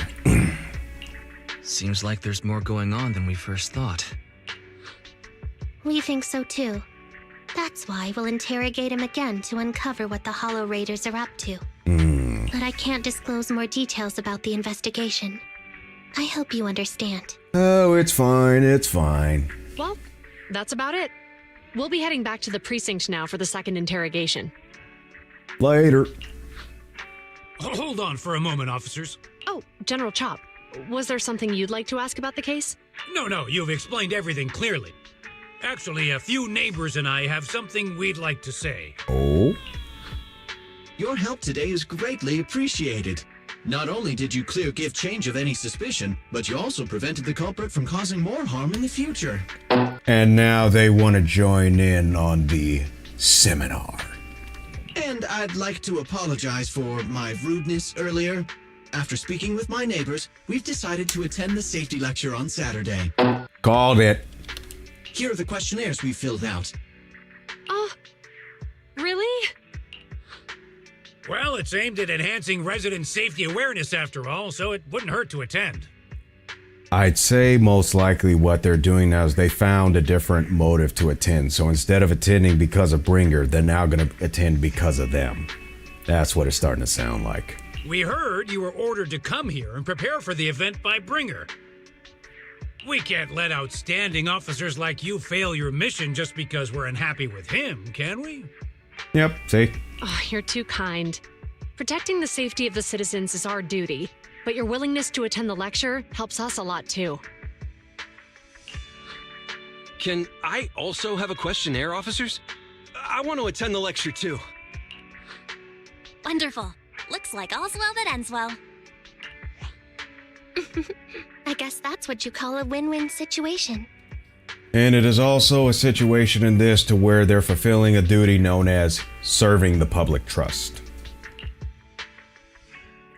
Seems like there's more going on than we first thought. We think so too. That's why we'll interrogate him again to uncover what the Hollow Raiders are up to. But I can't disclose more details about the investigation. I hope you understand. Oh, it's fine, it's fine. Well, that's about it. We'll be heading back to the precinct now for the second interrogation. Later. Hold on for a moment, officers. Oh, General Chop, was there something you'd like to ask about the case? No, you've explained everything clearly. Actually, a few neighbors and I have something we'd like to say. Oh? Your help today is greatly appreciated. Not only did you clear give change of any suspicion, but you also prevented the culprit from causing more harm in the future. And now they want to join in on the seminar. And I'd like to apologize for my rudeness earlier. After speaking with my neighbors, we've decided to attend the safety lecture on Saturday. Called it. Here are the questionnaires we filled out. Really? Well, it's aimed at enhancing resident safety awareness after all, so it wouldn't hurt to attend. I'd say most likely what they're doing now is they found a different motive to attend. So instead of attending because of Bringer, they're now going to attend because of them. That's what it's starting to sound like. We heard you were ordered to come here and prepare for the event by Bringer. We can't let outstanding officers like you fail your mission just because we're unhappy with him, can we? Yep, see? Oh, you're too kind. Protecting the safety of the citizens is our duty, but your willingness to attend the lecture helps us a lot too. Can I also have a questionnaire, officers? I want to attend the lecture too. Wonderful. Looks like all's well that ends well. I guess that's what you call a win-win situation. And it is also a situation in this to where they're fulfilling a duty known as serving the public trust.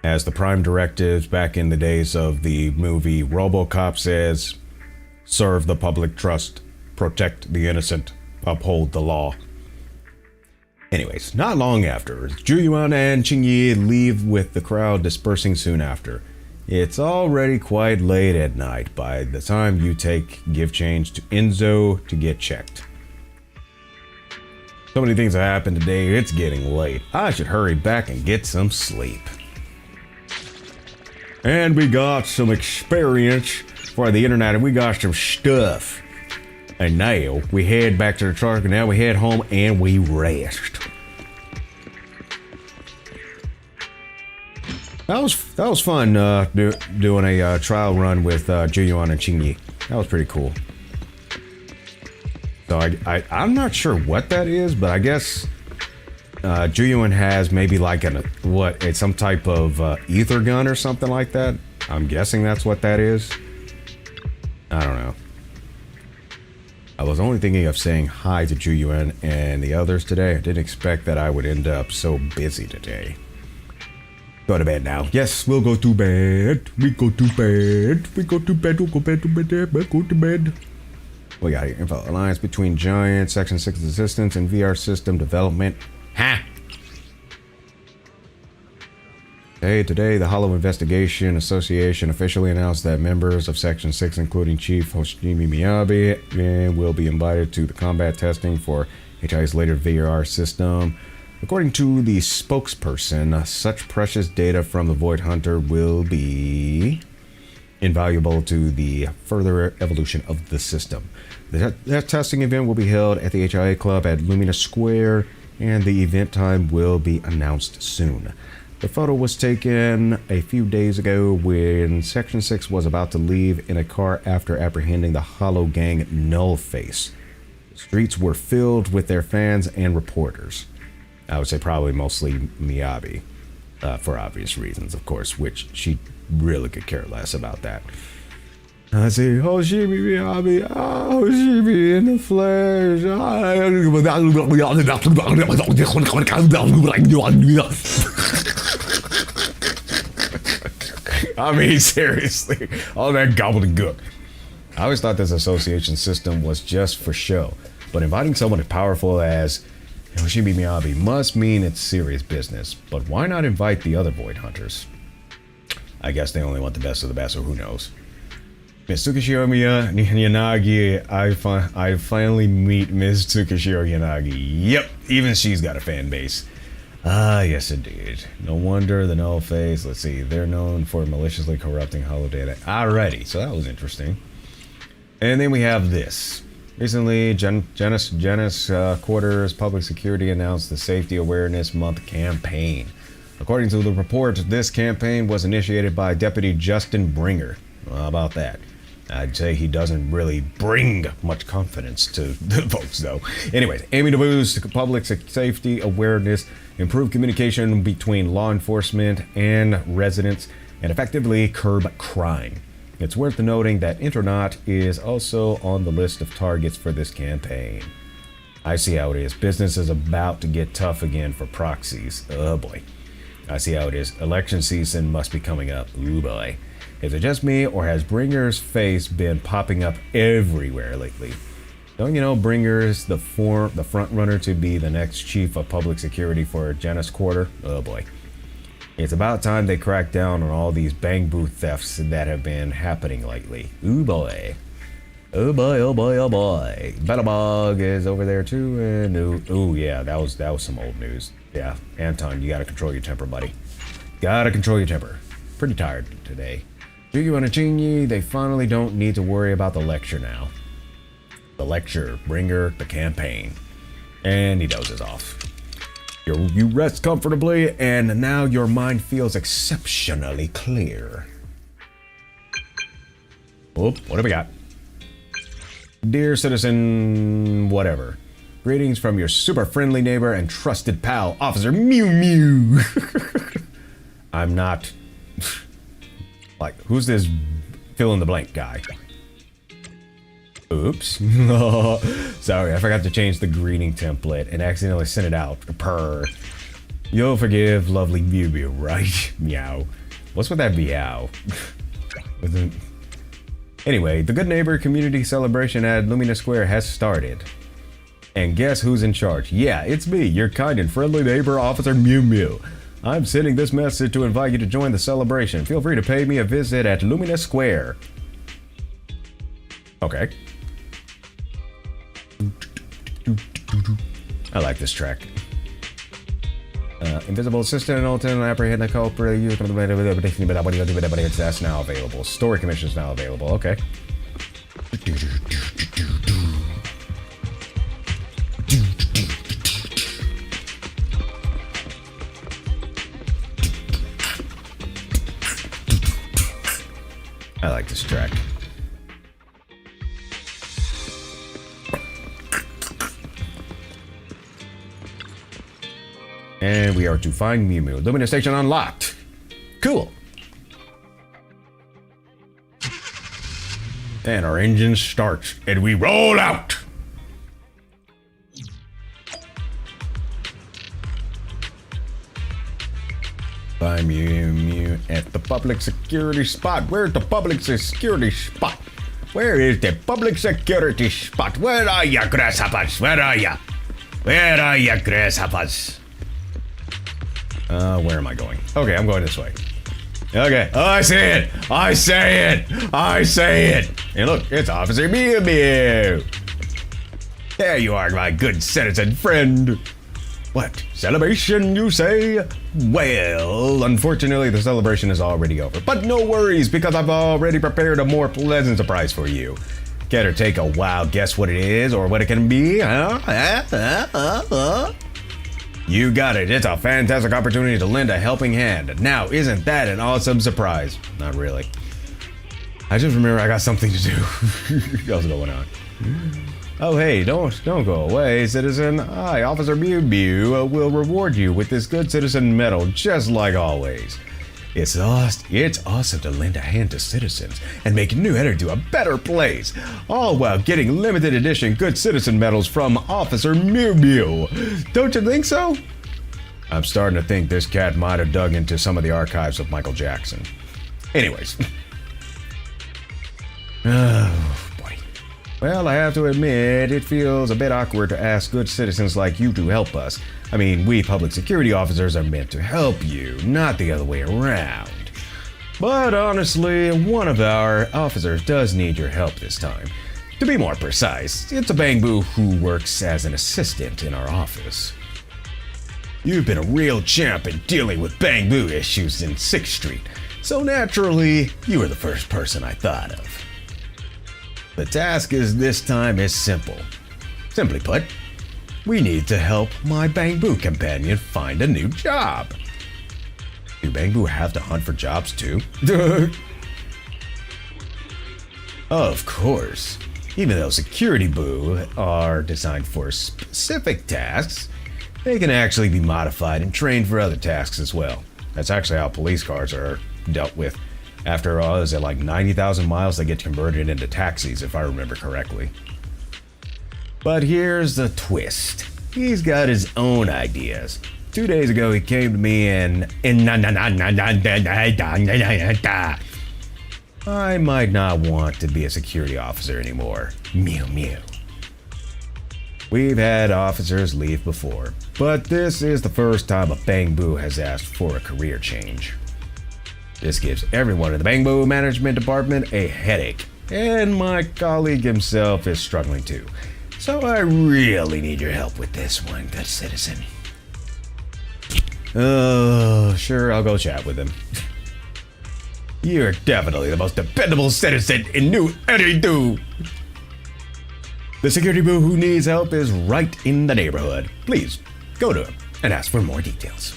As the prime directives back in the days of the movie RoboCop says, serve the public trust, protect the innocent, uphold the law. Anyways, not long after, Zhuyuan and Qingyi leave with the crowd dispersing soon after. It's already quite late at night by the time you give change to Enzo to get checked. So many things have happened today, it's getting late. I should hurry back and get some sleep. And we got some experience for the internet, and we got some stuff. And now we head back to the truck, and now we head home and we rest. That was fun doing a trial run with Zhuyuan and Qingyi. That was pretty cool. So I'm not sure what that is, but I guess Zhuyuan has maybe like it's some type of ether gun or something like that. I'm guessing that's what that is. I don't know. I was only thinking of saying hi to Zhuyuan and the others today. I didn't expect that I would end up so busy today. Go to bed now. Yes, we'll go to bed. We go to bed. We go to bed. We'll go to bed. We got here. Info alliance between Giant, Section 6 assistance, and VR system development. Ha! Today, the Hollow Investigation Association officially announced that members of Section 6, including Chief Hoshimi Miyabi, will be invited to the combat testing for HI's later VR system. According to the spokesperson, such precious data from the Void Hunter will be invaluable to the further evolution of the system. That testing event will be held at the HIA Club at Lumina Square, and the event time will be announced soon. The photo was taken a few days ago when Section 6 was about to leave in a car after apprehending the Hollow Gang Nullface. The streets were filled with their fans and reporters. I would say probably mostly Miyabi, for obvious reasons, of course, which she really could care less about that. I say, Hoshimi Miyabi, Hoshimi in the flesh. I mean, seriously, all that gobbledygook. I always thought this association system was just for show, but inviting someone as powerful as Hoshimi Miyabi must mean it's serious business. But why not invite the other Void Hunters? I guess they only want the best of the best, or who knows. Miss Tsukishiro Yanagi, I finally meet Miss Tsukishiro Yanagi. Yep, even she's got a fan base. Ah, yes indeed. No wonder the Null Face. Let's see, they're known for maliciously corrupting hollow data. Alrighty, so that was interesting. And then we have this. Recently, Janus Quarters Public Security announced the Safety Awareness Month campaign. According to the report, this campaign was initiated by Deputy Justin Bringer. Well, how about that? I'd say he doesn't really bring much confidence to the folks, though. Anyways, aiming to boost public safety awareness, improve communication between law enforcement and residents, and effectively curb crime. It's worth noting that Internet is also on the list of targets for this campaign. I see how it is. Business is about to get tough again for proxies. Oh boy. I see how it is. Election season must be coming up. Ooh boy. Is it just me, or has Bringer's face been popping up everywhere lately? Don't you know Bringer's the front runner to be the next chief of public security for Janus Quarter? Oh boy. It's about time they crack down on all these bang booth thefts that have been happening lately. Ooh boy. Oh boy, oh boy, oh boy. Battlebog is over there too, and ooh yeah, that was some old news. Yeah, Anton, you gotta control your temper, buddy. Gotta control your temper. Pretty tired today. Zhuyuan and Qingyi, they finally don't need to worry about the lecture now. The lecture, Bringer, the campaign. And he dozes off. You rest comfortably, and now your mind feels exceptionally clear. Oh, what have we got? Dear citizen, whatever. Greetings from your super friendly neighbor and trusted pal, Officer Mew Mew. I'm not... Like, who's this fill in the blank guy? Oops. Sorry, I forgot to change the greeting template and accidentally sent it out. Purr. You'll forgive lovely Mew Mew, right? Meow. What's with that meow? Anyway, the Good Neighbor Community Celebration at Lumina Square has started. And guess who's in charge? Yeah, it's me, your kind and friendly neighbor, Officer Mew Mew. I'm sending this message to invite you to join the celebration. Feel free to pay me a visit at Lumina Square. Okay. I like this track. Invisible Assistant and Alternate Apprehend the Culprit. That's now available. Story Commission is now available. Okay. I like this track. And we are to find Mew Mew. Lumina Station unlocked. Cool. And our engine starts, and we roll out. Find Mew Mew at the public security spot. Where's the public security spot? Where is the public security spot? Where are ya, grasshoppers? Where are ya? Where are ya, grasshoppers? Where am I going? Okay, I'm going this way. Okay. Oh, I see it. I say it. I say it. And look, it's Officer Mew Mew. There you are, my good citizen friend. What? Celebration, you say? Well, unfortunately, the celebration is already over. But no worries, because I've already prepared a more pleasant surprise for you. Care to take a wild guess what it is or what it can be? You got it. It's a fantastic opportunity to lend a helping hand. Now, isn't that an awesome surprise? Not really. I just remember I got something to do. What's going on? Oh, hey, don't go away, citizen. I, Officer Mew Mew, will reward you with this good citizen medal, just like always. It's awesome to lend a hand to citizens and make New Eridu a better place, all while getting limited edition good citizen medals from Officer Mew Mew. Don't you think so? I'm starting to think this cat might have dug into some of the archives of Michael Jackson. Anyways. Oh, boy. Well, I have to admit, it feels a bit awkward to ask good citizens like you to help us. I mean, we public security officers are meant to help you, not the other way around. But honestly, one of our officers does need your help this time. To be more precise, it's a Bangbu who works as an assistant in our office. You've been a real champ in dealing with Bangbu issues in 6th Street, so naturally, you were the first person I thought of. The task this time is simple. Simply put, we need to help my Bangbu companion find a new job. Do Bangbu have to hunt for jobs too? Of course. Even though security boo are designed for specific tasks, they can actually be modified and trained for other tasks as well. That's actually how police cars are dealt with. After all, is it like 90,000 miles they get converted into taxis, if I remember correctly. But here's the twist. He's got his own ideas. 2 days ago, he came to me and I might not want to be a security officer anymore. Mew Mew. We've had officers leave before, but this is the first time a Bangbu has asked for a career change. This gives everyone in the Bangbu management department a headache, and my colleague himself is struggling too. So I really need your help with this one, good citizen. Oh, sure, I'll go chat with him. You're definitely the most dependable citizen in New Eridu. The security boo who needs help is right in the neighborhood. Please, go to him and ask for more details.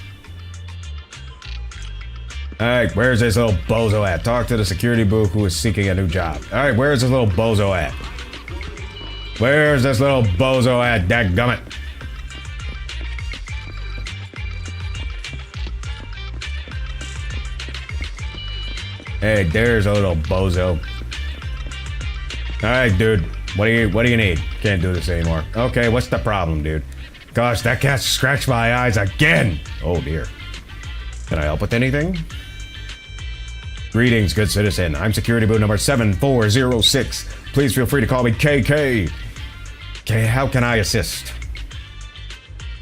Alright, where's this little bozo at? Talk to the security boo who is seeking a new job. Alright, where's this little bozo at? Where's this little bozo at, dadgummit? Hey, there's a little bozo. Alright, dude. What do you need? Can't do this anymore. Okay, what's the problem, dude? gosh, that cat scratched my eyes again. Oh dear. Can I help with anything? Greetings, good citizen. I'm security booth number 7406. Please feel free to call me KK. Okay, how can I assist?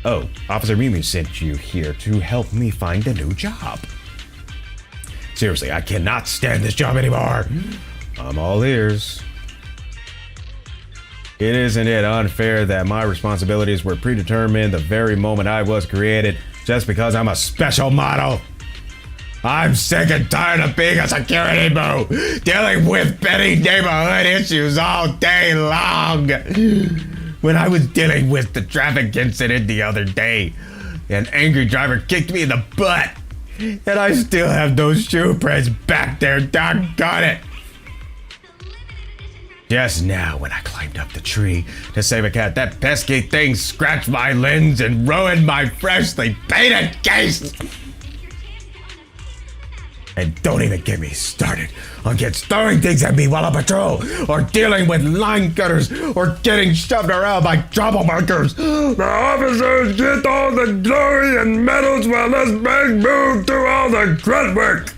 Oh, Officer Mimi sent you here to help me find a new job. Seriously, I cannot stand this job anymore. I'm all ears. Isn't it unfair that my responsibilities were predetermined the very moment I was created just because I'm a special model? I'm sick and tired of being a security boo, dealing with petty neighborhood issues all day long. When I was dealing with the traffic incident the other day, an angry driver kicked me in the butt, and I still have those shoe prints back there, doggone it. Just now, when I climbed up the tree to save a cat, that pesky thing scratched my lens and ruined my freshly painted case. And don't even get me started on kids throwing things at me while on patrol, or dealing with line cutters, or getting shoved around by troublemakers. The officers get all the glory and medals while us bang move through all the grunt work.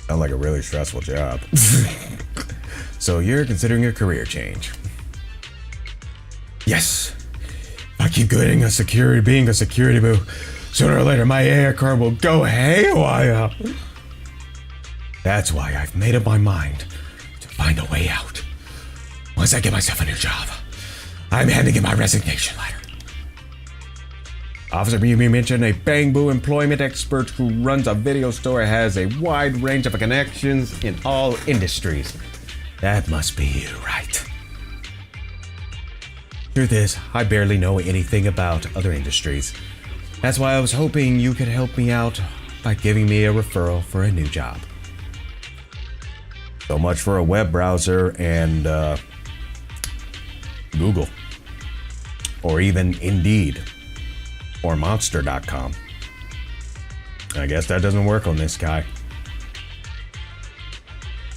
Sounds like a really stressful job. So you're considering a career change? Yes. If I keep being a security boo, sooner or later my air card will go haywire. That's why I've made up my mind to find a way out. Once I get myself a new job, I'm handing in my resignation letter. Officer Mimi mentioned a Bang Boo employment expert who runs a video store, has a wide range of connections in all industries. That must be you, right? Truth is, I barely know anything about other industries. That's why I was hoping you could help me out by giving me a referral for a new job. So much for a web browser and Google. Or even Indeed. Or Monster.com. I guess that doesn't work on this guy.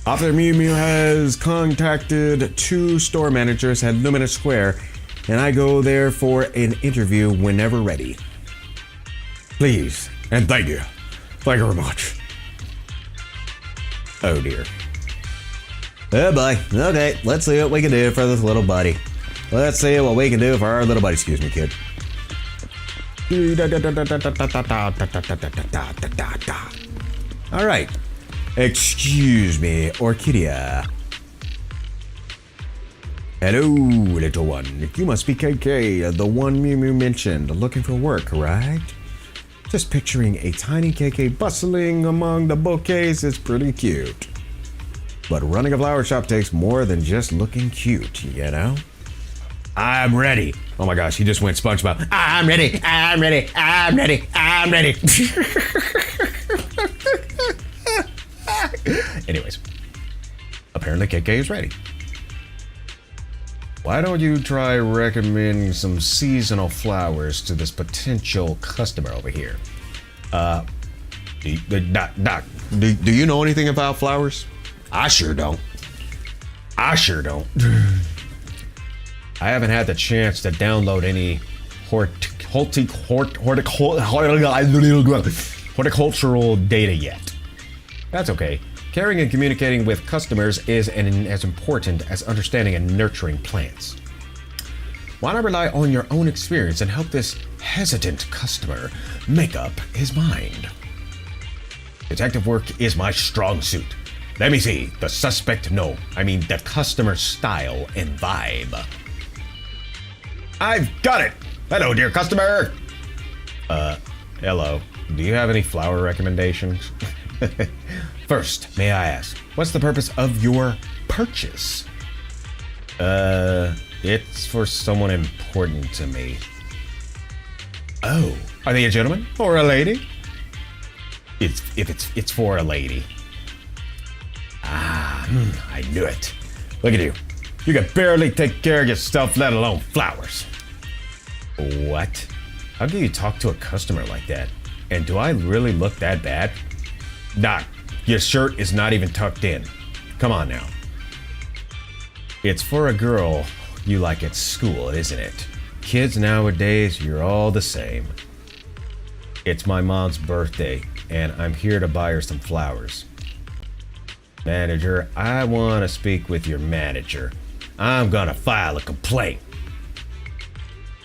Officer Mew Mew has contacted 2 store managers at Luminous Square, and I go there for an interview whenever ready. Please, and thank you. Thank you very much. Oh dear. Oh boy. Okay, let's see what we can do for this little buddy. Let's see what we can do for our little buddy. Excuse me, kid. All right. Excuse me, Orchidea. Hello, little one. You must be KK, the one Mew Mew mentioned, looking for work, right? Just picturing a tiny KK bustling among the bouquets is pretty cute. But running a flower shop takes more than just looking cute, you know? I'm ready. Oh my gosh, he just went SpongeBob. I'm ready, I'm ready, I'm ready, I'm ready. Anyways, apparently KK is ready. Why don't you try recommending some seasonal flowers to this potential customer over here? Doc, do you know anything about flowers? I sure don't. I haven't had the chance to download any horticultural data yet. That's okay. Caring and communicating with customers is as important as understanding and nurturing plants. Why not rely on your own experience and help this hesitant customer make up his mind? Detective work is my strong suit. Let me see. The customer style and vibe. I've got it. Hello, dear customer. Hello. Do you have any flower recommendations? First, may I ask, what's the purpose of your purchase? It's for someone important to me. Oh, are they a gentleman or a lady? It's for a lady. I knew it. Look at you. You can barely take care of yourself, let alone flowers. What? How can you talk to a customer like that? And do I really look that bad? Doc, your shirt is not even tucked in. Come on now. It's for a girl you like at school, isn't it? Kids nowadays, you're all the same. It's my mom's birthday, and I'm here to buy her some flowers. Manager, I want to speak with your manager. I'm gonna file a complaint.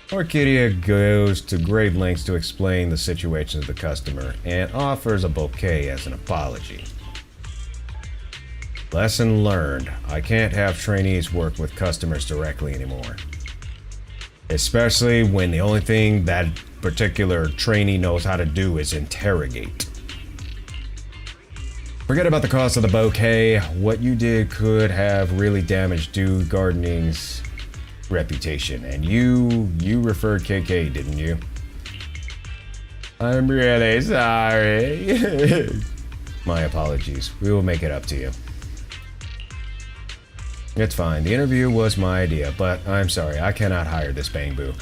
Orchidia goes to great lengths to explain the situation to the customer and offers a bouquet as an apology. Lesson learned. I can't have trainees work with customers directly anymore. Especially when the only thing that particular trainee knows how to do is interrogate. Forget about the cost of the bouquet. What you did could have really damaged Do Gardening's reputation. And you referred KK, didn't you? I'm really sorry. My apologies. We will make it up to you. It's fine. The interview was my idea, but I'm sorry. I cannot hire this bang-boo.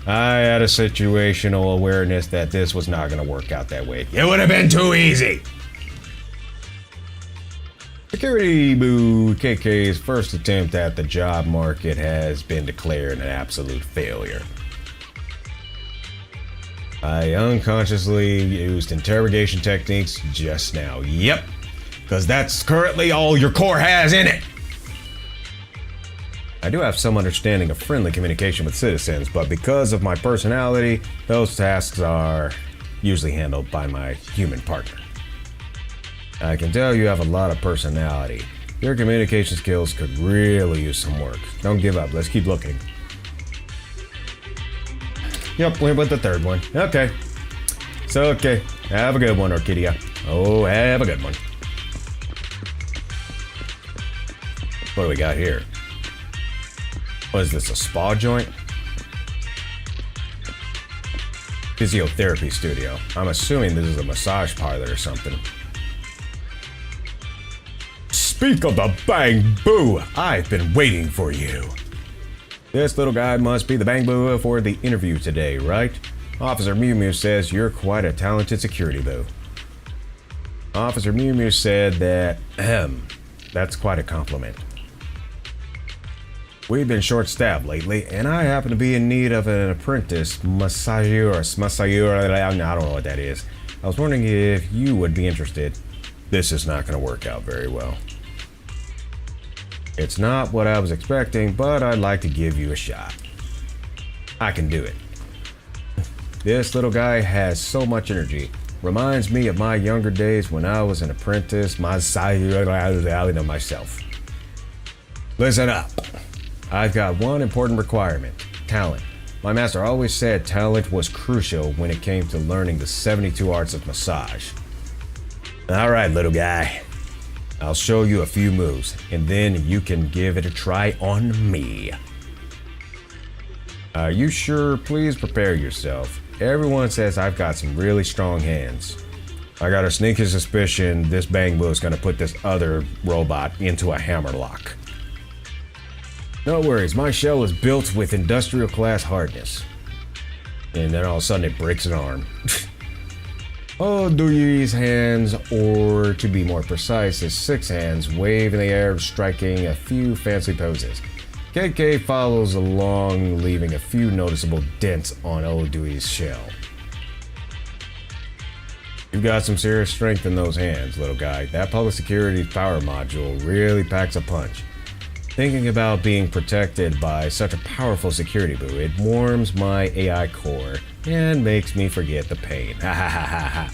I had a situational awareness that this was not going to work out that way. It would have been too easy. Security Boo KK's first attempt at the job market has been declared an absolute failure. I unconsciously used interrogation techniques just now. Yep, because that's currently all your core has in it. I do have some understanding of friendly communication with citizens, but because of my personality, those tasks are usually handled by my human partner. I can tell you have a lot of personality. Your communication skills could really use some work. Don't give up. Let's keep looking. Yep, went with the third one. Okay. So, okay. Have a good one, Orchidia. Oh, have a good one. What do we got here? What is this, a spa joint? Physiotherapy studio. I'm assuming this is a massage parlor or something. Speak of the Bang Boo! I've been waiting for you. This little guy must be the Bang Boo for the interview today, right? Officer Mew Mew says you're quite a talented security boo. Officer Mew Mew said that, that's quite a compliment. We've been short-staffed lately, and I happen to be in need of an apprentice massager, I don't know what that is. I was wondering if you would be interested. This is not going to work out very well. It's not what I was expecting, but I'd like to give you a shot. I can do it. This little guy has so much energy. Reminds me of my younger days when I was an apprentice massager myself. Listen up. I've got one important requirement, talent. My master always said talent was crucial when it came to learning the 72 arts of massage. All right, little guy. I'll show you a few moves, and then you can give it a try on me. Are you sure? Please prepare yourself. Everyone says I've got some really strong hands. I got a sneaky suspicion this Bang Boo is going to put this other robot into a hammerlock. No worries, my shell is built with industrial class hardness. And then all of a sudden it breaks an arm. Oh, Duyi's hands, or to be more precise, his 6 hands, wave in the air, striking a few fancy poses. KK follows along, leaving a few noticeable dents on old Duyi's shell. You've got some serious strength in those hands, little guy. That public security power module really packs a punch. Thinking about being protected by such a powerful security boo, it warms my AI core and makes me forget the pain. Ha ha ha ha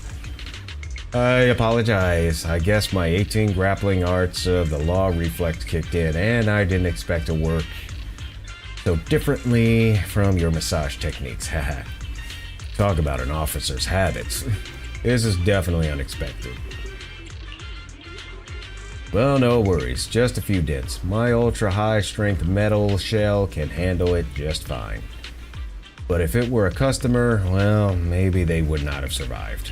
ha. I apologize. I guess my 18 grappling arts of the law reflex kicked in and I didn't expect to work so differently from your massage techniques. Haha. Talk about an officer's habits. This is definitely unexpected. Well, no worries, just a few dents. My ultra-high strength metal shell can handle it just fine. But if it were a customer, well, maybe they would not have survived.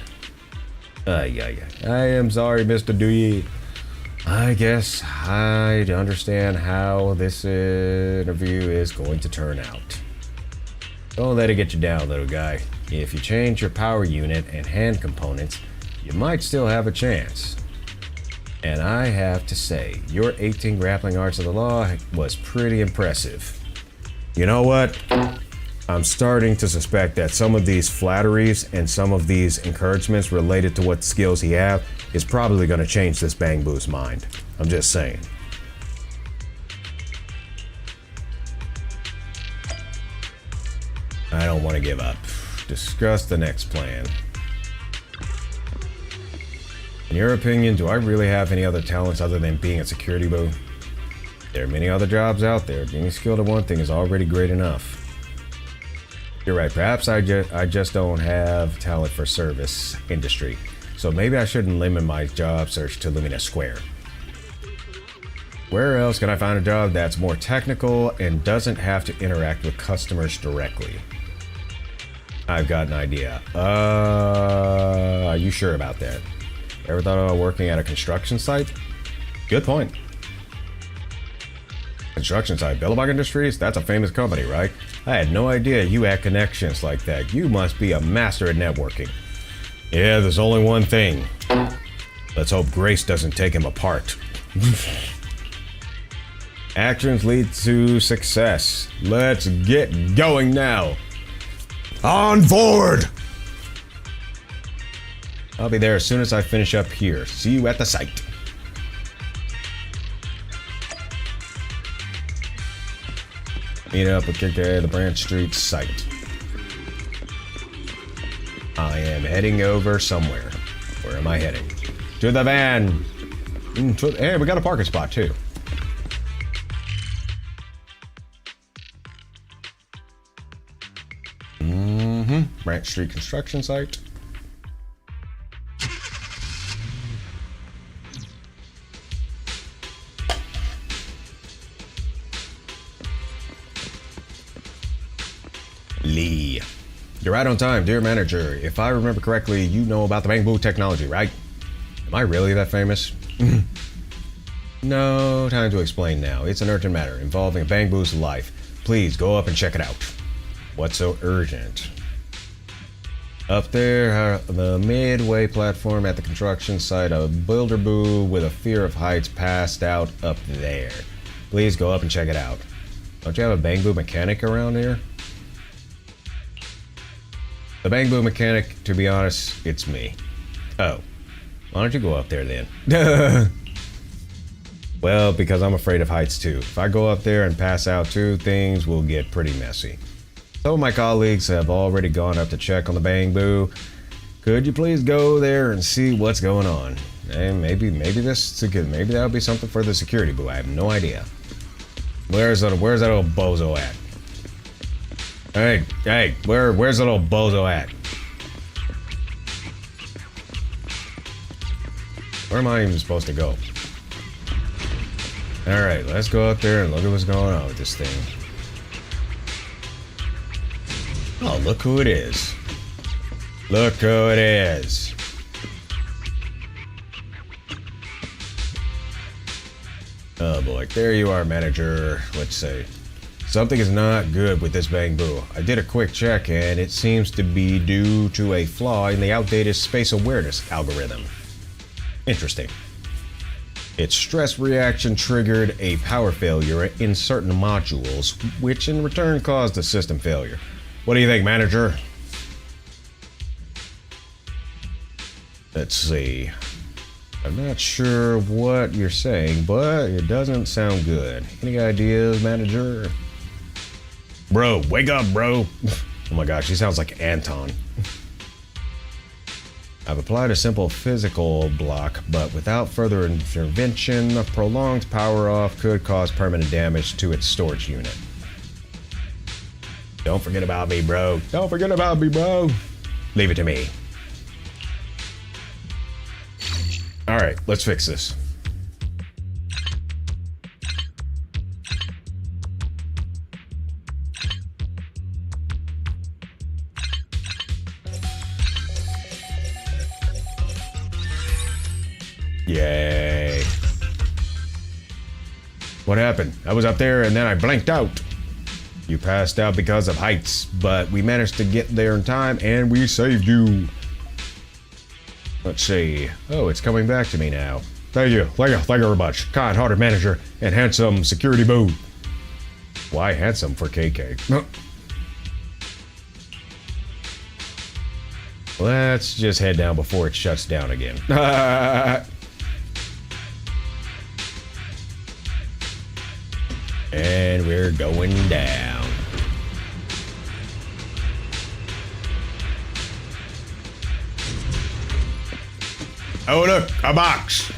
I am sorry, Mr. Duyi. I guess I understand how this interview is going to turn out. Don't let it get you down, little guy. If you change your power unit and hand components, you might still have a chance. And I have to say, your 18 grappling arts of the law was pretty impressive. You know what? I'm starting to suspect that some of these flatteries and some of these encouragements related to what skills he have is probably going to change this Bang Boo's mind. I'm just saying. I don't want to give up. Discuss the next plan. In your opinion, do I really have any other talents other than being a security boo? There are many other jobs out there. Being skilled at one thing is already great enough. You're right. Perhaps I just don't have talent for service industry. So maybe I shouldn't limit my job search to Lumina Square. Where else can I find a job that's more technical and doesn't have to interact with customers directly? I've got an idea. Are you sure about that? Ever thought about working at a construction site? Good point. Construction site, Billabong Industries? That's a famous company, right? I had no idea you had connections like that. You must be a master at networking. Yeah, there's only one thing. Let's hope Grace doesn't take him apart. Actions lead to success. Let's get going now. On board! I'll be there as soon as I finish up here. See you at the site. Meet up with KK at the Branch Street site. I am heading over somewhere. Where am I heading? To the van! Hey, we got a parking spot too. Branch Street construction site. Lee. You're right on time, dear manager. If I remember correctly, you know about the Bang Boo technology, right? Am I really that famous? No time to explain now. It's an urgent matter involving Bang Boo's life. Please go up and check it out. What's so urgent? Up there, the midway platform at the construction site, a builder boo with a fear of heights passed out up there. Please go up and check it out. Don't you have a Bang Boo mechanic around here? The Bang Boo mechanic, to be honest, it's me. Oh, why don't you go up there then? Well, because I'm afraid of heights too. If I go up there and pass out too, things will get pretty messy. Some of my colleagues have already gone up to check on the Bang Boo. Could you please go there and see what's going on? And maybe that'll be something for the security boo. I have no idea. Where's that old bozo at? Hey, where's that old bozo at? Where am I even supposed to go? Alright, let's go up there and look at what's going on with this thing. Oh, look who it is. Look who it is. Oh boy, there you are, manager. Let's see. Something is not good with this Bang Boo. I did a quick check and it seems to be due to a flaw in the outdated space awareness algorithm. Interesting. Its stress reaction triggered a power failure in certain modules, which in return caused a system failure. What do you think, manager? Let's see. I'm not sure what you're saying, but it doesn't sound good. Any ideas, manager? Bro, wake up, bro. Oh my gosh, he sounds like Anton. I've applied a simple physical block, but without further intervention, a prolonged power off could cause permanent damage to its storage unit. Don't forget about me, bro. Don't forget about me, bro. Leave it to me. All right, let's fix this. Yay. What happened? I was up there and then I blanked out. You passed out because of heights, but we managed to get there in time and we saved you. Let's see. Oh, it's coming back to me now. Thank you very much, kind-hearted manager and handsome security boo. Why handsome for KK? Let's just head down before it shuts down again. And we're going down. Oh, look, a box.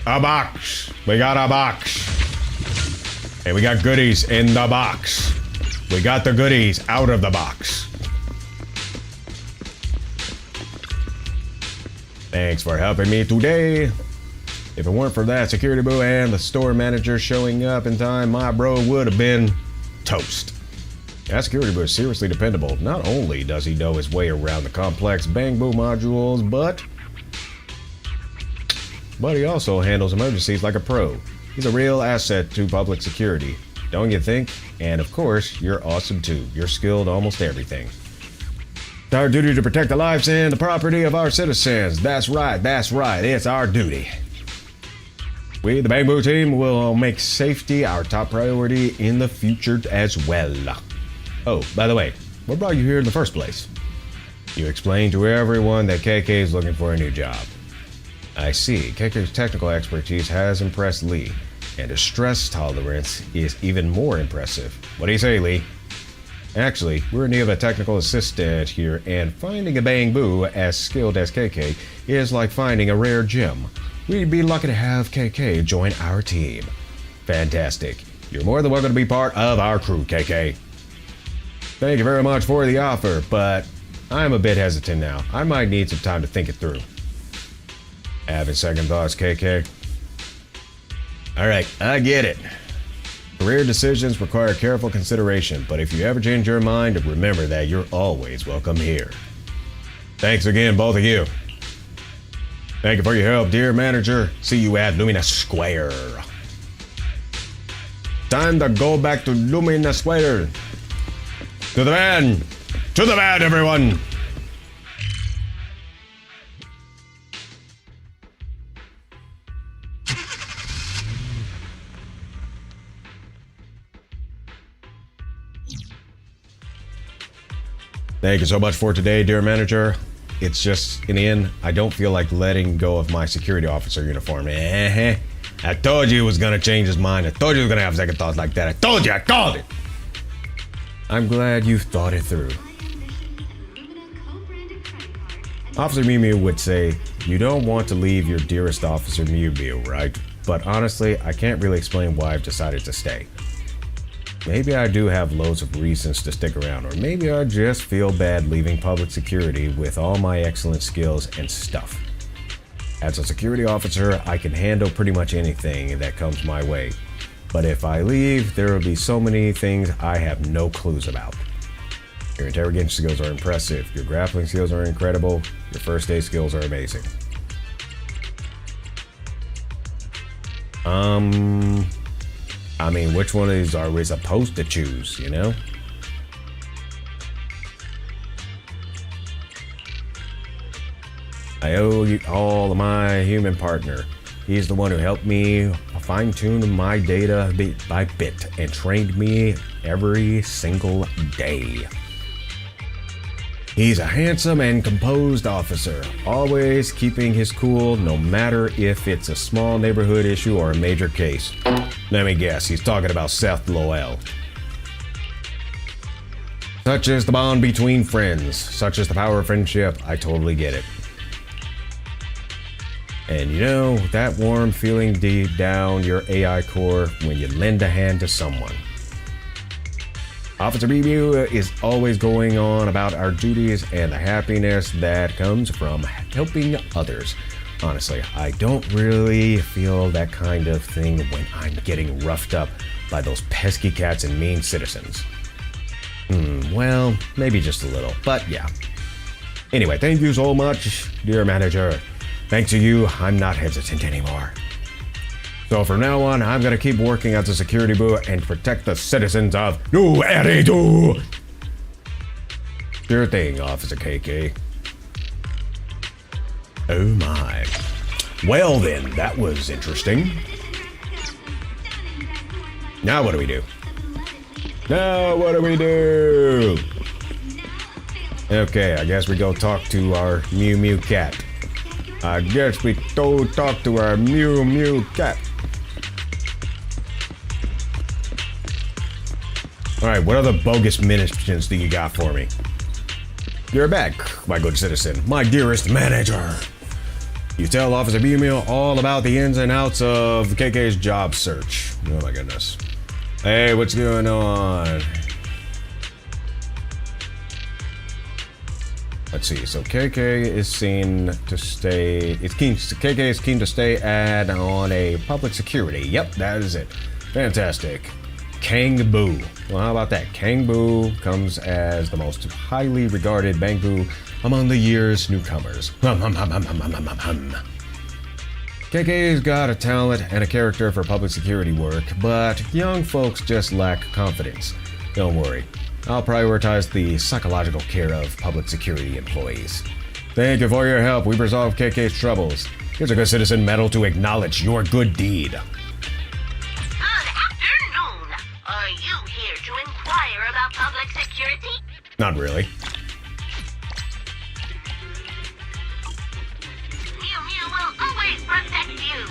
A box. We got a box. And we got goodies in the box. We got the goodies out of the box. Thanks for helping me today. If it weren't for that security boo and the store manager showing up in time, my bro would have been toast. That security boo is seriously dependable. Not only does he know his way around the complex Bang-Boo modules, but he also handles emergencies like a pro. He's a real asset to public security, don't you think? And of course, you're awesome too. You're skilled almost everything. It's our duty to protect the lives and the property of our citizens. That's right, it's our duty. We, the Bang-Boo team, will make safety our top priority in the future as well. Oh, by the way, what brought you here in the first place? You explained to everyone that KK is looking for a new job. I see. KK's technical expertise has impressed Lee, and his stress tolerance is even more impressive. What do you say, Lee? Actually, we're in need of a technical assistant here, and finding a Bang-Boo as skilled as KK is like finding a rare gem. We'd be lucky to have KK join our team. Fantastic. You're more than welcome to be part of our crew, KK. Thank you very much for the offer, but I'm a bit hesitant now. I might need some time to think it through. Having second thoughts, KK? Alright, I get it. Career decisions require careful consideration, but if you ever change your mind, remember that you're always welcome here. Thanks again, both of you. Thank you for your help, dear manager. See you at Lumina Square. Time to go back to Lumina Square. To the van! To the van, everyone! Thank you so much for today, dear manager. It's just, in the end, I don't feel like letting go of my security officer uniform. I told you he was gonna change his mind. I told you he was gonna have second thoughts like that. I told you, I called it. I'm glad you thought it through. Officer Mew Mew would say, you don't want to leave your dearest Officer Mew Mew, right? But honestly, I can't really explain why I've decided to stay. Maybe I do have loads of reasons to stick around, or maybe I just feel bad leaving public security with all my excellent skills and stuff. As a security officer, I can handle pretty much anything that comes my way. But if I leave, there will be so many things I have no clues about. Your interrogation skills are impressive, your grappling skills are incredible, your first aid skills are amazing. I mean, which one of these are we supposed to choose, you know? I owe you all to my human partner. He's the one who helped me fine-tune my data bit by bit and trained me every single day. He's a handsome and composed officer, always keeping his cool no matter if it's a small neighborhood issue or a major case. Let me guess, he's talking about Seth Lowell. Such is the bond between friends, such is the power of friendship, I totally get it. And you know, that warm feeling deep down your AI core when you lend a hand to someone. Officer BBU is always going on about our duties and the happiness that comes from helping others. Honestly, I don't really feel that kind of thing when I'm getting roughed up by those pesky cats and mean citizens. Well, maybe just a little, but yeah. Anyway, thank you so much, dear manager. Thanks to you, I'm not hesitant anymore. So from now on, I'm gonna keep working as a security boo and protect the citizens of New Eridu. Sure thing, Officer KK. Oh my. Well then, that was interesting. Now what do we do? Now what do we do? Okay, I guess we go talk to our Mew Mew cat. I guess we go talk to our Mew Mew cat. Alright, what other bogus missions do you got for me? You're back, my good citizen, my dearest manager. You tell Officer Mew Mew all about the ins and outs of KK's job search. Oh my goodness. Hey, what's going on? Let's see. So KK is keen to stay. KK is keen to stay on a public security. Yep, that is it. Fantastic. Kang Boo. Well, how about that? Kang Boo comes as the most highly regarded Bangbu among the year's newcomers. KK's got a talent and a character for public security work, but young folks just lack confidence. Don't worry. I'll prioritize the psychological care of public security employees. Thank you for your help. We've resolved KK's troubles. Here's a good citizen medal to acknowledge your good deed. Are you here to inquire about public security? Not really. Mew Mew will always protect you.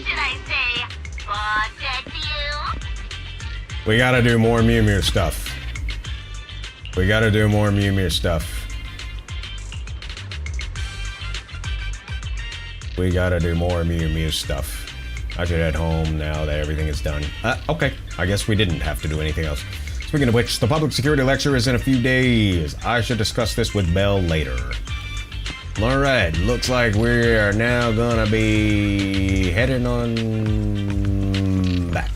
Should I say, protect you? We gotta do more Mew Mew stuff. We gotta do more Mew Mew stuff. We gotta do more Mew Mew stuff. I should head home now that everything is done. Okay, I guess we didn't have to do anything else. Speaking of which, the public security lecture is in a few days. I should discuss this with Belle later. Alright, looks like we are now gonna be heading on back.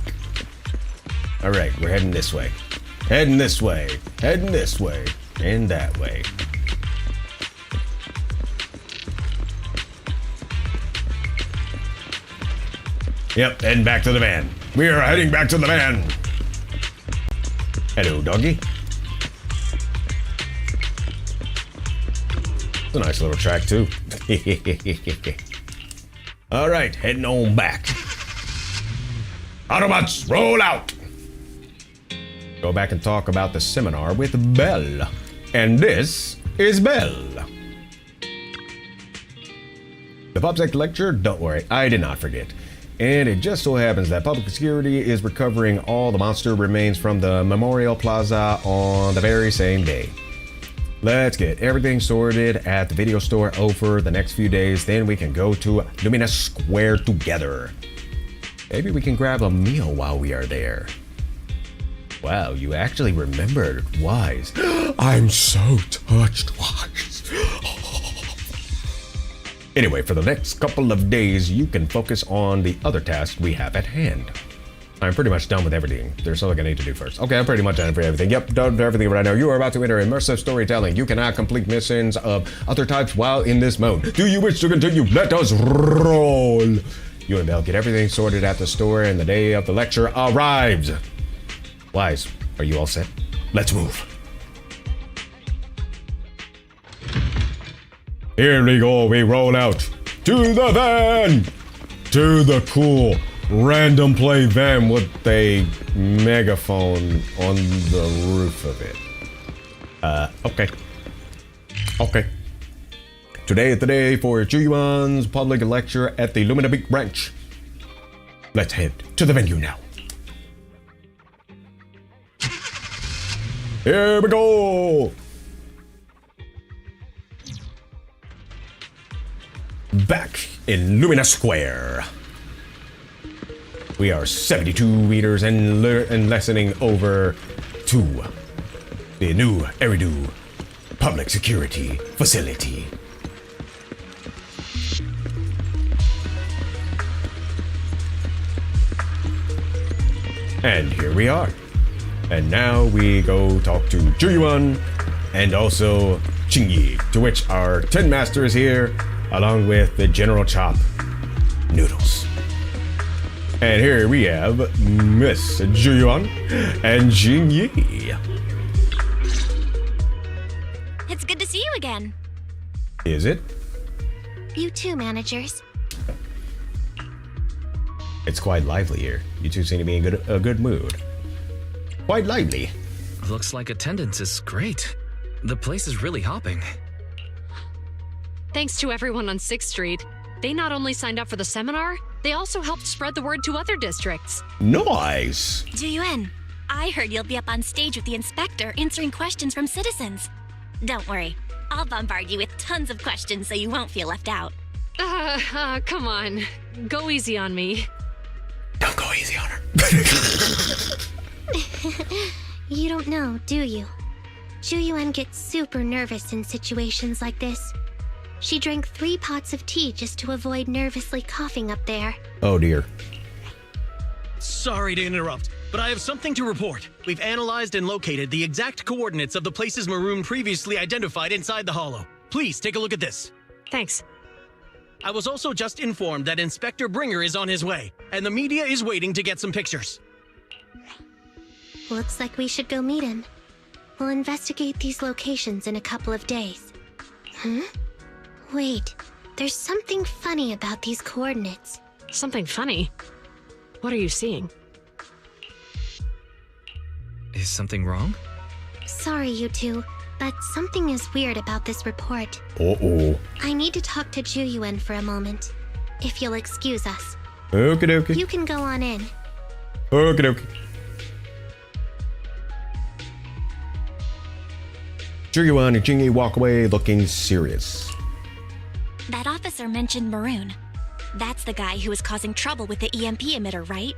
Alright, we're heading this way. Heading this way. Heading this way. And that way. Yep, heading back to the van. We are heading back to the van. Hello, doggy. It's a nice little track, too. All right, heading on back. Autobots, roll out. Go back and talk about the seminar with Belle. And this is Belle. The PubSec lecture, don't worry, I did not forget. And it just so happens that public security is recovering all the monster remains from the Memorial Plaza on the very same day. Let's get everything sorted at the video store over the next few days, then we can go to Lumina Square together. Maybe we can grab a meal while we are there. Wow, you actually remembered. Wise. I'm so touched, Wise. Anyway, for the next couple of days, you can focus on the other tasks we have at hand. I'm pretty much done with everything. There's something I need to do first. Okay, I'm pretty much done for everything. Yep, done for everything right now. You are about to enter immersive storytelling. You cannot complete missions of other types while in this mode. Do you wish to continue? Let us roll. You and Belle get everything sorted at the store, and the day of the lecture arrives. Wise, are you all set? Let's move. Here we go, we roll out to the van! To the cool random play van with a megaphone on the roof of it. Okay. Okay. Today is the day for Juyuan's public lecture at the Lumina Beak branch. Let's head to the venue now. Here we go! Back in Lumina Square. We are 72 meters and lessening over to the new Eridu public security facility. And here we are. And now we go talk to Juyuan and also Qingyi, to which our Tin Master is here, along with the General Chop Noodles. And here we have Miss Juyuan and Qingyi. It's good to see you again. Is it? You too, managers. It's quite lively here. You two seem to be in a good mood. quite lively. Looks like attendance is great. The place is really hopping. Thanks to everyone on 6th Street. They not only signed up for the seminar, they also helped spread the word to other districts. Nice. Juyuan, I heard you'll be up on stage with the inspector answering questions from citizens. Don't worry, I'll bombard you with tons of questions so you won't feel left out. Come on. Go easy on me. Don't go easy on her. You don't know, do you? Juyuan gets super nervous in situations like this. She drank 3 pots of tea just to avoid nervously coughing up there. Oh dear. Sorry to interrupt, but I have something to report. We've analyzed and located the exact coordinates of the places Maroon previously identified inside the hollow. Please take a look at this. Thanks. I was also just informed that Inspector Bringer is on his way, and the media is waiting to get some pictures. Looks like we should go meet him. We'll investigate these locations in a couple of days. Wait, there's something funny about these coordinates. Something funny? What are you seeing? Is something wrong? Sorry, you two, but something is weird about this report. Uh-oh. I need to talk to Juyuan for a moment, if you'll excuse us. Okie dokie. You can go on in. Okie dokie. Juyuan and Jingy walk away looking serious. That officer mentioned Maroon. That's the guy who was causing trouble with the EMP emitter, right?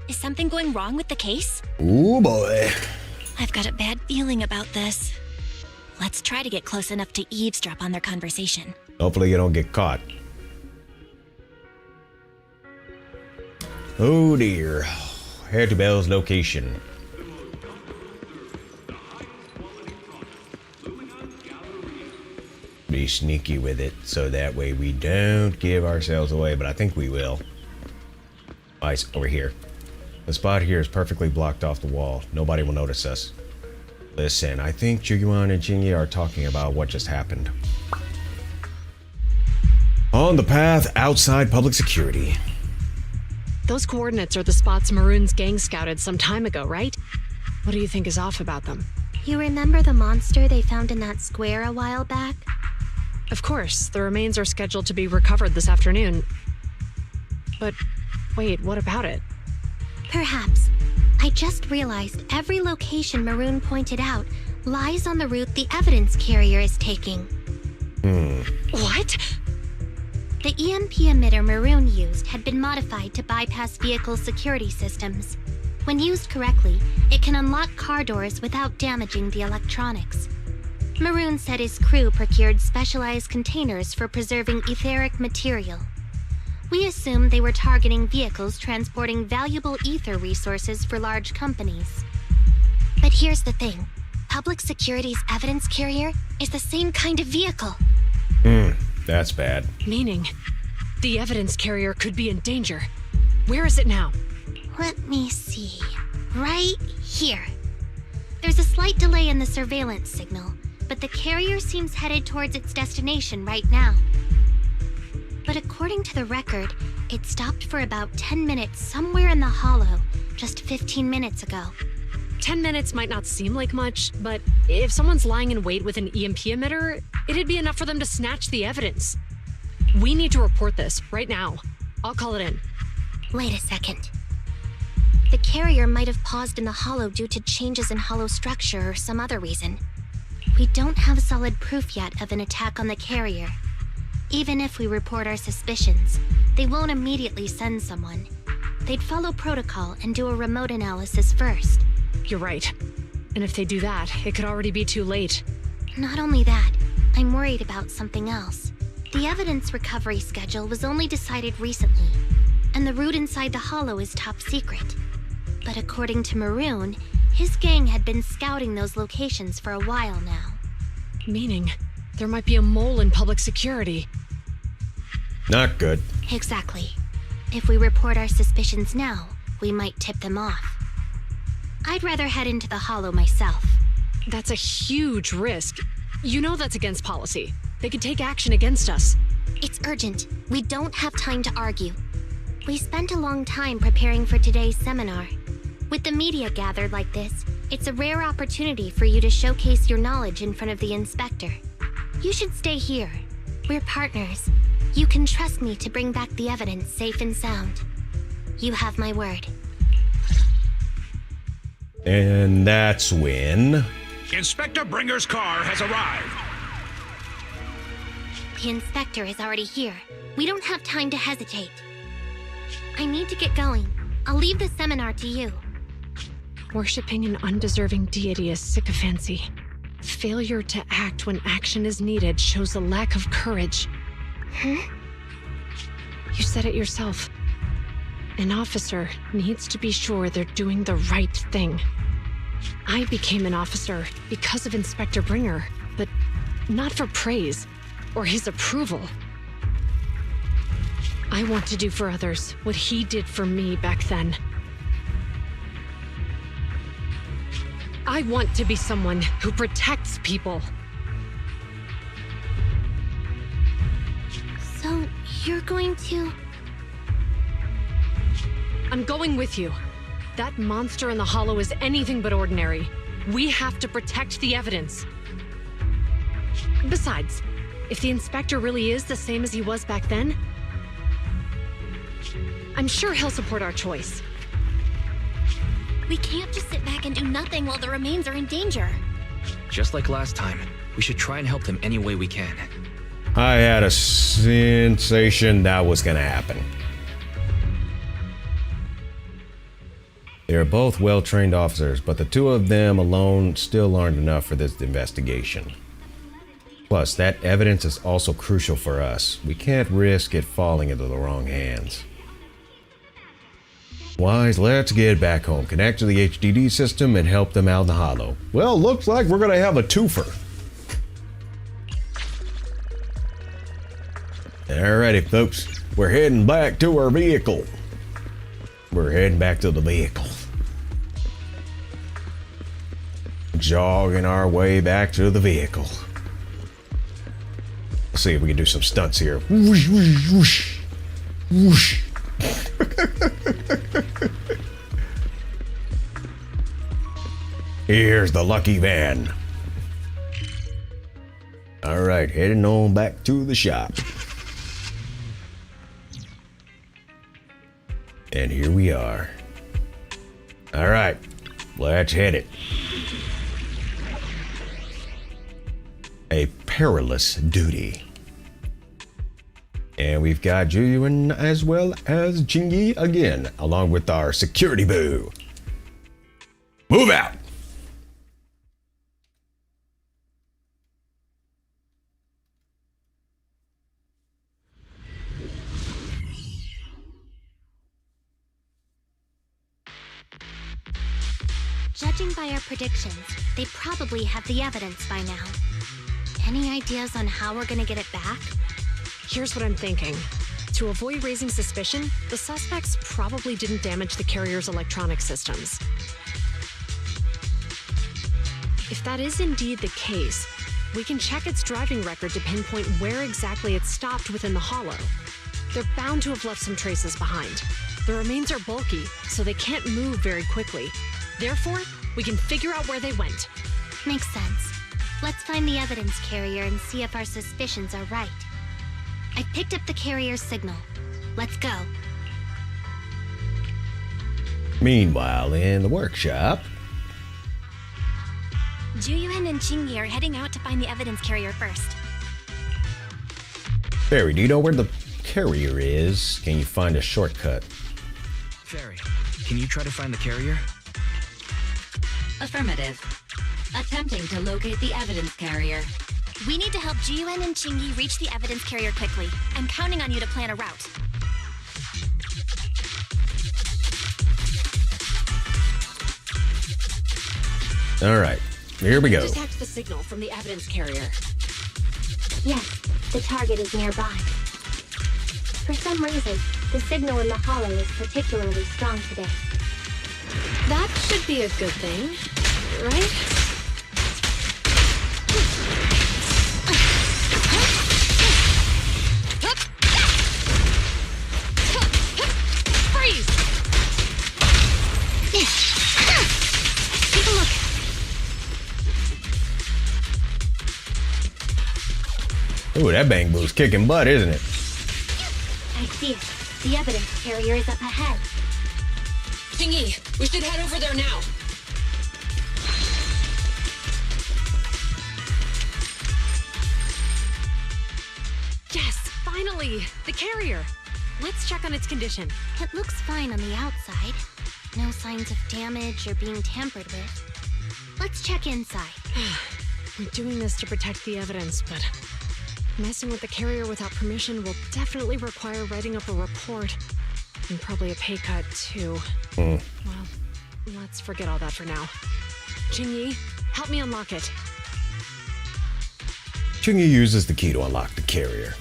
Is something going wrong with the case? Ooh boy. I've got a bad feeling about this. Let's try to get close enough to eavesdrop on their conversation. Hopefully you don't get caught. Oh dear. Head to Bell's location. Be sneaky with it so that way we don't give ourselves away, but I think we will. Ice over here. The spot here is perfectly blocked off the wall. Nobody will notice us. Listen, I think Juyuan and Jingy are talking about what just happened. On the path outside public security. Those coordinates are the spots Maroon's gang scouted some time ago, right? What do you think is off about them? You remember the monster they found in that square a while back? Of course, the remains are scheduled to be recovered this afternoon. But wait, what about it? Perhaps. I just realized every location Maroon pointed out lies on the route the evidence carrier is taking. What? The EMP emitter Maroon used had been modified to bypass vehicle security systems. When used correctly, it can unlock car doors without damaging the electronics. Maroon said his crew procured specialized containers for preserving etheric material. We assumed they were targeting vehicles transporting valuable ether resources for large companies. But here's the thing. Public Security's evidence carrier is the same kind of vehicle. That's bad. Meaning, the evidence carrier could be in danger. Where is it now? Let me see. Right here. There's a slight delay in the surveillance signal, but the carrier seems headed towards its destination right now. But according to the record, it stopped for about 10 minutes somewhere in the hollow just 15 minutes ago. 10 minutes might not seem like much, but if someone's lying in wait with an EMP emitter, it'd be enough for them to snatch the evidence. We need to report this right now. I'll call it in. Wait a second. The carrier might have paused in the hollow due to changes in hollow structure or some other reason. We don't have solid proof yet of an attack on the carrier. Even if we report our suspicions, they won't immediately send someone. They'd follow protocol and do a remote analysis first. You're right. And if they do that, it could already be too late. Not only that, I'm worried about something else. The evidence recovery schedule was only decided recently, and the route inside the hollow is top secret. But according to Maroon, his gang had been scouting those locations for a while now. Meaning, there might be a mole in public security. Not good. Exactly. If we report our suspicions now, we might tip them off. I'd rather head into the hollow myself. That's a huge risk. You know that's against policy. They could take action against us. It's urgent. We don't have time to argue. We spent a long time preparing for today's seminar. With the media gathered like this, It's a rare opportunity for you to showcase your knowledge in front of the inspector. You should stay here. We're partners. You can trust me to bring back the evidence safe and sound. You have my word. And that's when... Inspector Bringer's car has arrived. The inspector is already here. We don't have time to hesitate. I need to get going. I'll leave the seminar to you. Worshipping an undeserving deity is sycophancy. Failure to act when action is needed shows a lack of courage. Huh? You said it yourself. An officer needs to be sure they're doing the right thing. I became an officer because of Inspector Bringer, but not for praise or his approval. I want to do for others what he did for me back then. I want to be someone who protects people. So, you're going to... I'm going with you. That monster in the hollow is anything but ordinary. We have to protect the evidence. Besides, if the inspector really is the same as he was back then, I'm sure he'll support our choice. We can't just sit back and do nothing while the remains are in danger. Just like last time, we should try and help them any way we can. I had a sensation that was gonna happen. They're both well-trained officers, but the two of them alone still aren't enough for this investigation. Plus, that evidence is also crucial for us. We can't risk it falling into the wrong hands. Wise, let's get back home, connect to the HDD system, and help them out in the hollow. Well, looks like we're gonna have a twofer. Alrighty, folks, we're heading back to our vehicle. We're heading back to the vehicle. Jogging our way back to the vehicle. Let's see if we can do some stunts here. Whoosh, whoosh, whoosh. Whoosh. Here's the lucky van. All right, heading on back to the shop. And here we are. All right, let's hit it. A perilous duty. And we've got Julian as well as Chingy again, along with our security boo. Move out! Judging by our predictions, they probably have the evidence by now. Any ideas on how we're gonna get it back? Here's what I'm thinking. To avoid raising suspicion, the suspects probably didn't damage the carrier's electronic systems. If that is indeed the case, we can check its driving record to pinpoint where exactly it stopped within the hollow. They're bound to have left some traces behind. The remains are bulky, so they can't move very quickly. Therefore, we can figure out where they went. Makes sense. Let's find the evidence carrier and see if our suspicions are right. I picked up the carrier's signal. Let's go. Meanwhile, in the workshop... Juyuan and Chingy are heading out to find the evidence carrier first. Barry, do you know where the carrier is? Can you find a shortcut? Fairy, can you try to find the carrier? Affirmative. Attempting to locate the evidence carrier. We need to help Juyuan and Chingy reach the evidence carrier quickly. I'm counting on you to plan a route. All right, here we go. Detect the signal from the evidence carrier. Yes, the target is nearby. For some reason, the signal in the hollow is particularly strong today. That should be a good thing, right? Freeze! Take a look. Ooh, that Bangbu's kicking butt, isn't it? I see it. The evidence carrier is up ahead. Jing-Yi, we should head over there now. Yes, finally! The carrier! Let's check on its condition. It looks fine on the outside. No signs of damage or being tampered with. Let's check inside. We're doing this to protect the evidence, but messing with the carrier without permission will definitely require writing up a report. And probably a pay cut, too. Well, let's forget all that for now. Jing-Yi, help me unlock it. Ching-Yi uses the key to unlock the carrier.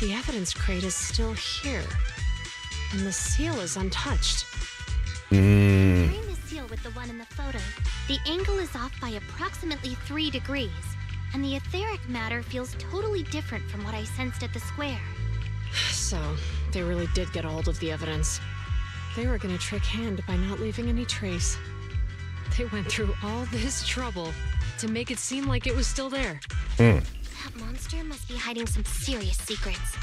The evidence crate is still here. And the seal is untouched. Comparing the seal with the one in the photo, the angle is off by approximately 3 degrees, and the etheric matter feels totally different from what I sensed at the square. So, they really did get a hold of the evidence. They were gonna trick Hand by not leaving any trace. They went through all this trouble to make it seem like it was still there. That monster must be hiding some serious secrets.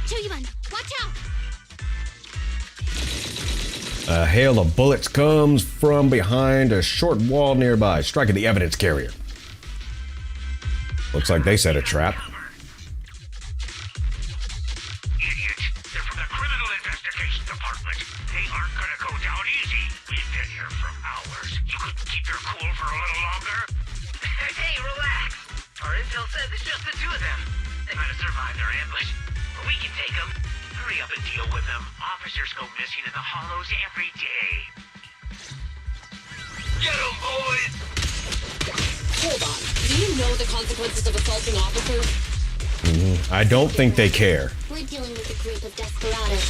Choyuan, watch out! A hail of bullets comes from behind a short wall nearby, striking the evidence carrier. Looks like they set a trap. Idiots. They're from the Criminal Investigation Department. They aren't gonna go down easy. We've been here for hours. You couldn't keep your cool for a little longer? Hey, relax. Our intel says it's just the two of them. They might have survived our ambush. But we can take them. Hurry up and deal with them. Officers go missing in the hollows every day. Get them, boys! Hold on. Do you know the consequences of assaulting officers? I don't think they care. We're dealing with a group of desperados.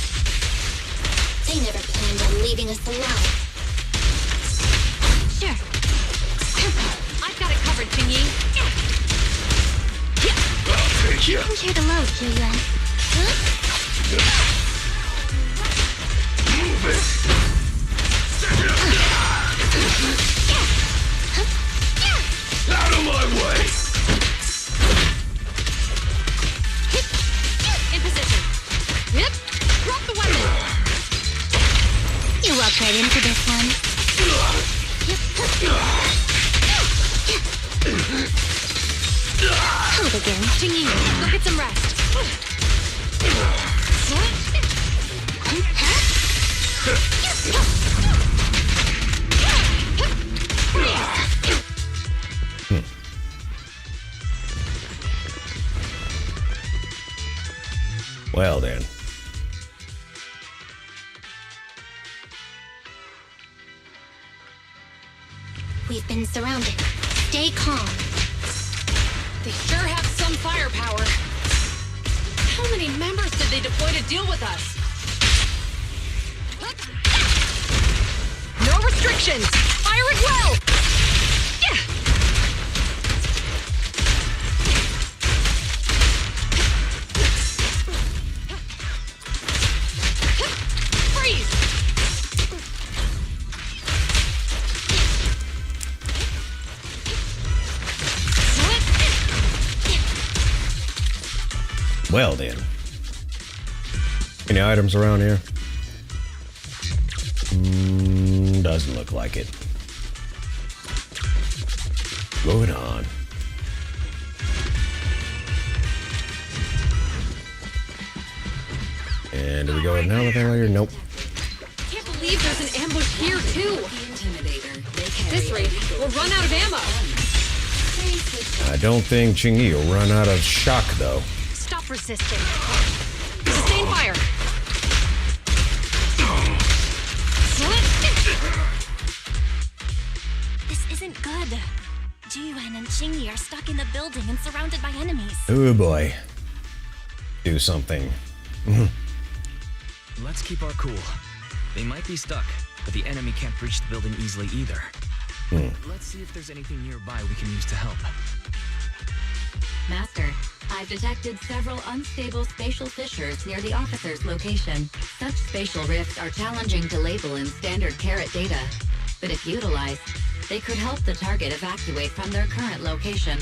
They never planned on leaving us alive. Sure. I've got it covered, Jing-Yi. You can share the load, Choyuan. Move it! Out of my way! In position. Yep. Drop the weapon. You walked right into this one. Hold again. Jing-Yi, go get some rest. Well then. We've been surrounded. Stay calm. They sure have some firepower. How many members did they deploy to deal with us? No restrictions. Fire it well. Freeze. Well then. Any items around here? Doesn't look like it. Moving on. And do we go in now with elevator? Nope. Can't believe there's an ambush here too. This rate, we'll run out of ammo. I don't think Ching-Yi will run out of shock though. Stop resisting. Sustain fire. This isn't good. Jiyuan and Jing-Yi are stuck in the building and surrounded by enemies. Oh boy. Do something. Let's keep our cool. They might be stuck, but the enemy can't breach the building easily either. Let's see if there's anything nearby we can use to help. Master, I've detected several unstable spatial fissures near the officer's location. Such spatial rifts are challenging to label in standard carrot data, but if utilized, they could help the target evacuate from their current location.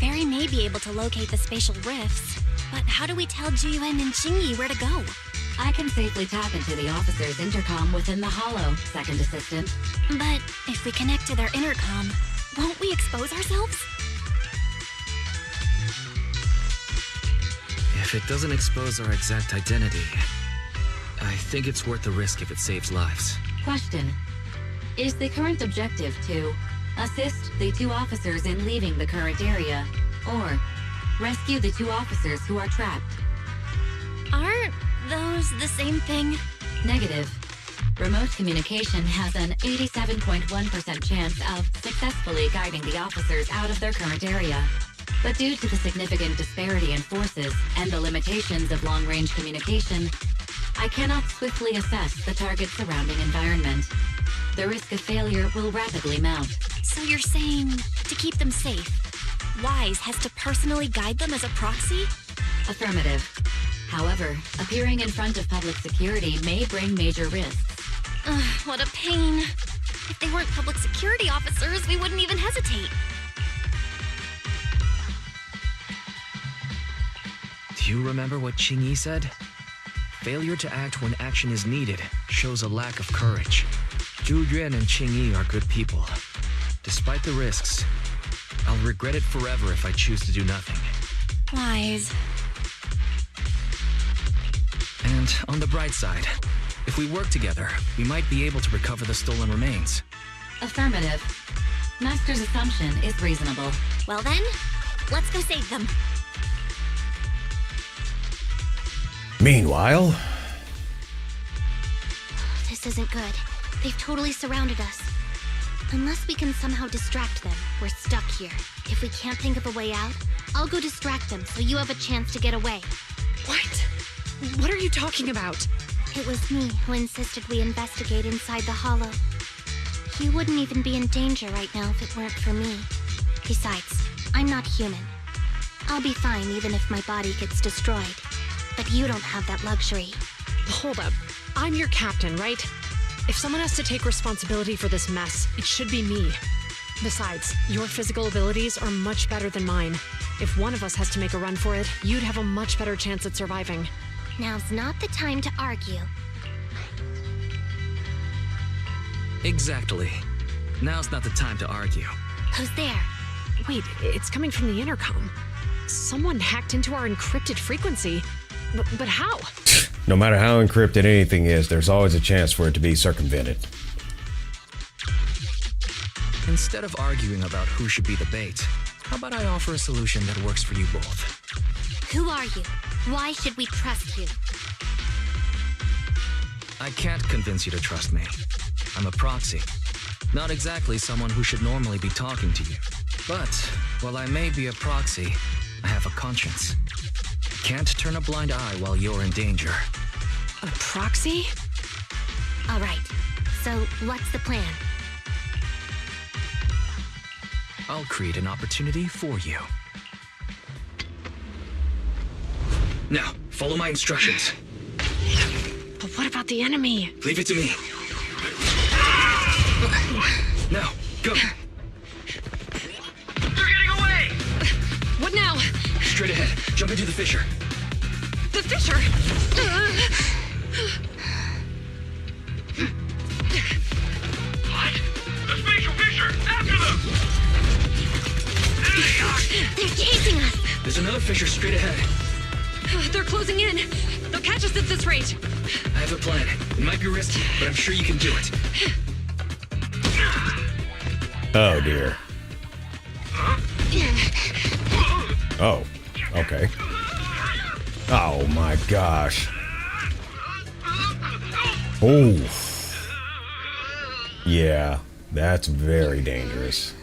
Barry may be able to locate the spatial rifts, but how do we tell Juyuan and Qingyi where to go? I can safely tap into the officer's intercom within the hollow, second assistant. But if we connect to their intercom, won't we expose ourselves? If it doesn't expose our exact identity, I think it's worth the risk if it saves lives. Question. Is the current objective to assist the 2 officers in leaving the current area, or rescue the 2 officers who are trapped? Aren't those the same thing? Negative. Remote communication has an 87.1% chance of successfully guiding the officers out of their current area. But due to the significant disparity in forces and the limitations of long-range communication, I cannot swiftly assess the target's surrounding environment. The risk of failure will rapidly mount. So you're saying to keep them safe, Wise has to personally guide them as a proxy? Affirmative. However, appearing in front of public security may bring major risks. What a pain. If they weren't public security officers, we wouldn't even hesitate. Do you remember what Qingyi said? Failure to act when action is needed shows a lack of courage. Zhu Yuan and Qingyi are good people. Despite the risks, I'll regret it forever if I choose to do nothing. Wise. And on the bright side, if we work together, we might be able to recover the stolen remains. Affirmative. Master's assumption is reasonable. Well then, let's go save them. Meanwhile, This isn't good. They've totally surrounded us. Unless we can somehow distract them, we're stuck here. If we can't think of a way out, I'll go distract them so you have a chance to get away. What? What are you talking about? It was me who insisted we investigate inside the hollow. You wouldn't even be in danger right now if it weren't for me. Besides, I'm not human. I'll be fine even if my body gets destroyed. But you don't have that luxury. Hold up. I'm your captain, right? If someone has to take responsibility for this mess, it should be me. Besides, your physical abilities are much better than mine. If one of us has to make a run for it, you'd have a much better chance at surviving. Now's not the time to argue. Exactly. Now's not the time to argue. Who's there? Wait, it's coming from the intercom. Someone hacked into our encrypted frequency. But how? No matter how encrypted anything is, there's always a chance for it to be circumvented. Instead of arguing about who should be the bait, how about I offer a solution that works for you both? Who are you? Why should we trust you? I can't convince you to trust me. I'm a proxy. Not exactly someone who should normally be talking to you. But, while I may be a proxy, I have a conscience. I can't turn a blind eye while you're in danger. A proxy? All right. So, what's the plan? I'll create an opportunity for you. Now, follow my instructions. But what about the enemy? Leave it to me. Now, go. They're getting away! What now? Straight ahead. Jump into the fissure. The fissure? What? The spatial fissure! After them! There they are! They're chasing us! There's another fissure straight ahead. They're closing in. They'll catch us at this rate. I have a plan. It might be risky, but I'm sure you can do it. Oh dear. Oh, okay. Oh my gosh. Oh. Yeah, that's very dangerous.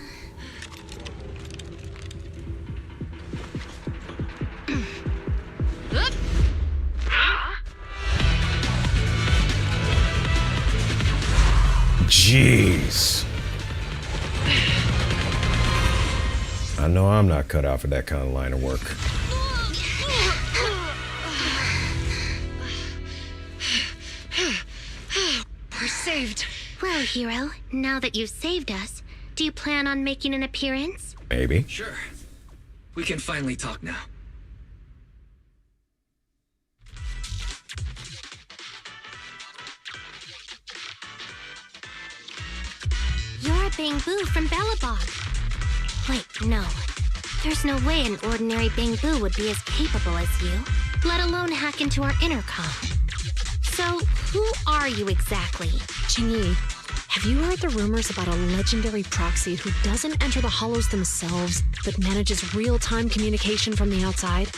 Jeez. I know I'm not cut out for that kind of line of work. We're saved. Well, hero, now that you've saved us, do you plan on making an appearance? Maybe. Sure. We can finally talk now. You're Bangbu from Bellabog. Wait, no. There's no way an ordinary Bangbu would be as capable as you, let alone hack into our intercom. So, who are you exactly? Qingyi, have you heard the rumors about a legendary proxy who doesn't enter the hollows themselves, but manages real-time communication from the outside?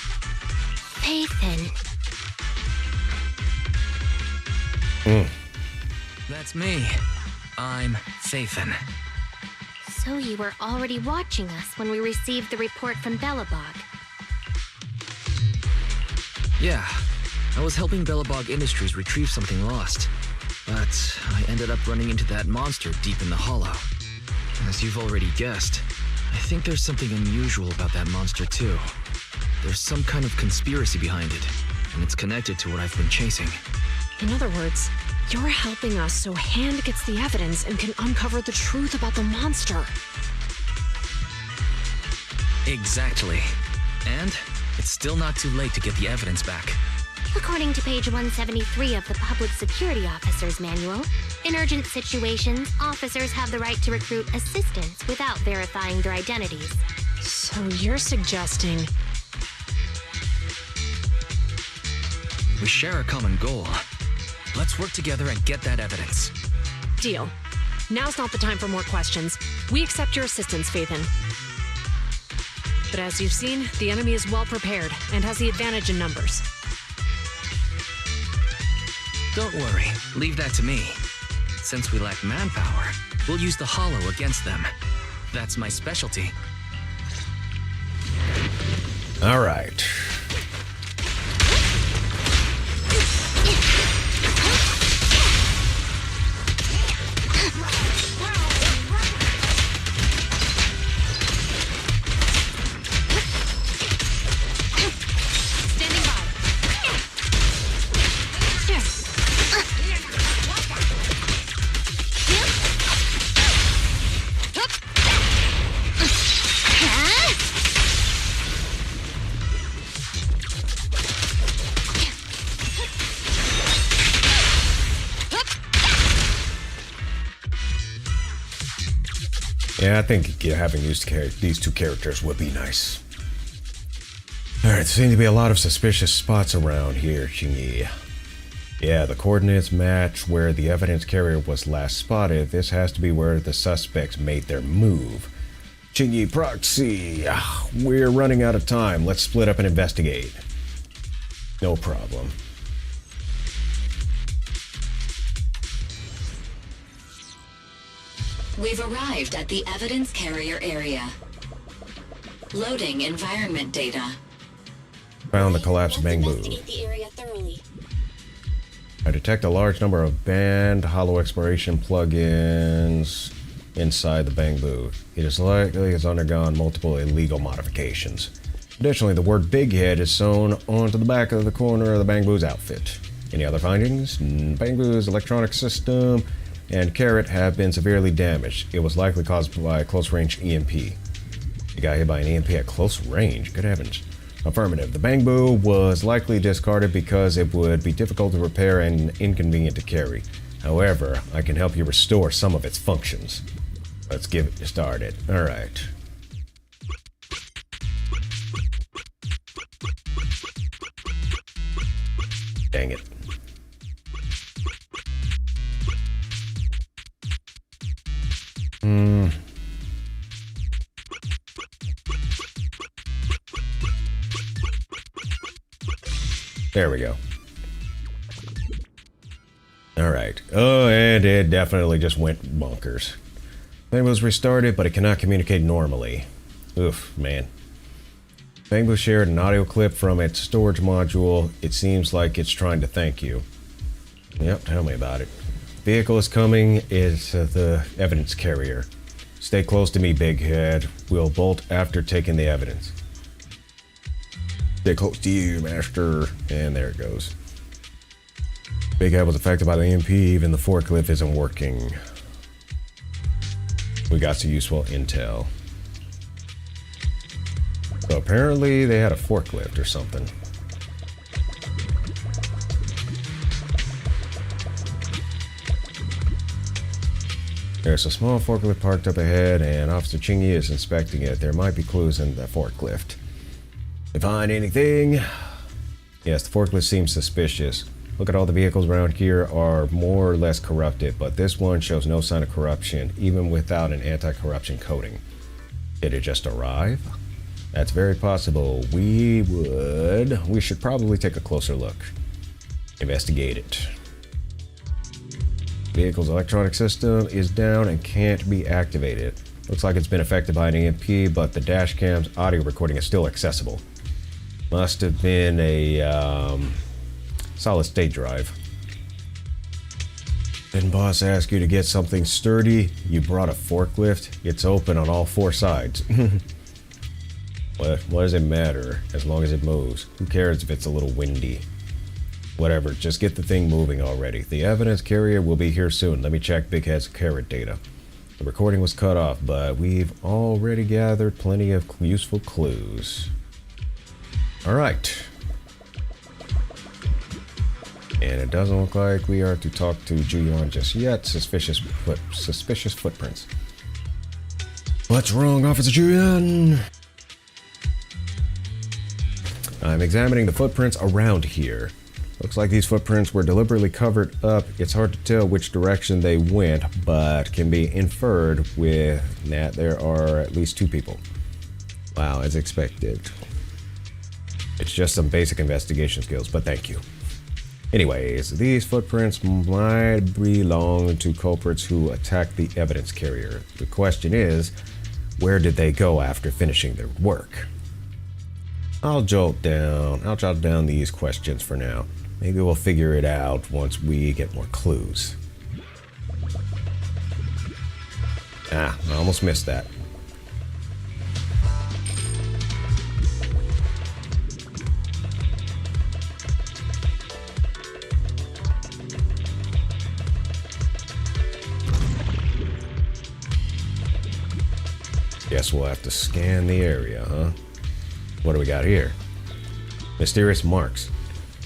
Payton. That's me. I'm Phaethon. So you were already watching us when we received the report from Bellabog. Yeah, I was helping Bellabog Industries retrieve something lost. But I ended up running into that monster deep in the hollow. As you've already guessed, I think there's something unusual about that monster too. There's some kind of conspiracy behind it, and it's connected to what I've been chasing. In other words, you're helping us so Hand gets the evidence and can uncover the truth about the monster. Exactly. And it's still not too late to get the evidence back. According to page 173 of the Public Security Officer's Manual, in urgent situations, officers have the right to recruit assistants without verifying their identities. So you're suggesting... We share a common goal. Let's work together and get that evidence. Deal. Now's not the time for more questions. We accept your assistance, Phaethon. But as you've seen, the enemy is well prepared and has the advantage in numbers. Don't worry, leave that to me. Since we lack manpower, we'll use the hollow against them. That's my specialty. All right. Yeah, I think having these two characters would be nice. Alright, there seem to be a lot of suspicious spots around here, Qingyi. Yeah, the coordinates match where the evidence carrier was last spotted. This has to be where the suspects made their move. Qingyi Proxy, we're running out of time. Let's split up and investigate. No problem. We've arrived at the evidence carrier area. Loading environment data. Found the collapsed Bangbu. The area thoroughly. I detect a large number of banned hollow exploration plugins inside the Bangbu. It is likely it's undergone multiple illegal modifications. Additionally, the word Big Head is sewn onto the back of the corner of the Bangbu's outfit. Any other findings? Bangbu's electronic system and Carrot have been severely damaged. It was likely caused by a close-range EMP. You got hit by an EMP at close range? Good heavens. Affirmative. The Bangbu was likely discarded because it would be difficult to repair and inconvenient to carry. However, I can help you restore some of its functions. Let's get it started. Alright. Dang it. There we go. Alright. Oh, and it definitely just went bonkers. Thing was restarted, but it cannot communicate normally. Oof, man. Bangbu shared an audio clip from its storage module. It seems like it's trying to thank you. Yep, tell me about it. Vehicle is coming. It's the evidence carrier. Stay close to me, Big Head. We'll bolt after taking the evidence. Stay close to you, Master. And there it goes. Big Head was affected by the EMP. Even the forklift isn't working. We got some useful intel. So apparently they had a forklift or something. There's a small forklift parked up ahead, and Officer Chingy is inspecting it. There might be clues in the forklift. They find anything? Yes, the forklift seems suspicious. Look at all the vehicles around here are more or less corrupted, but this one shows no sign of corruption, even without an anti-corruption coating. Did it just arrive? That's very possible. We should probably take a closer look. Investigate it. Vehicle's electronic system is down and can't be activated. Looks like it's been affected by an EMP, but the dash cam's audio recording is still accessible. Must have been a solid state drive. Didn't boss ask you to get something sturdy? You brought a forklift? It's open on all four sides. What does it matter as long as it moves? Who cares if it's a little windy? Whatever, just get the thing moving already. The evidence carrier will be here soon. Let me check Big Head's carrot data. The recording was cut off, but we've already gathered plenty of useful clues. Alright. And it doesn't look like we are to talk to Ju-Yuan just yet. Suspicious footprints. What's wrong, Officer Ju-Yuan? I'm examining the footprints around here. Looks like these footprints were deliberately covered up. It's hard to tell which direction they went, but can be inferred with that there are at least two people. Wow, as expected. It's just some basic investigation skills, but thank you. Anyways, these footprints might belong to culprits who attacked the evidence carrier. The question is, where did they go after finishing their work? I'll jot down these questions for now. Maybe we'll figure it out once we get more clues. I almost missed that. Guess we'll have to scan the area, huh? What do we got here? Mysterious marks.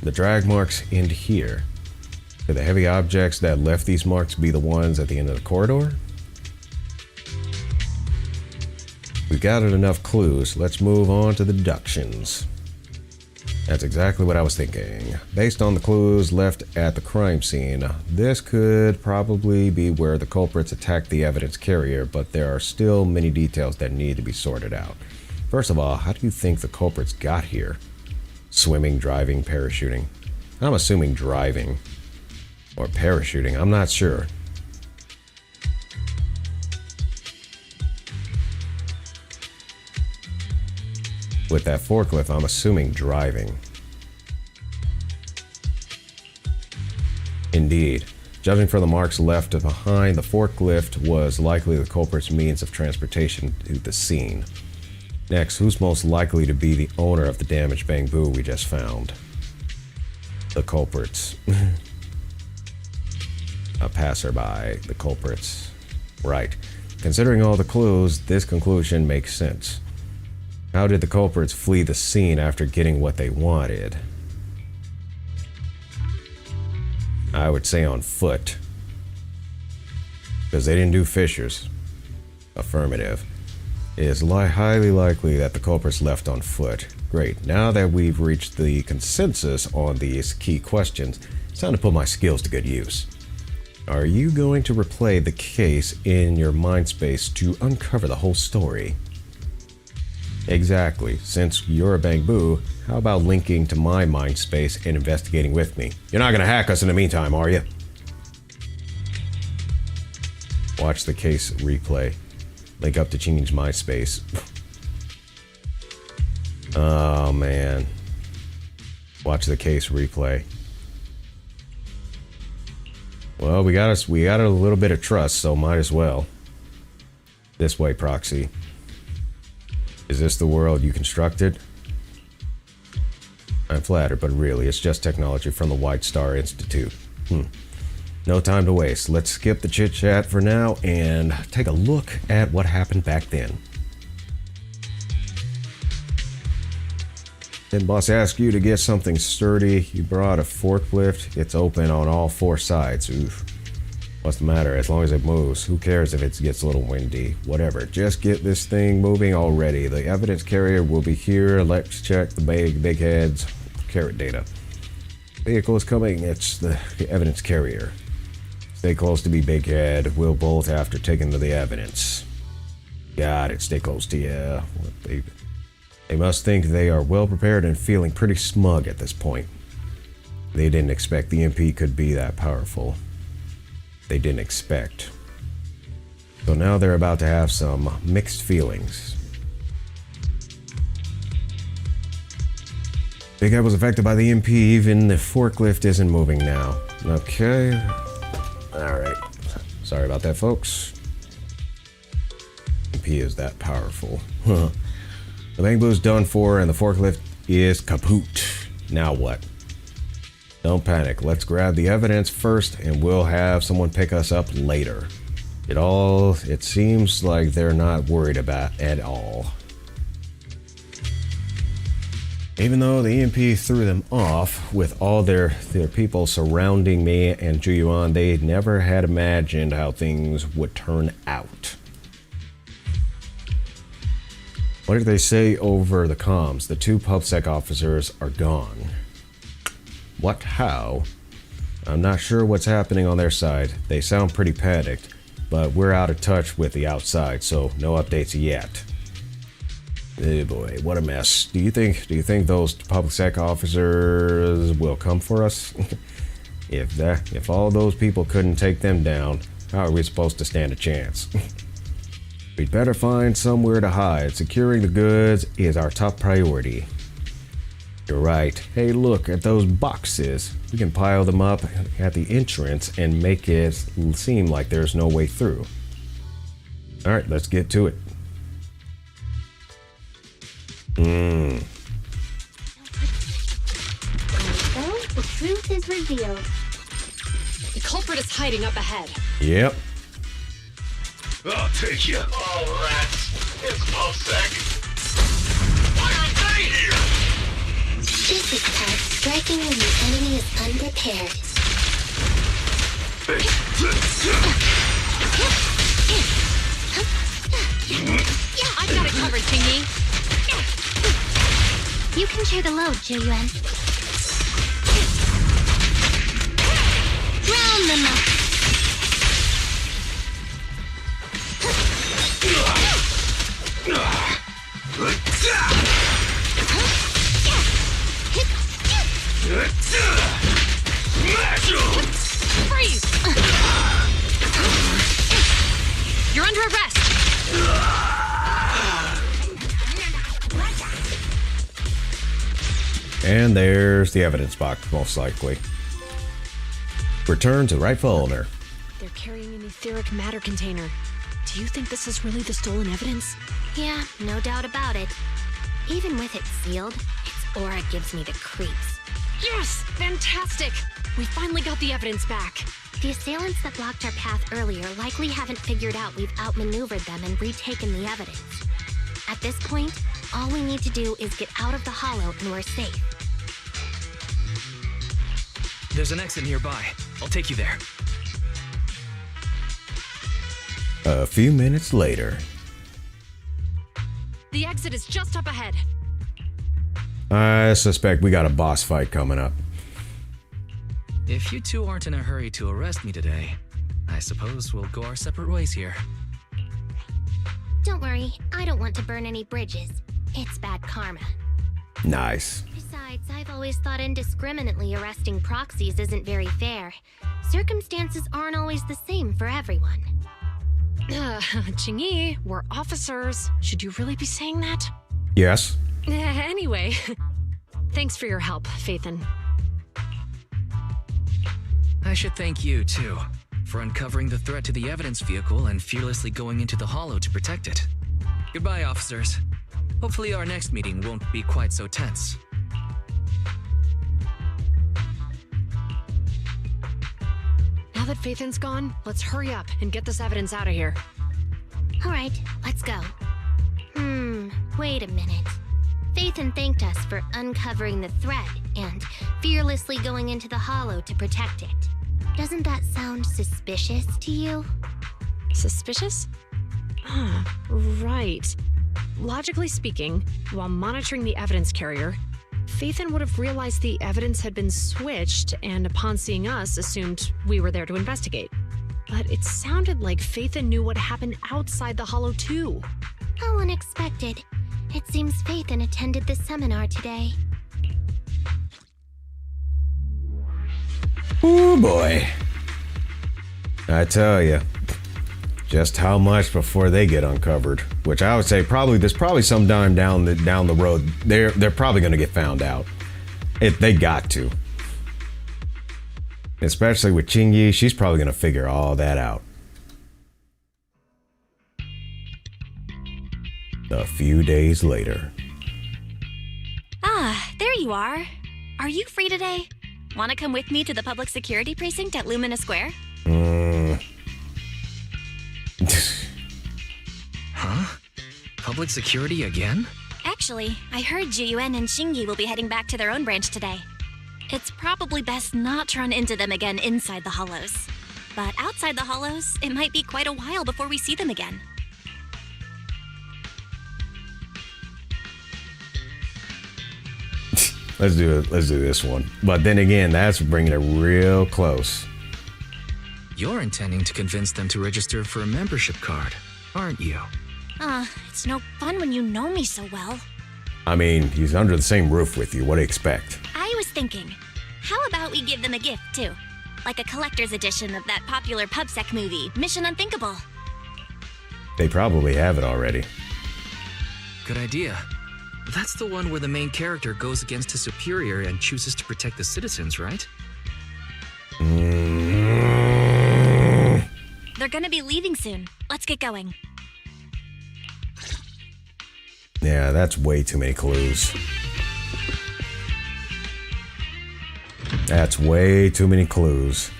The drag marks end here. Could the heavy objects that left these marks be the ones at the end of the corridor? We've gathered enough clues. Let's move on to the deductions. That's exactly what I was thinking. Based on the clues left at the crime scene, this could probably be where the culprits attacked the evidence carrier, but there are still many details that need to be sorted out. First of all, how do you think the culprits got here? Swimming, driving, parachuting. I'm assuming driving. Or parachuting, I'm not sure. With that forklift, I'm assuming driving. Indeed. Judging from the marks left behind, the forklift was likely the culprit's means of transportation to the scene. Next, who's most likely to be the owner of the damaged bamboo we just found? The culprits. A passerby. The culprits. Right. Considering all the clues, this conclusion makes sense. How did the culprits flee the scene after getting what they wanted? I would say on foot. Because they didn't do fissures. Affirmative. It is highly likely that the culprits left on foot. Great, now that we've reached the consensus on these key questions, it's time to put my skills to good use. Are you going to replay the case in your mind space to uncover the whole story? Exactly. Since you're a bamboo, how about linking to my mind space and investigating with me? You're not going to hack us in the meantime, are you? Watch the case replay. Link up to Chingy's MySpace. Oh, man. Watch the case replay. Well, we got a little bit of trust, so might as well. This way, Proxy. Is this the world you constructed? I'm flattered, but really, it's just technology from the White Star Institute. No time to waste. Let's skip the chit-chat for now and take a look at what happened back then. Then boss asks you to get something sturdy. You brought a forklift. It's open on all 4 sides. Oof. What's the matter? As long as it moves. Who cares if it gets a little windy? Whatever. Just get this thing moving already. The evidence carrier will be here. Let's check the big heads. Carrot data. Vehicle is coming. It's the evidence carrier. Stay close to me, big head. We'll bolt after taking to the evidence. Got it. Stay close to you. They must think they are well prepared and feeling pretty smug at this point. They didn't expect the MP could be that powerful. They didn't expect. So now they're about to have some mixed feelings. Big Ed was affected by the MP, even the forklift isn't moving now. Okay. Alright. Sorry about that, folks. MP is that powerful. The Bangbo's done for and the forklift is kaput. Now what? Don't panic. Let's grab the evidence first and we'll have someone pick us up later. It seems like they're not worried about at all. Even though the EMP threw them off with all their people surrounding me and Juyuan, they never had imagined how things would turn out. What did they say over the comms? The 2 PubSec officers are gone. What? How? I'm not sure what's happening on their side. They sound pretty panicked, but we're out of touch with the outside, so no updates yet. Oh boy, what a mess. Do you think those PubSec officers will come for us? If all those people couldn't take them down, how are we supposed to stand a chance? We'd better find somewhere to hide. Securing the goods is our top priority. You're right. Hey, look at those boxes. We can pile them up at the entrance and make it seem like there's no way through. Alright, let's get to it. So, the truth is revealed. The culprit is hiding up ahead. Yep. I'll take you. All rats. It's PubSec. Why aren't they here? This is called striking when the enemy is unprepared. I've got it covered, Tingy. You can share the load, Juyuan. Round them up. Freeze! You're under arrest. And there's the evidence box, most likely. Return to rightful owner. They're carrying an etheric matter container. Do you think this is really the stolen evidence? Yeah, no doubt about it. Even with it sealed, its aura gives me the creeps. Yes! Fantastic! We finally got the evidence back. The assailants that blocked our path earlier likely haven't figured out we've outmaneuvered them and retaken the evidence. At this point, all we need to do is get out of the hollow and we're safe. There's an exit nearby. I'll take you there. A few minutes later. The exit is just up ahead. I suspect we got a boss fight coming up. If you two aren't in a hurry to arrest me today, I suppose we'll go our separate ways here. Don't worry, I don't want to burn any bridges. It's bad karma. Nice. Besides, I've always thought indiscriminately arresting proxies isn't very fair. Circumstances aren't always the same for everyone. Qingyi, we're officers. Should you really be saying that? Yes. Anyway, thanks for your help, Phaethon. I should thank you, too, for uncovering the threat to the evidence vehicle and fearlessly going into the hollow to protect it. Goodbye, officers. Hopefully our next meeting won't be quite so tense. Now that Phaethon's gone, let's hurry up and get this evidence out of here. Alright, let's go. Wait a minute. Phaethon thanked us for uncovering the threat and fearlessly going into the Hollow to protect it. Doesn't that sound suspicious to you? Suspicious? Right. Logically speaking, while monitoring the evidence carrier, Phaethon would have realized the evidence had been switched and upon seeing us assumed we were there to investigate. But it sounded like Phaethon knew what happened outside the Hollow too. How unexpected. It seems Phaethon attended the seminar today. Ooh, boy. I tell you, just how much before they get uncovered. Which I would say there's probably some time down the road. They're probably going to get found out. They got to. Especially with Qingyi, she's probably going to figure all that out. A few days later. Ah, there you are. Are you free today? Want to come with me to the public security precinct at Lumina Square? Huh? Public security again? Actually, I heard Juyuan and Xingyi will be heading back to their own branch today. It's probably best not to run into them again inside the Hollows. But outside the Hollows, it might be quite a while before we see them again. Let's do this one. But then again, that's bringing it real close. You're intending to convince them to register for a membership card, aren't you? It's no fun when you know me so well. I mean, he's under the same roof with you. What do you expect? I was thinking, how about we give them a gift, too? Like a collector's edition of that popular PubSec movie, Mission Unthinkable. They probably have it already. Good idea. That's the one where the main character goes against his superior and chooses to protect the citizens, right? They're gonna be leaving soon. Let's get going. Yeah, that's way too many clues. That's way too many clues.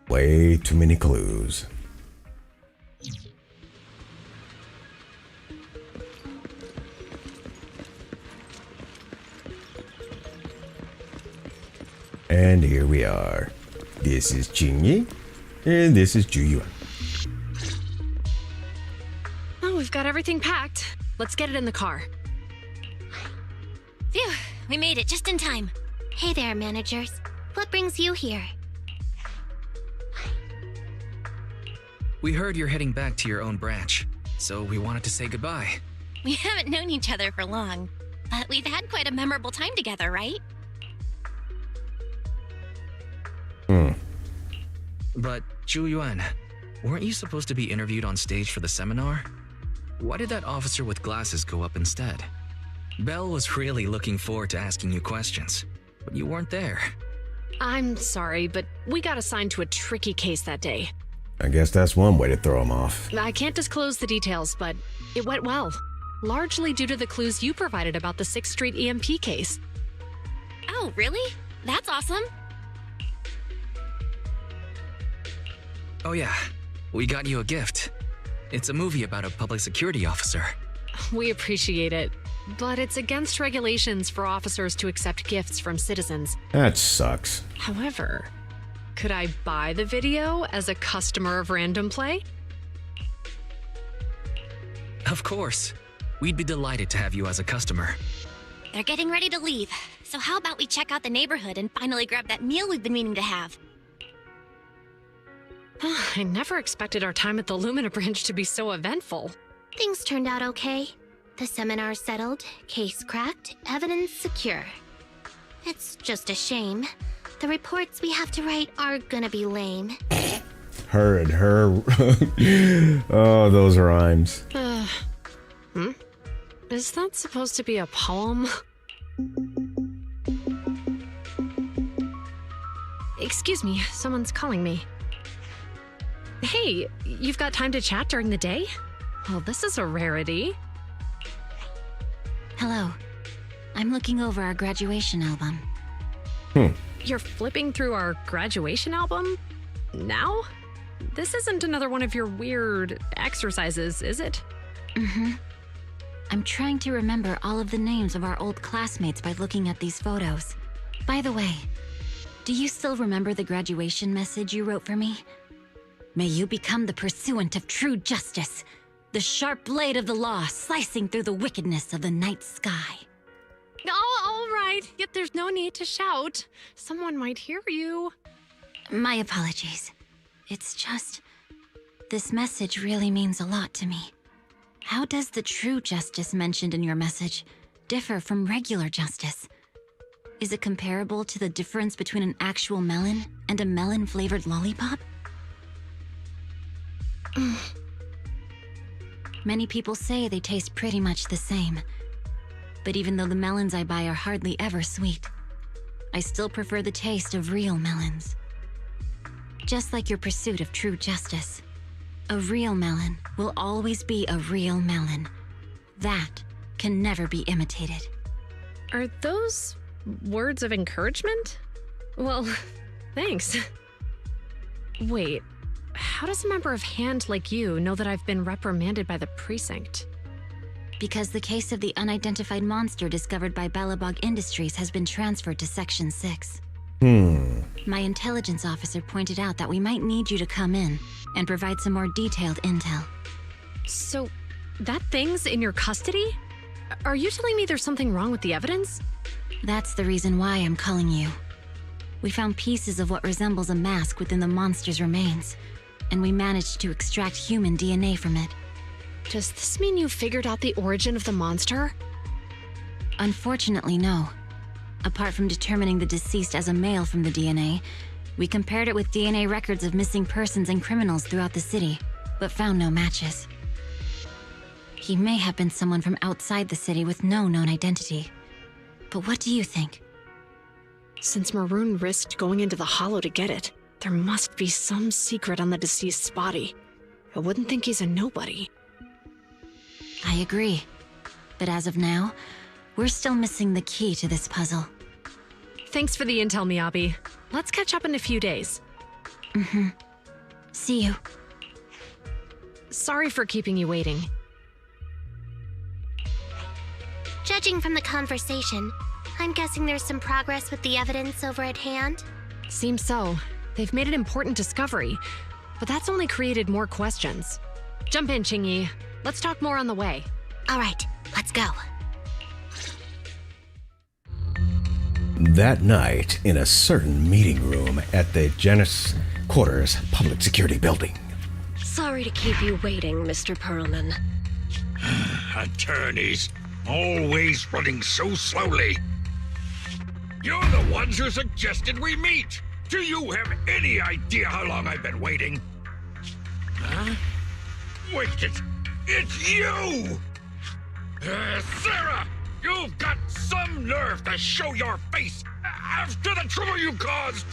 Way too many clues. And here we are. This is Qingyi, and this is Juyuan. Oh, we've got everything packed. Let's get it in the car. Phew, we made it just in time. Hey there, managers. What brings you here? We heard you're heading back to your own branch, so we wanted to say goodbye. We haven't known each other for long, but we've had quite a memorable time together, right? But, Juyuan, weren't you supposed to be interviewed on stage for the seminar? Why did that officer with glasses go up instead? Belle was really looking forward to asking you questions, but you weren't there. I'm sorry, but we got assigned to a tricky case that day. I guess that's one way to throw him off. I can't disclose the details, but it went well. Largely due to the clues you provided about the 6th Street EMP case. Oh, really? That's awesome. Oh yeah, we got you a gift. It's a movie about a public security officer. We appreciate it, but it's against regulations for officers to accept gifts from citizens. That sucks. However, could I buy the video as a customer of Random Play? Of course. We'd be delighted to have you as a customer. They're getting ready to leave, so how about we check out the neighborhood and finally grab that meal we've been meaning to have? I never expected our time at the Lumina branch to be so eventful. Things turned out okay. The seminar settled, case cracked, evidence secure. It's just a shame. The reports we have to write are gonna be lame. Her and her. Oh, those rhymes. Is that supposed to be a poem? Excuse me, someone's calling me. Hey, you've got time to chat during the day? Well, this is a rarity. Hello. I'm looking over our graduation album. You're flipping through our graduation album? Now? This isn't another one of your weird exercises, is it? Mm-hmm. I'm trying to remember all of the names of our old classmates by looking at these photos. By the way, do you still remember the graduation message you wrote for me? May you become the pursuant of true justice, the sharp blade of the law slicing through the wickedness of the night sky. Oh, all right. Yet there's no need to shout. Someone might hear you. My apologies. It's just, this message really means a lot to me. How does the true justice mentioned in your message differ from regular justice? Is it comparable to the difference between an actual melon and a melon-flavored lollipop? Many people say they taste pretty much the same. But even though the melons I buy are hardly ever sweet, I still prefer the taste of real melons. Just like your pursuit of true justice, a real melon will always be a real melon. That can never be imitated. Are those words of encouragement? Well, thanks. Wait, how does a member of HAND like you know that I've been reprimanded by the precinct? Because the case of the unidentified monster discovered by Balabog Industries has been transferred to Section 6. My intelligence officer pointed out that we might need you to come in and provide some more detailed intel. So, that thing's in your custody? Are you telling me there's something wrong with the evidence? That's the reason why I'm calling you. We found pieces of what resembles a mask within the monster's remains, and we managed to extract human DNA from it. Does this mean you figured out the origin of the monster? Unfortunately, no. Apart from determining the deceased as a male from the DNA, we compared it with DNA records of missing persons and criminals throughout the city, but found no matches. He may have been someone from outside the city with no known identity. But what do you think? Since Maroon risked going into the Hollow to get it, there must be some secret on the deceased's body. I wouldn't think he's a nobody. I agree. But as of now, we're still missing the key to this puzzle. Thanks for the intel, Miyabi. Let's catch up in a few days. Mm-hmm. See you. Sorry for keeping you waiting. Judging from the conversation, I'm guessing there's some progress with the evidence over at HAND? Seems so. They've made an important discovery, but that's only created more questions. Jump in, Qingyi. Let's talk more on the way. All right, let's go. That night, in a certain meeting room at the Janus Quarters Public Security Building. Sorry to keep you waiting, Mr. Perlman. Attorneys, always running so slowly. You're the ones who suggested we meet. Do you have any idea how long I've been waiting? Huh? Wait, it's you! Sarah! You've got some nerve to show your face after the trouble you caused!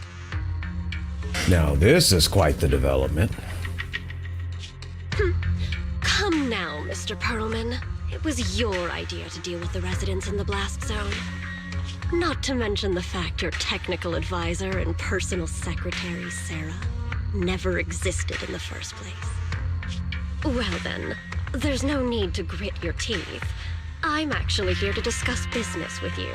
Now, this is quite the development. Come now, Mr. Perlman. It was your idea to deal with the residents in the blast zone. Not to mention the fact your technical advisor and personal secretary, Sarah, never existed in the first place. Well then, there's no need to grit your teeth. I'm actually here to discuss business with you.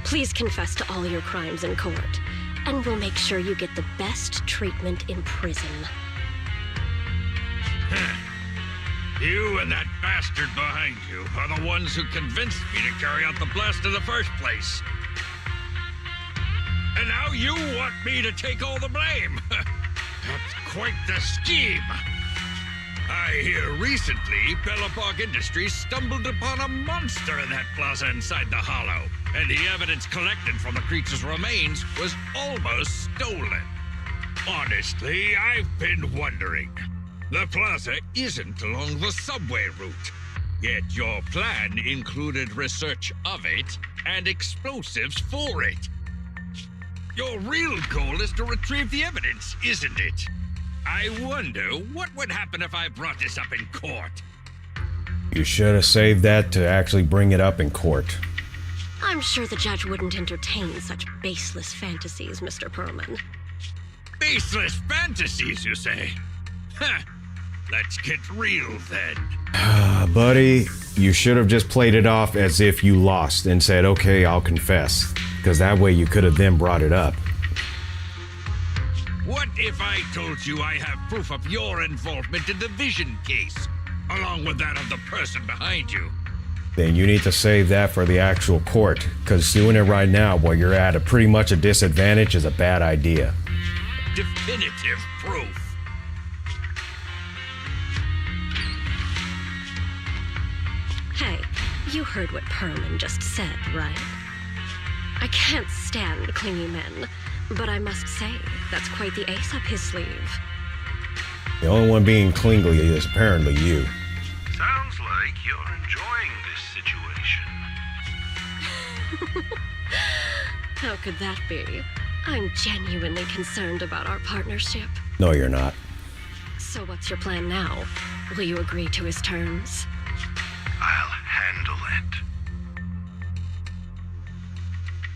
Please confess to all your crimes in court, and we'll make sure you get the best treatment in prison. You and that bastard behind you are the ones who convinced me to carry out the blast in the first place. And now you want me to take all the blame. That's quite the scheme. I hear recently Balabog Industries stumbled upon a monster in that plaza inside the Hollow, and the evidence collected from the creature's remains was almost stolen. Honestly, I've been wondering. The plaza isn't along the subway route, yet your plan included research of it and explosives for it. Your real goal is to retrieve the evidence, isn't it? I wonder what would happen if I brought this up in court. You should have saved that to actually bring it up in court. I'm sure the judge wouldn't entertain such baseless fantasies, Mr. Perlman. Baseless fantasies, you say? Huh. Let's get real then. Buddy, you should have just played it off as if you lost and said, okay, I'll confess. Because that way you could have then brought it up. What if I told you I have proof of your involvement in the Vision case, along with that of the person behind you? Then you need to save that for the actual court, because doing it right now while you're at pretty much a disadvantage is a bad idea. Definitive proof. Hey, you heard what Perlman just said, right? I can't stand clingy men, but I must say, that's quite the ace up his sleeve. The only one being clingy is apparently you. Sounds like you're enjoying this situation. How could that be? I'm genuinely concerned about our partnership. No, you're not. So what's your plan now? Will you agree to his terms? I'll handle it.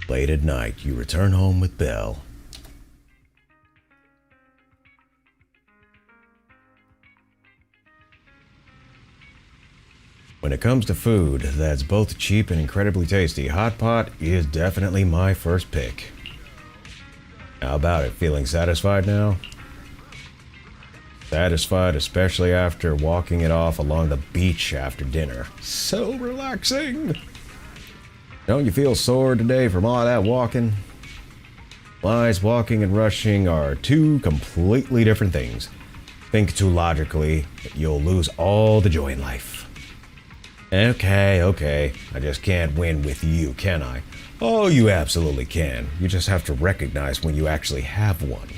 Late at night, you return home with Belle. When it comes to food that's both cheap and incredibly tasty, Hot Pot is definitely my first pick. How about it? Feeling satisfied now? Satisfied, especially after walking it off along the beach after dinner. So relaxing! Don't you feel sore today from all that walking? Lies, walking, and rushing are two completely different things. Think too logically, you'll lose all the joy in life. Okay, I just can't win with you, can I? Oh, you absolutely can. You just have to recognize when you actually have one.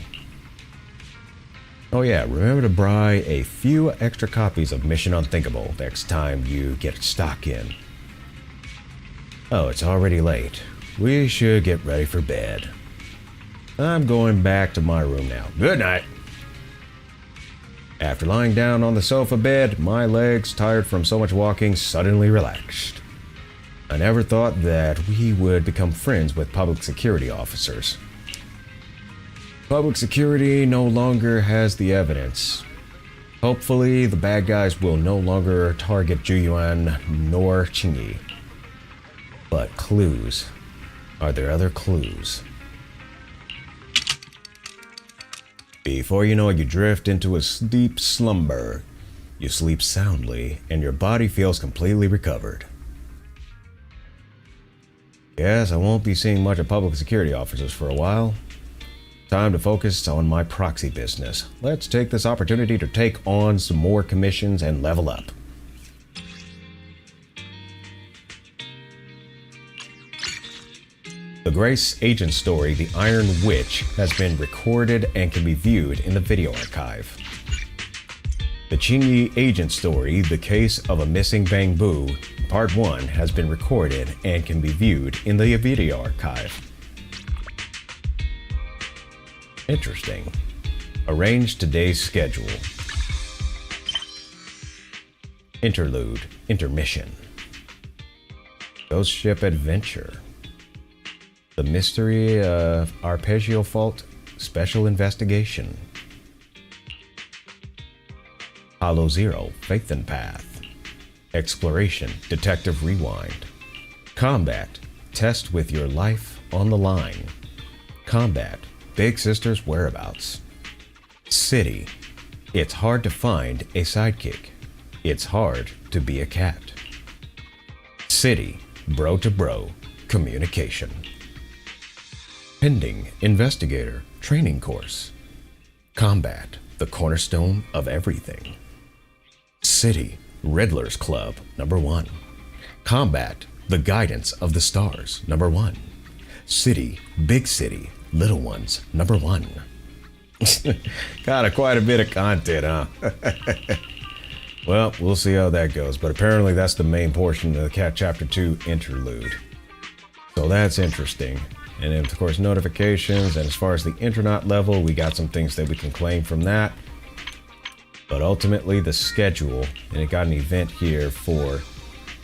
Oh yeah, remember to buy a few extra copies of Mission Unthinkable next time you get stock in. Oh, it's already late. We should get ready for bed. I'm going back to my room now. Good night. After lying down on the sofa bed, my legs, tired from so much walking, suddenly relaxed. I never thought that we would become friends with public security officers. Public security no longer has the evidence. Hopefully, the bad guys will no longer target Juyuan nor Qingyi. But clues. Are there other clues? Before you know it, you drift into a deep slumber. You sleep soundly, and your body feels completely recovered. Yes, I won't be seeing much of public security officers for a while. Time to focus on my proxy business. Let's take this opportunity to take on some more commissions and level up. The Grace agent story, The Iron Witch, has been recorded and can be viewed in the video archive. The Qingyi agent story, The Case of a Missing Bangbu, Part 1, has been recorded and can be viewed in the video archive. Interesting. Arrange today's schedule. Interlude, intermission. Ghost ship adventure. The mystery of Arpeggio Fault, special investigation. Hollow Zero, Faith and Path. Exploration, Detective Rewind. Combat, test with your life on the line. Combat, Big Sister's whereabouts. City, it's hard to find a sidekick. It's hard to be a cat. City, bro to bro, communication. Pending investigator training course. Combat, the cornerstone of everything. City, Riddler's Club, number 1. Combat, the guidance of the stars, number 1. City, big city, little ones, number 1. Got quite a bit of content, huh? Well, we'll see how that goes, but apparently that's the main portion of the Cat Chapter 2 interlude. So that's interesting. And then, of course, notifications, and as far as the Intronaut level, we got some things that we can claim from that. But ultimately, the schedule, and it got an event here for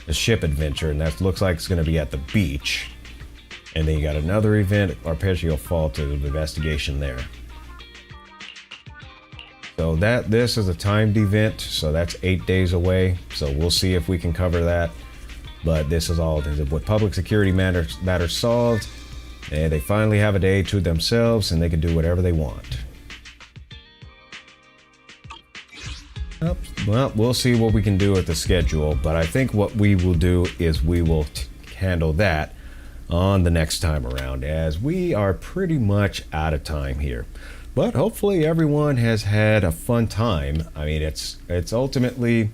a ship adventure, and that looks like it's going to be at the beach. And then you got another event, Arpeggio Fall, to the investigation there. So this is a timed event, so that's 8 days away. So we'll see if we can cover that. But this is all with public security matters solved, and they finally have a day to themselves, and they can do whatever they want. Well, we'll see what we can do with the schedule, but I think what we will do is we will handle that on the next time around, as we are pretty much out of time here. But hopefully everyone has had a fun time. I mean, it's ultimately,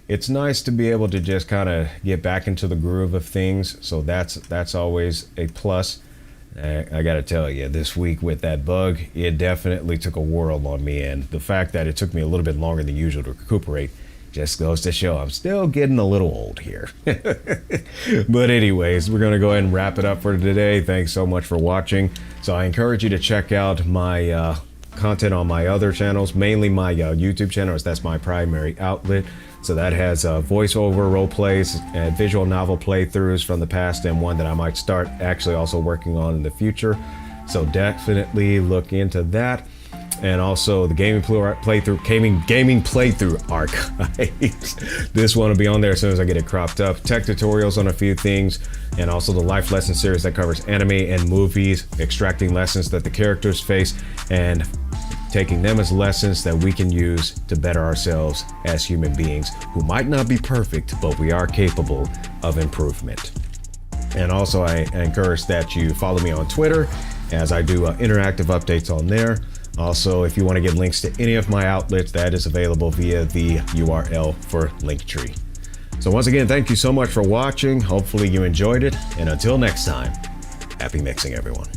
it's nice to be able to just kind of get back into the groove of things, so that's always a plus. I gotta tell you, this week with that bug, it definitely took a whirl on me, and the fact that it took me a little bit longer than usual to recuperate just goes to show I'm still getting a little old here. But anyways, we're gonna go ahead and wrap it up for today. Thanks so much for watching. So I encourage you to check out my content on my other channels, mainly my YouTube channel, as that's my primary outlet. So that has voiceover role plays and visual novel playthroughs from the past, and one that I might start actually also working on in the future. So definitely look into that. And also the gaming playthrough archives. This one will be on there as soon as I get it cropped up. Tech tutorials on a few things, and also the life lesson series that covers anime and movies, extracting lessons that the characters face and taking them as lessons that we can use to better ourselves as human beings who might not be perfect, but we are capable of improvement. And also I encourage that you follow me on Twitter, as I do interactive updates on there. Also, if you want to get links to any of my outlets, that is available via the URL for Linktree. So once again, thank you so much for watching. Hopefully you enjoyed it, and until next time, happy mixing, everyone.